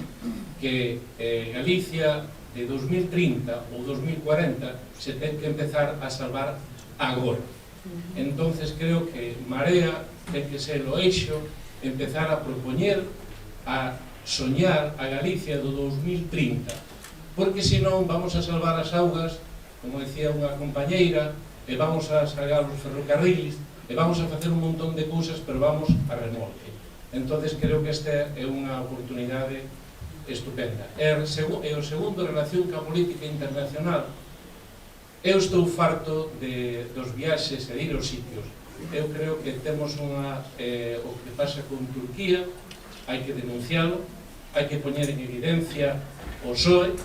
que Galicia de 2030 ou 2040 se ten que empezar a salvar agora. Entonces creo que Marea ten que ser o eixo, empezar a propoñer, a soñar a Galicia do 2030, porque senón vamos a salvar as augas, como decía unha compañeira, e vamos a salvar os ferrocarriles, e vamos a facer un montón de cousas, pero vamos a remolque. Entonces creo que esta é unha oportunidade estupenda. E o segundo, en relación ca política internacional, eu estou farto dos viaxes e de ir aos sitios. Eu creo que temos o que pasa con Turquía, hai que denuncialo, hai que poñer en evidencia o PSOE,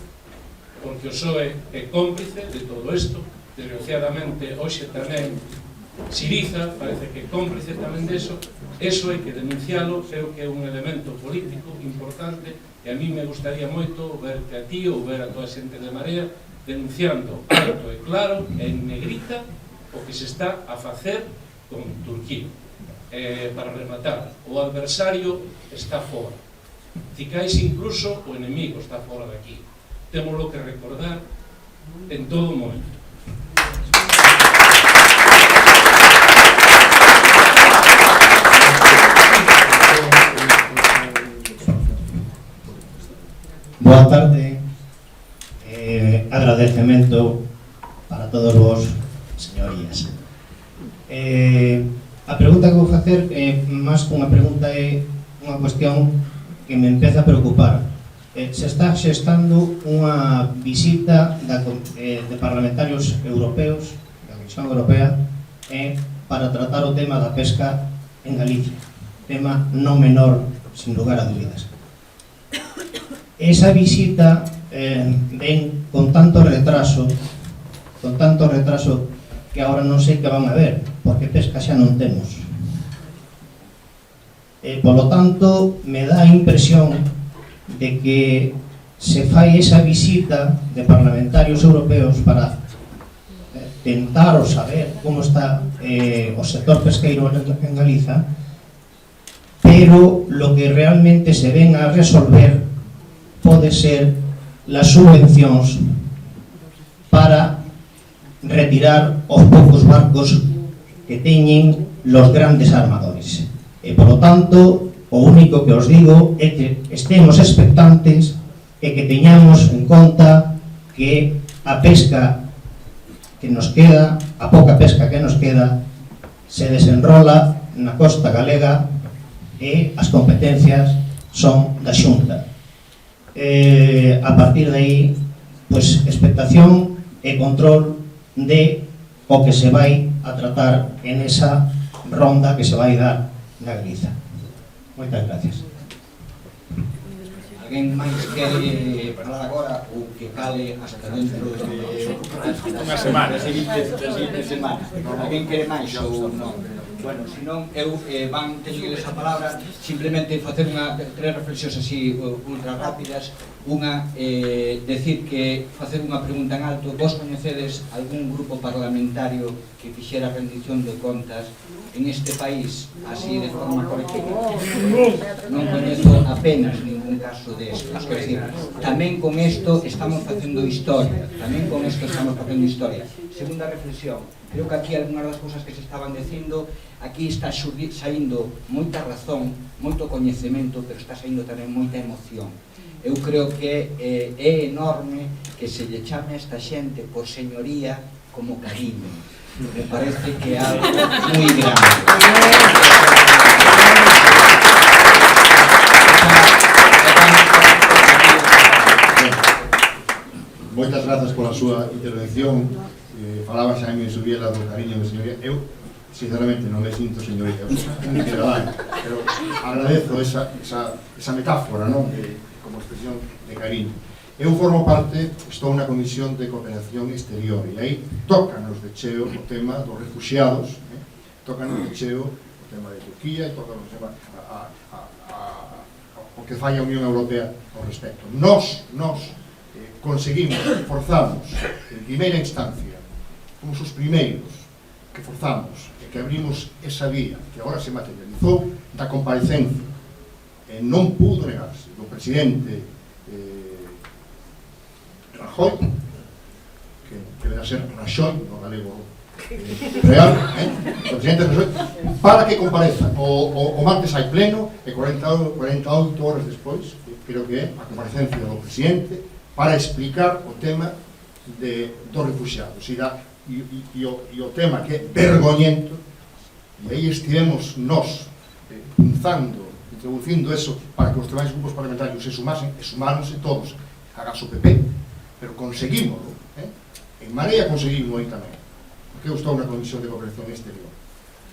porque o PSOE é cómplice de todo isto. Desgraciadamente, hoxe tamén Siriza parece que é cómplice tamén deso. Eso hai que denuncialo, creo que é un elemento político importante, e a mí me gustaría moito verte a ti ou ver a toda a xente de Marea denunciando alto e claro e en negrita o que se está a facer con Turquía. Para rematar, o adversario está fora, cicais incluso o enemigo está fora de aquí. Témolo que recordar en todo momento. Boa tarde, agradecemento para todos vos, señorías. A pregunta que vou facer é máis que unha pregunta, é unha cuestión que me empeza a preocupar. Se está xestando unha visita de parlamentarios europeos, da Comisión Europea, para tratar o tema da pesca en Galicia. Tema non menor, sin lugar a dúbidas. Esa visita ven con tanto retraso que agora non sei que van a ver, porque pesca xa non temos. Polo tanto, me dá a impresión de que se fai esa visita de parlamentarios europeos para tentar ou saber como está o sector pesqueiro en Galiza, pero lo que realmente se ven a resolver pode ser las subvencións para retirar os poucos barcos que teñen los grandes armadores. E, polo tanto, o único que os digo é que estemos expectantes e que teñamos en conta que a pesca que nos queda, a pouca pesca que nos queda, se desenrola na costa galega e as competencias son da Xunta. A partir de aí, pois, expectación e control de o que se vai a tratar en esa ronda que se vai dar na Galiza. Moitas gracias. Alguén máis quere falar agora ou que cale hasta dentro de unha semana, de semana? Alguén quere máis ou non? Bueno, se non, eu teño esa palabra, simplemente facer tres reflexións así ultra rápidas. Unha, decir que facer unha pregunta en alto. Vos coñecedes algún grupo parlamentario que fixera rendición de contas en este país así de forma colectiva? Non coñezo apenas ningún caso de estos. Quer decir, tamén con isto estamos facendo historia. Segunda reflexión, creo que aquí algunhas das cousas que se estaban dicindo, aquí está saindo moita razón, moito coñecemento, pero está saindo tamén moita emoción. Eu creo que é enorme que se lle chame a esta xente por señoría como cariño. Me parece que é algo moi grande. Moitas grazas pola súa intervención. Falaba Xaime Subiela do cariño de señoría. Eu, sinceramente, non me sinto señoría, pero agradezo esa metáfora, non? Como expresión de cariño. Eu formo parte, estou na Comisión de Cooperación Exterior e aí tócanos de cheo o tema dos refuxiados, tócanos de cheo o tema de Turquía e tócanos o tema o que fai a Unión Europea ao respecto. Nos conseguimos, forzamos en primeira instancia, fomos os primeiros que forzamos e que abrimos esa vía que agora se materializou da comparecencia e non pudo negarse do presidente Rajoy, que debe ser Rajoy, no galego real, o presidente Rajoy, para que compareza. O martes hai pleno e 48 horas despois, creo que é a comparecencia do presidente para explicar o tema dos refugiados e o tema que é vergoñento, e aí estivemos nós introducindo eso para que os demais grupos parlamentarios se sumasen, e sumáronse todos, agás o PP, pero conseguímoslo, en Marea conseguimos aí tamén, porque eu estou na Comisión de Cooperación Exterior,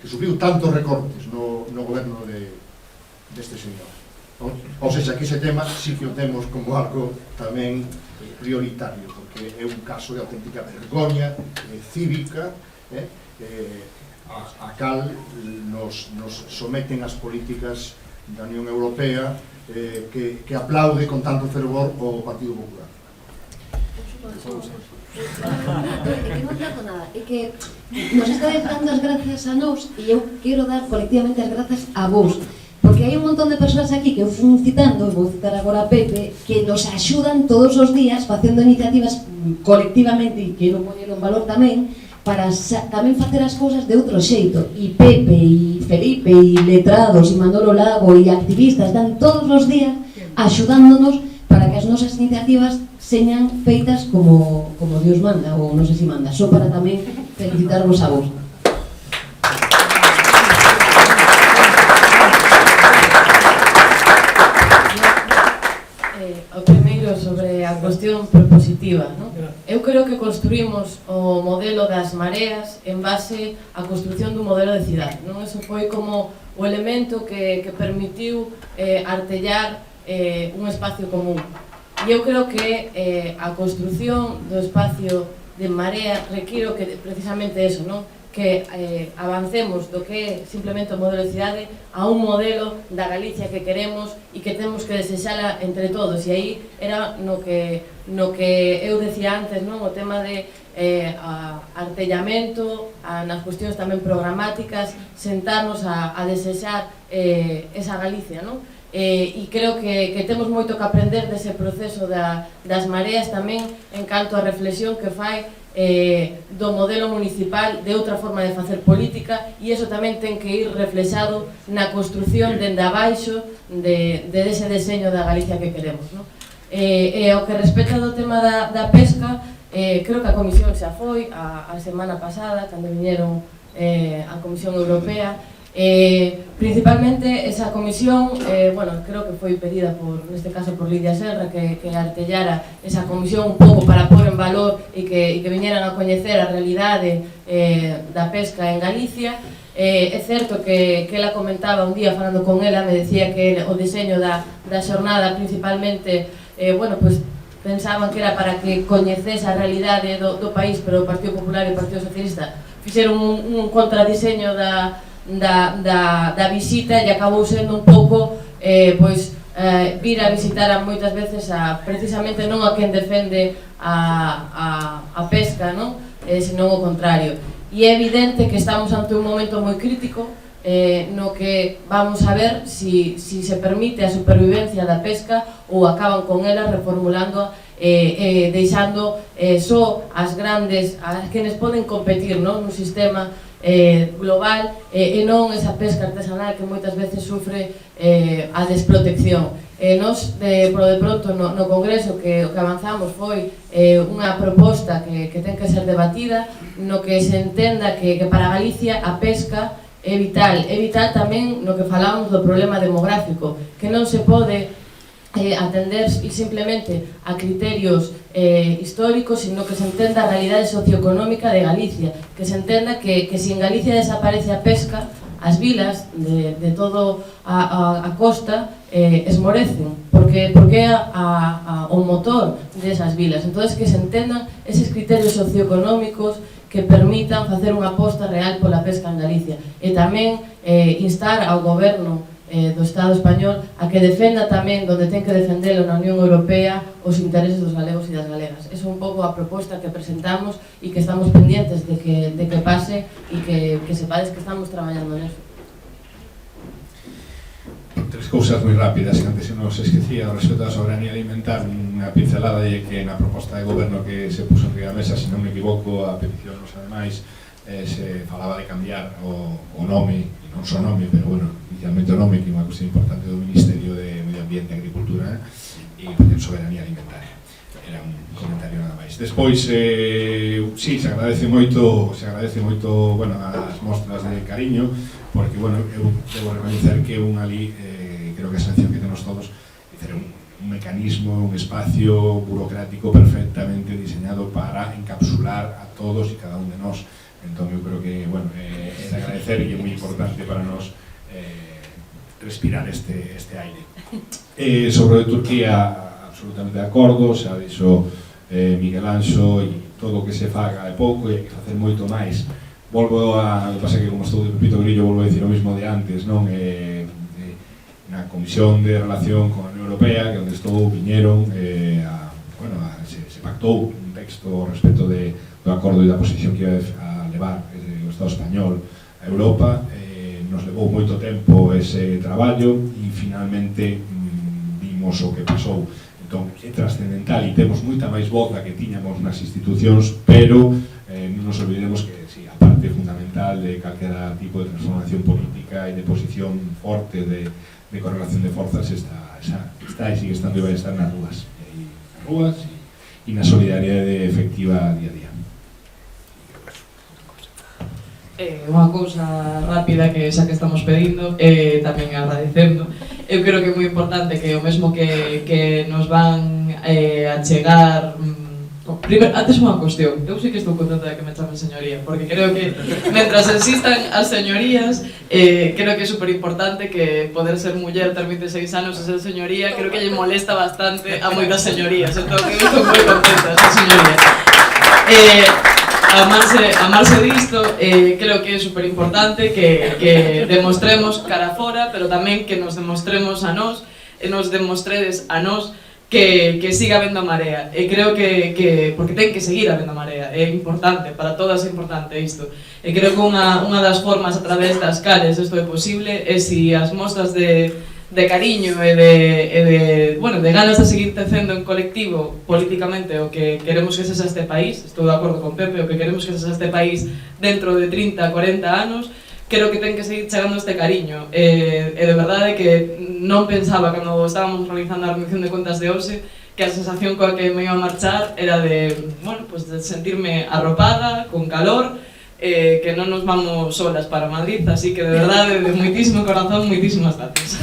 que sufriu tantos recortes no goberno deste señor. Ou seja, que ese tema sí que o temos como algo tamén prioritario, porque é un caso de auténtica vergoña cívica, a cal nos someten as políticas da Unión Europea que aplaude con tanto fervor o Partido Popular. Que non trato nada, é que nos está dando as gracias a nós e eu quero dar colectivamente as gracias a vos, porque hai un montón de persoas aquí que eu fui citando, vou citar agora a Pepe, que nos axudan todos os días facendo iniciativas colectivamente, e quero poñer en valor tamén, para tamén facer as cousas de outro xeito. E Pepe, e Felipe, e letrados, e Manolo Lago, e activistas, dan todos os días axudándonos para que as nosas iniciativas señan feitas como Dios manda, ou non sei se manda, só para tamén felicitarvos a vos. O primeiro sobre a cuestión propositiva, non? Eu creo que construímos o modelo das mareas en base á construción dun modelo de cidade, non? Eso foi como o elemento que permitiu artellar un espacio común. E eu creo que a construción do espacio de marea require que precisamente eso, non? Que avancemos do que é simplemente o modelo de cidade a un modelo da Galicia que queremos e que temos que desexala entre todos. E aí era no que eu decía antes, non? O tema de artellamento, nas cuestións tamén programáticas, sentarnos a desexar esa Galicia, non? E creo que temos moito que aprender dese proceso das mareas tamén en canto a reflexión que fai do modelo municipal, de outra forma de facer política, e iso tamén ten que ir reflexado na construción dende abaixo de ese deseño da Galicia que queremos, non? E ao que respecta do tema da pesca, creo que a Comisión xa foi a semana pasada, cando viñeron a Comisión Europea. Principalmente esa comisión, bueno, creo que foi pedida neste caso por Lidia Serra, que artellara esa comisión un pouco para pôr en valor e que viñeran a coñecer a realidade da pesca en Galicia. É certo que ela comentaba un día falando con ela, me decía que o diseño da xornada principalmente, bueno, pues pensaban que era para que coñecese a realidade do país, pero o Partido Popular e o Partido Socialista fixeron un contradiseño da visita e acabou sendo un pouco vir a visitar moitas veces precisamente non a quen defende a pesca, senón o contrario. E é evidente que estamos ante un momento moi crítico no que vamos a ver si se permite a supervivencia da pesca ou acaban con ela reformulándoa deixando só as grandes, as quenes poden competir nun sistema global e non esa pesca artesanal que moitas veces sufre a desprotección. Nos, polo de pronto, no Congreso que avanzamos foi unha proposta que ten que ser debatida, no que se entenda que para Galicia a pesca é vital tamén no que falábamos do problema demográfico, que non se pode atender simplemente a criterios históricos, sino que se entenda a realidade socioeconómica de Galicia, que se entenda que se en Galicia desaparece a pesca, as vilas de todo a costa esmorecen, porque é o motor desas vilas. Entonces, que se entendan eses criterios socioeconómicos que permitan facer unha aposta real pola pesca en Galicia, e tamén instar ao goberno do Estado español a que defenda tamén, donde ten que defendelo na Unión Europea, os intereses dos galegos e das galegas. Esa é un pouco a proposta que presentamos e que estamos pendientes de que pase e que sepades que estamos traballando neso. Tres cousas moi rápidas que antes se nos esquecía respecto á soberanía alimentar. Unha pincelada é que na proposta de goberno que se puso en riba mesa, se non me equivoco, a petición nos ademais se falaba de cambiar o nome, e non só nome, pero bueno, inicialmente o nome, que é unha cuestión importante do Ministerio de Medio Ambiente e Agricultura, e soberanía alimentaria. Era un comentario nada máis. Despois, sí, se agradece moito, bueno, as mostras de cariño, porque, bueno, eu debo reconocer que un ali, creo que a sensación que temos todos, é un mecanismo, un espacio burocrático perfectamente diseñado para encapsular a todos e cada un de nós. Entón, eu creo que, bueno, é de agradecer e é moi importante para nós respirar este aire. Sobre Turquía, absolutamente de acordo, xa dixo Miguel Anxo, e todo o que se faga é pouco e hai que facer moito máis. Volvo a, pasa que como estou de Pepito Grillo, volvo a dicir o mismo de antes, non? Na Comisión de Relación con a Unión Europea, que onde estou, viñeron, se pactou un texto respecto do acordo e da posición que ia a levar o Estado español a Europa. Nos levou moito tempo ese traballo e finalmente vimos o que pasou. Entón, é trascendental e temos moita máis voz da que tiñamos nas institucións, pero non nos olvidemos que a parte fundamental de calquera tipo de transformación política e de posición forte de correlación de forzas está e sigue estando e vai estar nas rúas e na solidariedade efectiva día a día. Unha cousa rápida que xa que estamos pedindo tamén agradecendo. Eu creo que é moi importante que o mesmo que nos van a chegar. Primeiro, antes unha cuestión, eu sei que estou contenta de que me chamen señoría, porque creo que mentras existan as señorías, creo que é super importante que poder ser muller ter 26 anos e ser señoría, creo que lle molesta bastante a moitas señorías, entón eu estou moi contenta de ser señoría. Amarse disto, creo que é super importante que demostremos cara fora, pero tamén que nos demostremos a nós e nos demostredes a nós que siga habendo a marea. E creo que porque ten que seguir habendo a marea, é importante, para todas é importante isto. E creo que unha das formas a través das cales isto é posible é si as mostras de cariño e de ganas de seguir tecendo en colectivo políticamente o que queremos que sexa este país. Estou de acordo con Pepe, o que queremos que sexa este país dentro de 30, 40 anos, creo que ten que seguir chegando este cariño. E de verdade que non pensaba cando estábamos realizando a rendición de contas de hoxe que a sensación coa que me iba a marchar era de sentirme arropada, con calor, que non nos vamos solas para Madrid, así que de verdade, de moitísimo corazón, moitísimas gracias.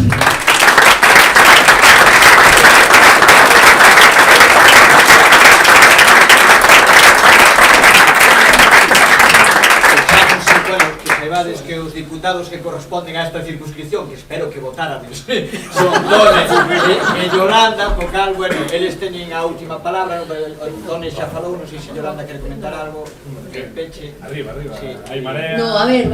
Saibades que os diputados que corresponden a esta circunscripción, que espero que votárades, son Tone e Yolanda, po cal, bueno, eles teñen a última palabra. Tone xa falou, non sei se Yolanda quere comentar algo. Peche. Arriba, hai marea. No, a ver,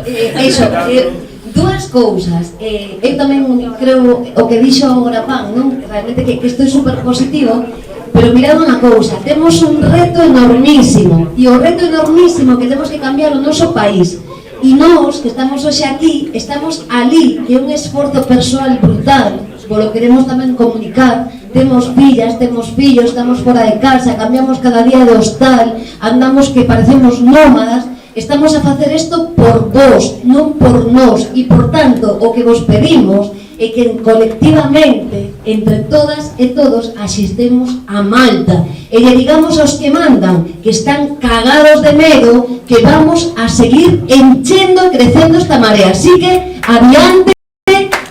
dúas cousas. Eu tamén creo o que dixo agora Pan, non? Realmente que isto é super positivo, pero mirad unha cousa, temos un reto enormísimo, e o reto enormísimo que temos que cambiar o noso país. E nós, que estamos hoxe aquí, estamos ali, que é un esforzo persoal brutal, polo queremos tamén comunicar. Temos fillas, temos fillos, estamos fora de casa, cambiamos cada día de hostal, andamos que parecemos nómadas. Estamos a facer isto por vos, non por nós, e por tanto o que vos pedimos é que colectivamente, entre todas e todos, asistemos a Malta e lle digamos aos que mandan, que están cagados de medo, que vamos a seguir enchendo e crecendo esta marea. Así que, adiante,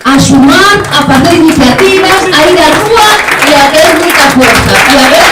a sumar, a facer iniciativas, a ir á rúa e a ter moita fuerza. E a ver...